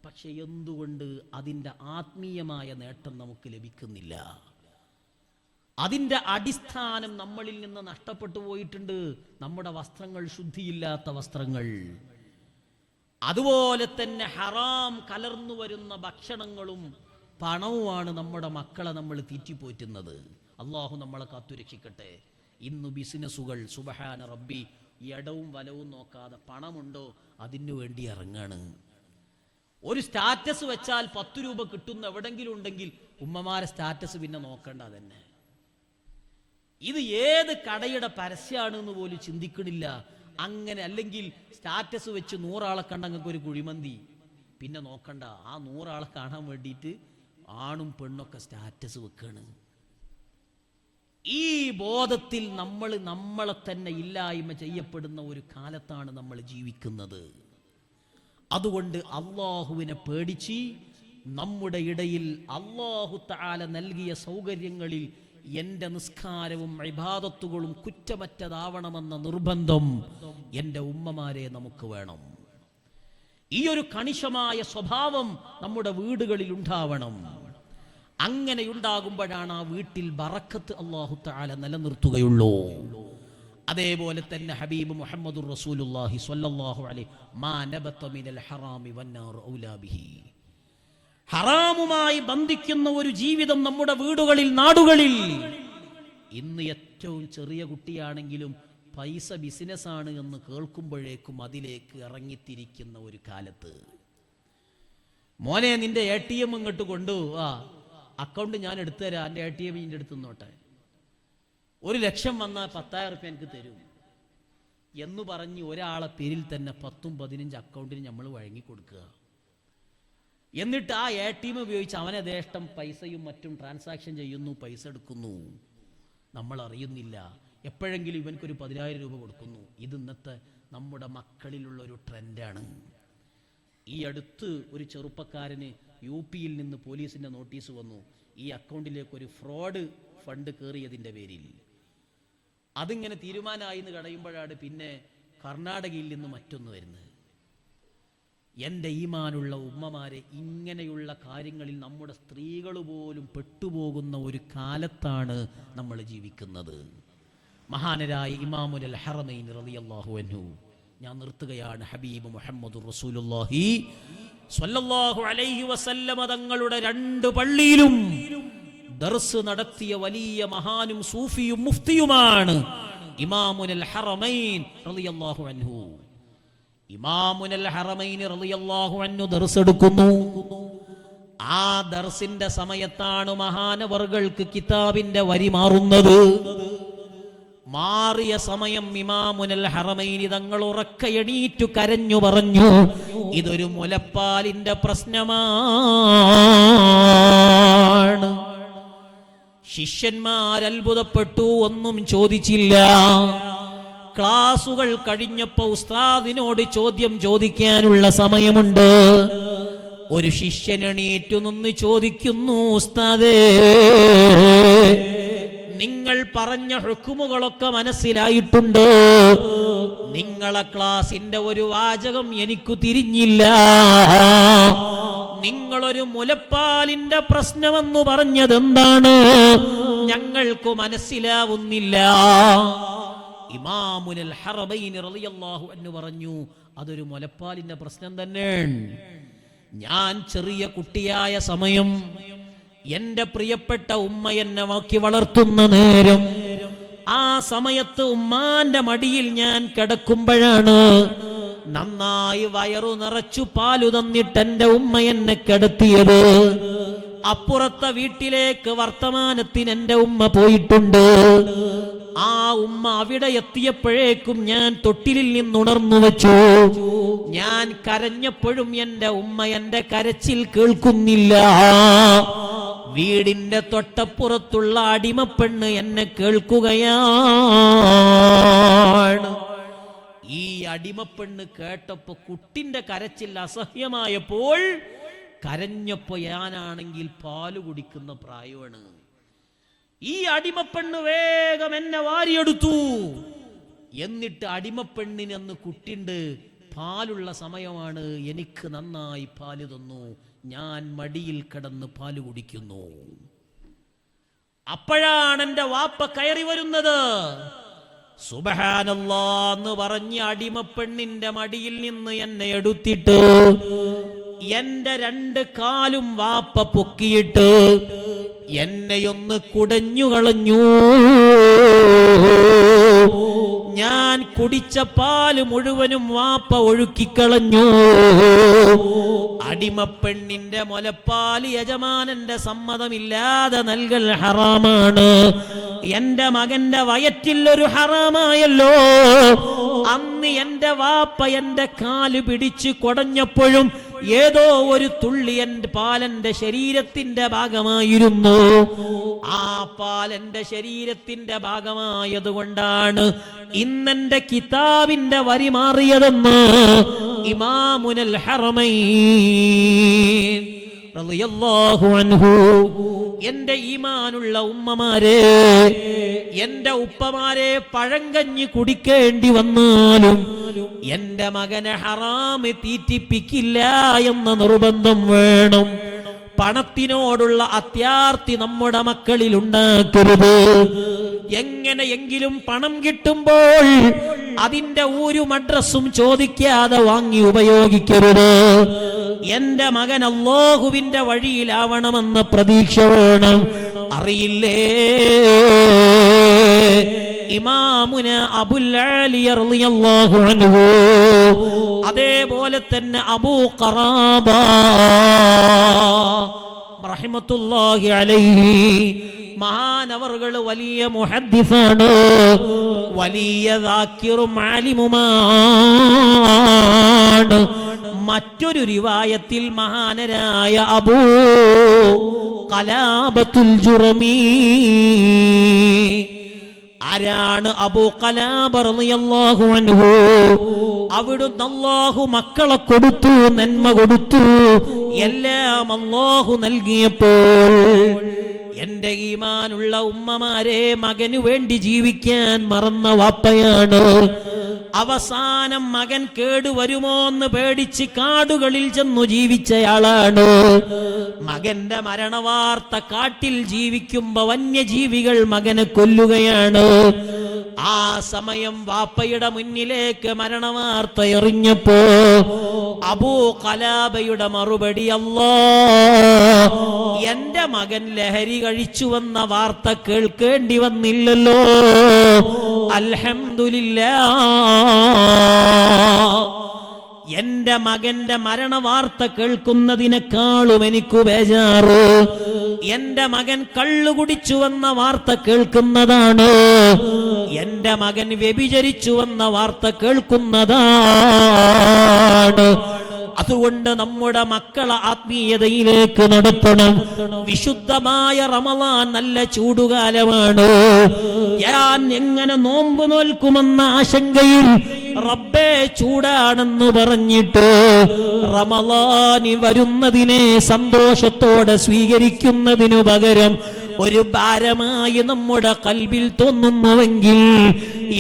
പക്ഷെ എന്തുകൊണ്ട് അതിൻ്റെ ആത്മീയമായ നേട്ടം നമുക്ക് ലഭിക്കുന്നില്ല? അതിൻ്റെ അടിസ്ഥാനം നമ്മളിൽ നിന്ന് നഷ്ടപ്പെട്ടു പോയിട്ടുണ്ട്. നമ്മുടെ വസ്ത്രങ്ങൾ ശുദ്ധിയില്ലാത്ത വസ്ത്രങ്ങൾ, അതുപോലെ തന്നെ ഹറാം കലർന്നു വരുന്ന ഭക്ഷണങ്ങളും പണവുമാണ് നമ്മുടെ മക്കളെ നമ്മൾ തീറ്റിപ്പോറ്റുന്നത്. അള്ളാഹു നമ്മളെ കാത്തുരക്ഷിക്കട്ടെ. ഇന്ന് ബിസിനസ്സുകൾ സുബ്ഹാന റബ്ബി ഇടവും വലവും നോക്കാതെ പണമുണ്ടോ അതിനു വേണ്ടി ഇറങ്ങാണ്. ഒരു സ്റ്റാറ്റസ് വെച്ചാൽ 10 രൂപ കിട്ടുന്ന എവിടെങ്കിലും ഉണ്ടെങ്കിൽ ഉമ്മമാരെ സ്റ്റാറ്റസ് പിന്നെ നോക്കണ്ട തന്നെ. ഇത് ഏത് കടയുടെ പരസ്യമാണെന്ന് പോലും ചിന്തിക്കണില്ല. അങ്ങനെ അല്ലെങ്കിൽ സ്റ്റാറ്റസ് വെച്ച് 100 ആളെ കണ്ടങ്ങൾക്ക് ഒരു കുഴിമന്തി, പിന്നെ നോക്കണ്ട, ആ 100 ആളെ കാണാൻ വേണ്ടിയിട്ട് ആണും പെണ്ണൊക്കെ സ്റ്റാറ്റസ് വെക്കാണ്. ഈ ബോധത്തിൽ നമ്മളെ തന്നെ ഇല്ലായ്മ ചെയ്യപ്പെടുന്ന ഒരു കാലത്താണ് നമ്മൾ ജീവിക്കുന്നത്. അതുകൊണ്ട് അള്ളാഹുവിനെ പേടിച്ച് നമ്മുടെ ഇടയിൽ അള്ളാഹു തആല നൽകിയ സൗകര്യങ്ങളിൽ എൻ്റെ നിസ്കാരവും ഇബാദത്തുകളും കുറ്റമറ്റതാവണമെന്ന നിർബന്ധം എൻ്റെ ഉമ്മമാരെ നമുക്ക് വേണം. ഈ ഒരു കണിശമായ സ്വഭാവം നമ്മുടെ വീടുകളിൽ ഉണ്ടാവണം. അങ്ങനെയുണ്ടാകുമ്പോഴാണ് ആ വീട്ടിൽ ബറക്കത്ത് അല്ലാഹു തആല നിലനിർത്തുകയുള്ളൂ. അതേപോലെ തന്നെ ഹബീബ് മുഹമ്മദുർ റസൂലുള്ളാഹി സ്വല്ലല്ലാഹു അലൈഹി മാ നബത മിനൽ ഹറാമി വന്നാർ ഔലാ ബിഹി, ഹറാമുമായി ബന്ധിക്കുന്ന ഒരു ജീവിതം നമ്മുടെ വീടുകളിൽ, നാടുകളിൽ ഇന്ന് ഏറ്റവും ചെറിയ കുട്ടിയാണെങ്കിലും പൈസ ബിസിനസ്സാണ് എന്ന് കേൾക്കുമ്പോഴേക്കും അതിലേക്ക് ഇറങ്ങിത്തിരിക്കുന്ന ഒരു കാലത്ത്, മോനെ നിന്റെ ATM ഇങ്ങോട്ട് കൊണ്ടുപോവാ, അക്കൗണ്ട് ഞാൻ എടുത്തു തരാം, എൻ്റെ ATM ഇതിൻ്റെ അടുത്ത് നിന്നോട്ടെ, 1,00,000 വന്നാൽ 10,000 റുപ്യ എനിക്ക് തരും എന്ന് പറഞ്ഞ് ഒരാളെ പേരിൽ തന്നെ 10-15 അക്കൗണ്ടിന് നമ്മൾ വഴങ്ങി കൊടുക്കുക. എന്നിട്ട് ആ ATM ഉപയോഗിച്ച് അവനെ ദേഷ്ടം പൈസയും മറ്റും ട്രാൻസാക്ഷൻ ചെയ്യുന്നു, പൈസ എടുക്കുന്നു, നമ്മൾ അറിയുന്നില്ല. എപ്പോഴെങ്കിലും ഇവനക്കൊരു 10,000 രൂപ കൊടുക്കുന്നു. ഇത് ഇന്നത്തെ നമ്മുടെ മക്കളിലുള്ള ഒരു ട്രെൻഡാണ്. ഈ അടുത്ത് ഒരു ചെറുപ്പക്കാരന് UP-യിൽ നിന്ന് പോലീസിൻ്റെ നോട്ടീസ് വന്നു, ഈ അക്കൗണ്ടിലേക്ക് ഒരു ഫ്രോഡ് ഫണ്ട് കയറിയതിൻ്റെ പേരിൽ. അതിങ്ങനെ തീരുമാനമായി എന്ന് കഴിയുമ്പോഴാണ് പിന്നെ കർണാടകയിൽ നിന്ന് മറ്റൊന്ന് വരുന്നത്. എൻ്റെ ഈമാനുള്ള ഉമ്മമാരെ, ഇങ്ങനെയുള്ള കാര്യങ്ങളിൽ നമ്മുടെ സ്ത്രീകൾ പോലും പെട്ടുപോകുന്ന ഒരു കാലത്താണ് നമ്മൾ ജീവിക്കുന്നത്. മഹാനരായ ഇമാമുൽ ഹറമൈൻ റളിയല്ലാഹു അൻഹു. ഞാൻ നിർത്തുകയാണ്. ഹബീബ് മുഹമ്മദുർ റസൂലുള്ളാഹി സ്വല്ലല്ലാഹു അലൈഹി വസല്ലമ തങ്ങളുടെ 2 പള്ളിയിലും ദർസ് നടത്തിയ വലിയ മഹാനും സൂഫിയും മുഫ്തിയുമാണ് ഇമാമുൽ ഹറമൈൻ റളിയല്ലാഹു അൻഹു. ഇമാമുൽ ഹറമൈൻ റളിയല്ലാഹു അൻഹു ദർസ് എടുക്കുന്നു. ആ ദർസിന്റെ സമയത്താണ് മഹാനവർകൾക്ക് കിതാബിന്റെ വരി മാറുന്നത്. മാറിയ സമയം ഇമാമുൽ ഹറമൈൻ തങ്ങൾ ഉറക്കെ എണീറ്റു കരഞ്ഞു പറഞ്ഞു, ഇതൊരു മുലപ്പാലിന്റെ പ്രശ്നമാണ്. ശിഷ്യന്മാർ അത്ഭുതപ്പെട്ടു, ഒന്നും ചോദിച്ചില്ല. ക്ലാസുകൾ കഴിഞ്ഞപ്പോ ഉസ്താദിനോട് ചോദ്യം ചോദിക്കാനുള്ള സമയമുണ്ട്. ഒരു ശിഷ്യൻ എണീറ്റു നിന്ന് ചോദിക്കുന്നു, ഉസ്താദേ, നിങ്ങൾ പറഞ്ഞ ഹുക്കുമുകളൊക്കെ മനസ്സിലായിട്ടുണ്ട്. നിങ്ങളെ ക്ലാസിന്റെ ഒരു വാചകം എനിക്ക് തിരിഞ്ഞില്ല. നിങ്ങളൊരു മുലപ്പാലിന്റെ പ്രശ്നമെന്ന് പറഞ്ഞത് എന്താണ്? ഞങ്ങൾക്ക് മനസ്സിലാവുന്നില്ല. ഇമാമുൽ ഹറമൈൻ റളിയല്ലാഹു അൻഹു പറഞ്ഞു, അതൊരു മുലപ്പാലിന്റെ പ്രശ്നം തന്നെയാണ്. ഞാൻ ചെറിയ കുട്ടിയായ സമയം എന്റെ പ്രിയപ്പെട്ട ഉമ്മ എന്നെ നോക്കി വളർത്തുന്ന നേരം, ആ സമയത്ത് ഉമ്മാന്റെ മടിയിൽ ഞാൻ കിടക്കുമ്പോഴാണ് നന്നായി വയറു നിറച്ചു പാലു തന്നിട്ട് എന്റെ ഉമ്മ എന്നെ കിടത്തിയത്. അപ്പുറത്തെ വീട്ടിലേക്ക് വർത്തമാനത്തിന് എന്റെ ഉമ്മ പോയിട്ടുണ്ട്. ആ ഉമ്മ അവിടെ എത്തിയപ്പോഴേക്കും ഞാൻ തൊട്ടിലിൽ നിന്നുണർന്നു വെച്ചു. ഞാൻ കരഞ്ഞപ്പോഴും എന്റെ ഉമ്മ എന്റെ കരച്ചിൽ കേൾക്കുന്നില്ല. വീടിന്റെ തൊട്ടപ്പുറത്തുള്ള അടിമപ്പെണ്ണ് എന്നെ കേൾക്കുകയാണ്. ഈ അടിമപ്പെണ്ണ് കേട്ടപ്പോ കുട്ടിന്റെ കരച്ചിൽ അസഹ്യമായപ്പോൾ കരഞ്ഞപ്പോ ഞാനാണെങ്കിൽ പാല് കുടിക്കുന്ന പ്രായമാണ്. ഈ അടിമപ്പെണ്ണ് വേഗം എന്നെ വാരിയെടുത്തു. എന്നിട്ട് അടിമപ്പെണ്ണിന് അന്ന് കുട്ടിണ്ട്, പാലുള്ള സമയമാണ്, എനിക്ക് നന്നായി പാല് തന്നു. ഞാൻ മടിയിൽ കിടന്ന് പാല് കുടിക്കുന്നു. അപ്പോഴാണ് എന്റെ വാപ്പ കയറി വരുന്നത്. സുബ്ഹാനല്ലാഹ് എന്ന് പറഞ്ഞ് അടിമപ്പെണ്ണിന്റെ മടിയിൽ നിന്ന് എന്നെ എടുത്തിട്ട് എന്റെ 2 കാലും വാപ്പ പൊക്കിയിട്ട് എന്നെയൊന്ന് കുടഞ്ഞു കളഞ്ഞു. ഞാൻ കുടിച്ച പാല് മുഴുവനും വാപ്പ ഒഴുക്കിക്കളഞ്ഞു. അടിമപ്പെണ്ണിന്റെ മുലപ്പാല് യജമാനന്റെ സമ്മതമില്ലാതെ നൽകൽ ഹറാമാണ്. എന്റെ മകന്റെ വയറ്റിൽ ഒരു ഹറാമായല്ലോ. അന്ന് എന്റെ വാപ്പ എന്റെ കാല് പിടിച്ച് കൊടഞ്ഞപ്പോഴും ഏതോ ഒരു തുള്ളി എന്റെ പാലന്റെ ശരീരത്തിന്റെ ഭാഗമായിരുന്നു. ആ പാലന്റെ ശരീരത്തിന്റെ ഭാഗമായതുകൊണ്ടാണ് ഇന്നെന്റെ കിതാബിന്റെ വരി മാറിയതെന്ന് ഇമാമുൽ ഹറമൈൻ റളിയല്ലാഹു അൻഹു. എന്റെ ഈമാനുള്ള ഉമ്മമാരെ, എന്റെ ഉപ്പമാരെ, പഴങ്കഞ്ഞി കുടിക്കേണ്ടി വന്നാലും എന്റെ മകനെ ഹറാമ് തീറ്റിപ്പിക്കില്ല എന്ന നിർബന്ധം വേണം. പണത്തിനോടുള്ള അത്യാർത്തി നമ്മുടെ മക്കളിൽ ഉണ്ടാക്കരുത്. എങ്ങനെയെങ്കിലും പണം കിട്ടുമ്പോൾ അതിന്റെ ഒരു മദ്രസും ചോദിക്കാതെ വാങ്ങി ഉപയോഗിക്കരുത്. എന്റെ മകൻ അല്ലാഹുവിന്റെ വഴിയിലാവണമെന്ന പ്രതീക്ഷ വേണം. അറിയില്ലേ, ഇമാമുന അബുൽ ആലിയ റളിയല്ലാഹു അൻഹു, അതേപോലെ തന്നെ അബൂ ഖറാബ റഹ്മത്തുള്ളാഹി അലൈഹി, മഹാനവർകൾ വലിയ മുഹദ്ദിസാണ്, വലിയ ദാക്കിറും ആലിമുമാണ്. മറ്റൊരു റിവായത്തിൽ മഹാനരായ അബൂ ഖലാബത്തുൽ ജുറമി. ആരാണ് അബൂ ഖലാബ റളിയല്ലാഹു അൻഹു? അവിടുന്ന് അല്ലാഹു മക്കളെ കൊടുത്തു, നന്മ കൊടുത്തു, എല്ലാം അല്ലാഹു നൽകിയപ്പോൾ എന്റെ ഈമാനുള്ള ഉമ്മമാരെ, മകനു വേണ്ടി ജീവിക്കാൻ മറന്ന വാപ്പയാണ്. അവസാനം മകൻ കേടുവരുമോ എന്ന് പേടിച്ച് കാടുകളിൽ ചെന്നു ജീവിച്ചയാളാണ്. മകന്റെ മരണവാർത്ത കാട്ടിൽ ജീവിക്കുമ്പോ വന്യജീവികൾ മകനെ കൊല്ലുകയാണ്. ആ സമയം വാപ്പയുടെ മുന്നിലേക്ക് മരണവാർത്ത എറിഞ്ഞപ്പോ അബൂ ഖലാബയുടെ മറുപടി, അല്ലാഹ്, എന്റെ മകൻ ലഹരി കഴിച്ചുവെന്ന വാർത്ത കേൾക്കേണ്ടി വന്നില്ലല്ലോ, അൽഹംദുലില്ലാഹ്. എന്റെ മകന്റെ മരണവാർത്ത കേൾക്കുന്നതിനേക്കാളും എനിക്ക് ബേജാറ് എന്റെ മകൻ കള്ളു കുടിച്ചുവെന്ന വാർത്ത കേൾക്കുന്നതാണ്, എന്റെ മകൻ വ്യഭിചരിച്ചുവെന്ന വാർത്ത കേൾക്കുന്നതാണ്. അതുകൊണ്ട് നമ്മുടെ മക്കളെ ആത്മീയതയിലേക്ക് നടത്തണം. വിശുദ്ധമായ റമളാൻ നല്ല ചൂടുകാലമാണ്. ഞാൻ എങ്ങനെ നോമ്പ് നോൽക്കുമെന്ന ആശങ്കയിൽ റബ്ബേ ചൂടാണെന്ന് പറഞ്ഞിട്ട് റമളാനി വരുന്നതിനെ സന്തോഷത്തോടെ സ്വീകരിക്കുന്നതിനു പകരം ഒരു ഭാരമായി നമ്മുടെ കൽബിൽ തോന്നുന്നുവെങ്കിൽ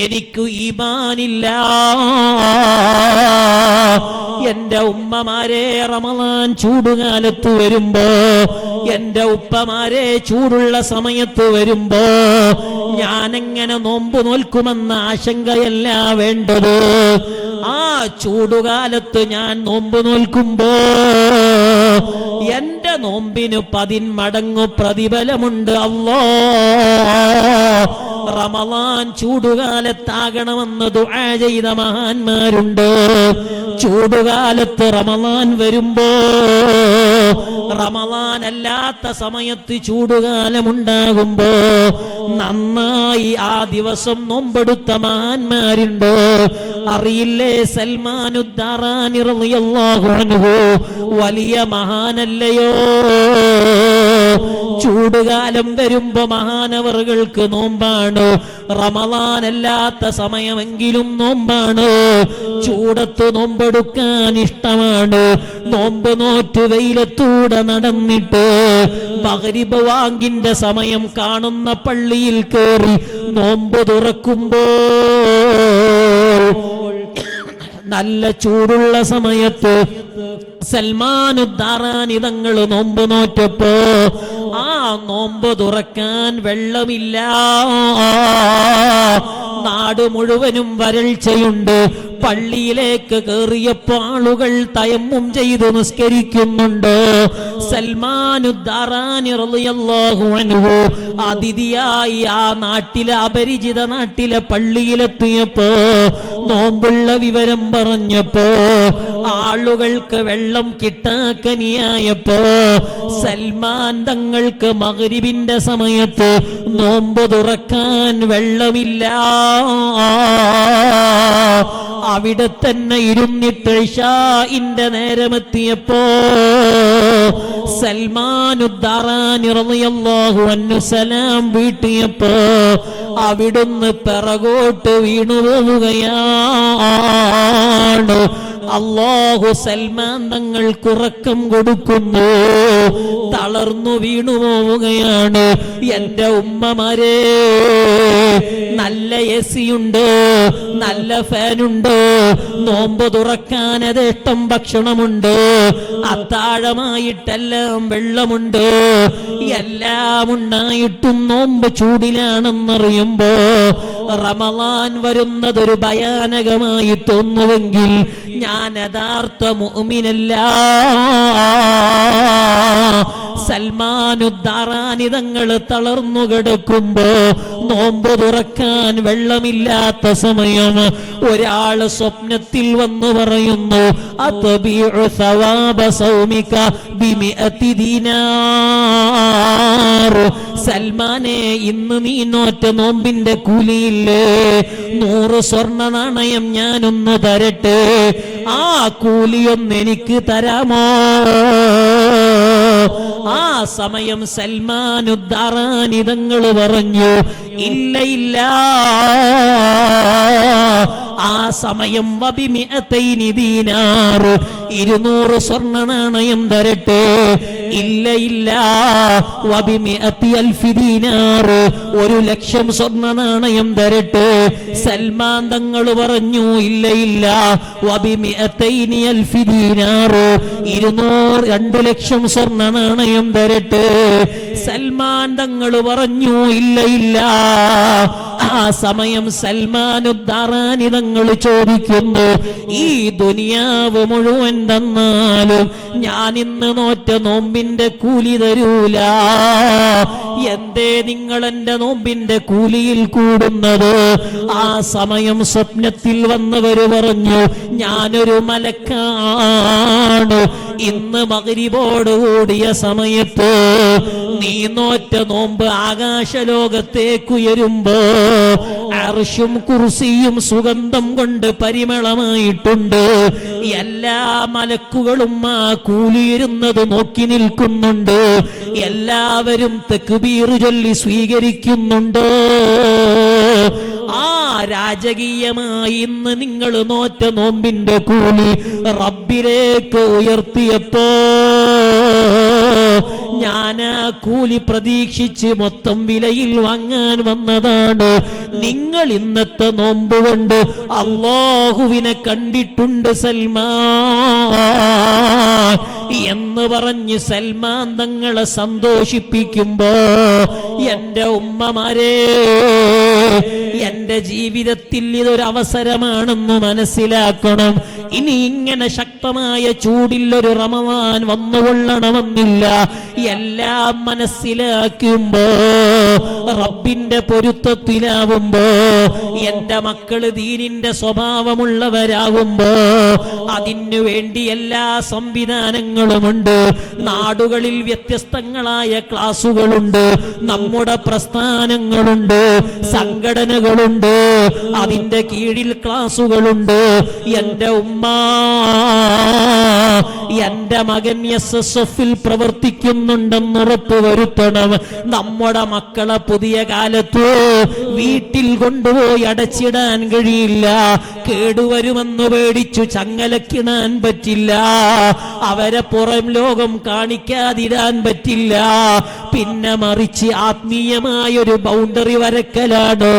എനിക്ക് ഈമാനില്ല. എന്റെ ഉമ്മമാരെ റമളാൻ ചൂടുകാലത്ത് വരുമ്പോ, എന്റെ ഉപ്പമാരെ ചൂടുള്ള സമയത്ത് വരുമ്പോ ഞാനെങ്ങനെ നോമ്പ് നോൽക്കുമെന്ന ആശങ്കയല്ല വേണ്ടത്. ആ ചൂടുകാലത്ത് ഞാൻ നോമ്പ് നോൽക്കുമ്പോ എന്റെ നോമ്പിന് 10 മടങ്ങ് പ്രതിഫലമുണ്ട്. അല്ലാഹ്, റമളാൻ ചൂടുകാലത്താകണമെന്ന് ദുആ ചെയ്ത മഹാന്മാരുണ്ട്. ചൂടുകാലത്ത് റമളാൻ വരുമ്പോ, റമളാൻ അല്ലാത്ത സമയത്ത് ചൂടുകാലമുണ്ടാകുമ്പോ നന്നായി ആ ദിവസം നോമ്പെടുത്ത മഹാന്മാരുണ്ട്. അറിയില്ലേ, സൽമാനുദ്ദാറാനി റളിയല്ലാഹു അൻഹു വലിയ മഹാനല്ലയോ? ചൂടുകാലം വരുമ്പോ മഹാനവറുകൾക്ക് നോമ്പാണ്. റമളാൻ അല്ലാത്ത സമയമെങ്കിലും നോമ്പാണ്. ചൂടത്ത് നോമ്പെടുക്കാൻ ഇഷ്ടമാണ്. നോമ്പ് നോറ്റ് വെയിലത്തൂടെ നടന്നിട്ട് മഗ്രിബ് വാങ്കിന്റെ സമയം കാണുന്ന പള്ളിയിൽ കയറി നോമ്പ് തുറക്കുമ്പോൾ, നല്ല ചൂടുള്ള സമയത്ത് സൽമാനുദ്ദാറാനി തങ്ങൾ നോമ്പ് നോറ്റപ്പോ ആ നോമ്പ് തുറക്കാൻ വെള്ളമില്ല. നാട് മുഴുവനും വരൾച്ചയുണ്ട്. പള്ളിയിലേക്ക് കയറിയപ്പോ ആളുകൾ തയമ്മും ചെയ്ത് നിസ്കരിക്കുന്നുണ്ട്. സൽമാനുദ്ദാറാനി റളിയല്ലാഹു അൻഹു അതിഥിയായി ആ നാട്ടിലെ അപരിചിത നാട്ടിലെ പള്ളിയിലെത്തിയപ്പോ നോമ്പുള്ള വിവരം പറഞ്ഞപ്പോ ആളുകൾക്ക് വെള്ളം കിട്ടാക്കനിയായപ്പോ സൽമാൻ തങ്ങൾക്ക് മഗ്രിബിന്റെ സമയത്ത് നോമ്പ് തുറക്കാൻ വെള്ളമില്ല. അവിടെ തന്നെ ഇരുന്നിട്ട് ഇശാഇന്റെ നേരമെത്തിയപ്പോ സൽമാനുദ്ദാറാനി റളിയല്ലാഹു അൻഹു സലാം വീട്ടിയപ്പോ അവിടുന്ന് പിറകോട്ട് വീണുപോവുകയാണ്. അല്ലാഹു സൽമാൻ തങ്ങൾക്ക് ഉറക്കം കൊടുക്കുന്നു. തളർന്നു വീണുപോവുകയാണ്. എന്റെ ഉമ്മമാരെ, നല്ല എസിയുണ്ട്, നല്ല ഫാനുണ്ട്, നോമ്പ് തുറക്കാൻ യഥേഷ്ടം ഭക്ഷണമുണ്ട്, അത്താഴമായിട്ടെല്ലാം വെള്ളമുണ്ട്, എല്ലാം ഉണ്ടായിട്ടും നോമ്പ് ചൂടിലാണെന്നറിയുമ്പോ റമളാൻ വരുന്നതൊരു ഭയാനകമായി തോന്നുമെങ്കിൽ ഞാൻ യഥാർത്ഥ മുഅ്മിനല്ല. സൽമാനുദ്ദാറാനി തങ്ങൾ തളർന്നു കിടക്കുമ്പോ നോമ്പ് തുറക്കാൻ വെള്ളമില്ലാത്ത സമയം ഒരാള് സ്വപ്നത്തിൽ വന്നു പറയുന്നു, അത്ബിഉ സവാബ സൗമിക ബിമിഅതി ദീനാർ. സൽമാനെ, ഇന്ന് നീ നോറ്റ നോമ്പിന്റെ കൂലിയില്ലേ 100 സ്വർണ്ണ നാണയം ഞാനൊന്ന് തരട്ടെ, ആ കൂലിയൊന്ന് എനിക്ക് തരാമോ? ആ സമയം സൽമാനുദ്ദാറാനി തങ്ങൾ പറഞ്ഞു, ഇല്ല ഇല്ല. ആ സമയം വബിമിഅതൈനി ദീനാർ, 200 സ്വർണ്ണ നാണയം തരട്ടെ. ഇല്ല ഇല്ല. വബിമിഅതി അൽഫി ദീനാർ, 1,00,000 സ്വർണ്ണ നാണയം തരട്ടെ. സൽമാൻ തങ്ങൾ പറഞ്ഞു, ഇല്ല ഇല്ല. വബിമിഅതൈനി അൽഫി ദീനാർ, 2,00,000 സ്വർണ്ണ നാണയം തരട്ടെ. സൽമാൻ തങ്ങൾ പറഞ്ഞു, ഇല്ല ഇല്ല. ആ സമയം സൽമാനുദ്ദാറാനി തങ്ങൾ ചോദിക്കുന്നു, ഈ ദുനിയാവ് മുഴുവൻ തന്നാലും ഞാൻ ഇന്ന് നോറ്റ നോമ്പിന്റെ കൂലി തരൂല. എന്തേ നിങ്ങൾ എന്റെ നോമ്പിന്റെ കൂലിയിൽ കൂടുന്നത്? ആ സമയം സ്വപ്നത്തിൽ വന്നവര് പറഞ്ഞു, ഞാനൊരു മലക്കാണ്. ഇന്ന് മഗ്രിബോട് കൂടിയ സമയത്ത് നീ നോറ്റ നോമ്പ് ആകാശലോകത്തേക്കുയരുമ്പോ അർശും കുർസിയും സുഗന്ധം കൊണ്ട് പരിമളമായിട്ടുണ്ട്. എല്ലാ മലക്കുകളും ആ കൂലിയിരുന്നത് നോക്കി നിൽക്കുന്നുണ്ട്. എല്ലാവരും തക്ബീർ ചൊല്ലി സ്വീകരിക്കുന്നുണ്ട്. ആ രാജകീയമായി ഇന്ന് നിങ്ങൾ നോറ്റ നോമ്പിന്റെ കൂലി റബ്ബിലേക്ക് ഉയർത്തിയപ്പോ ഞാൻ ആ കൂലി പ്രതീക്ഷിച്ച് മൊത്തം വിലയിൽ വാങ്ങാൻ വന്നതാണ്. നിങ്ങൾ ഇന്നത്തെ നോമ്പ് കൊണ്ട് അല്ലാഹുവിനെ കണ്ടിട്ടുണ്ട് സൽമാൻ എന്ന് പറഞ്ഞ് സൽമാൻ തങ്ങളെ സന്തോഷിപ്പിക്കുമ്പോ, എന്റെ ഉമ്മമാരെ, എന്റെ ജീവിതത്തിൽ ഇതൊരു അവസരമാണെന്ന് മനസ്സിലാക്കണം. ഇനി ഇങ്ങനെ ശക്തമായ ചൂടിൽ ഒരു റമദാൻ വന്നുകൊള്ളണമെന്നില്ല. എല്ലാം മനസ്സിലാക്കുമ്പോ, റബ്ബിന്റെ പൊരുത്തത്തിലാവുമ്പോ, എന്റെ മക്കള് ദീനിന്റെ സ്വഭാവമുള്ളവരാകുമ്പോ, അതിനു വേണ്ടി എല്ലാ സംവിധാനങ്ങളുമുണ്ട്. നാടുകളിൽ വ്യത്യസ്തങ്ങളായ ക്ലാസുകളുണ്ട്, നമ്മുടെ പ്രസ്ഥാനങ്ങളുണ്ട്, സംഘടനകളുണ്ട്, അതിന്റെ കീഴിൽ ക്ലാസുകളുണ്ട്. എന്റെ ഉമ്മ, എന്റെ മകൻ SSF-ൽ പ്രവർത്തിക്കുന്നുണ്ടെന്ന് ഉറപ്പുവരുത്തണം. നമ്മുടെ മക്കളെ പുതിയ കാലത്ത് വീട്ടിൽ കൊണ്ടുപോയി അടച്ചിടാൻ കഴിയില്ല. കേടുവരുമെന്ന് പേടിച്ചു ചങ്ങലക്കിടാൻ പറ്റില്ല. അവരെ പുറം ലോകം കാണിക്കാതിടാൻ പറ്റില്ല. പിന്നെ മറിച്ച് ആത്മീയമായൊരു ബൗണ്ടറി വരക്കലാണ്.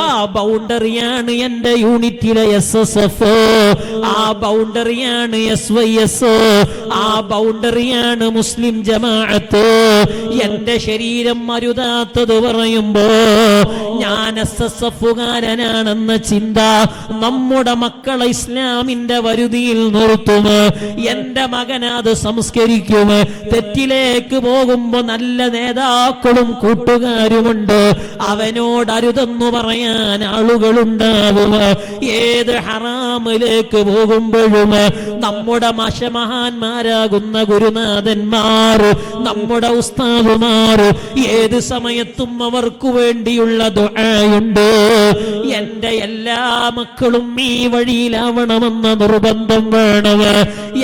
ആ ബൗണ്ടറിയാണ് എന്റെ യൂണിറ്റിലെ SSF, ആ ബൗണ്ടറിയാണ് SYS, ആ ബൗണ്ടറിയാണ് മുസ്ലിം ജമാഅത്ത്. എന്റെ ശരീരം മരുതാത്തത് പറയുമ്പോ ഞാൻ SSF-കാരനാണെന്ന ചിന്ത നമ്മുടെ മക്കളെ ഇസ്ലാമിന്റെ വരുതിയിൽ നിർത്തും. എന്റെ മകൻ അത് സംസ്കരിക്കും. തെറ്റിലേക്ക് പോകുമ്പോ നല്ല നേതാക്കളും കൂട്ടുകാരുമുണ്ട്, അവനോട് അരുതെന്നു പറയാൻ ആളുകളുണ്ടാവും. ഏത് ഹറാമിലേക്ക് പോകുമ്പോഴും നമ്മുടെ മഹാന്മാരാകുന്ന ഗുരുനാഥന്മാർ, നമ്മുടെ ഉസ്താദുമാർ ഏത് സമയത്തും അവർക്ക് വേണ്ടിയുള്ള ദുആയുണ്ട്. എന്റെ എല്ലാ മക്കളും ഈ വഴിയിലാവണമെന്ന നിർബന്ധം വേണം.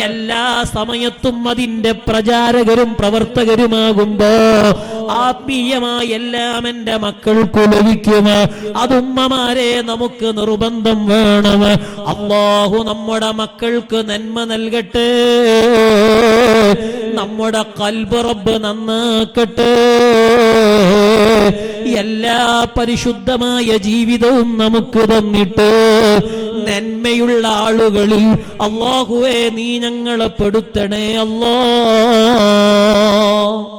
എല്ലാ സമയത്തും അതിന്റെ പ്രചാരകരും പ്രവർത്തകരുമാകുമ്പോ ആത്മീയമായി എല്ലാം എന്റെ മക്കൾക്ക് ലഭിക്കും. അതുമ്മമാരെ നമുക്ക് നിർബന്ധം വേണം. അല്ലാഹു നമ്മുടെ മക്കൾക്ക് നന്മ നൽകട്ടെ, നമ്മുടെ ഖൽബ് റബ്ബ് നന്നാക്കട്ടെ. എല്ലാ പരിശുദ്ധമായ ജീവിതവും നമുക്ക് തന്നിട്ട് നന്മയുള്ള ആളുകളിൽ അല്ലാഹുവേ നീ ഞങ്ങളെ പെടുത്തണേ അല്ലാഹ്.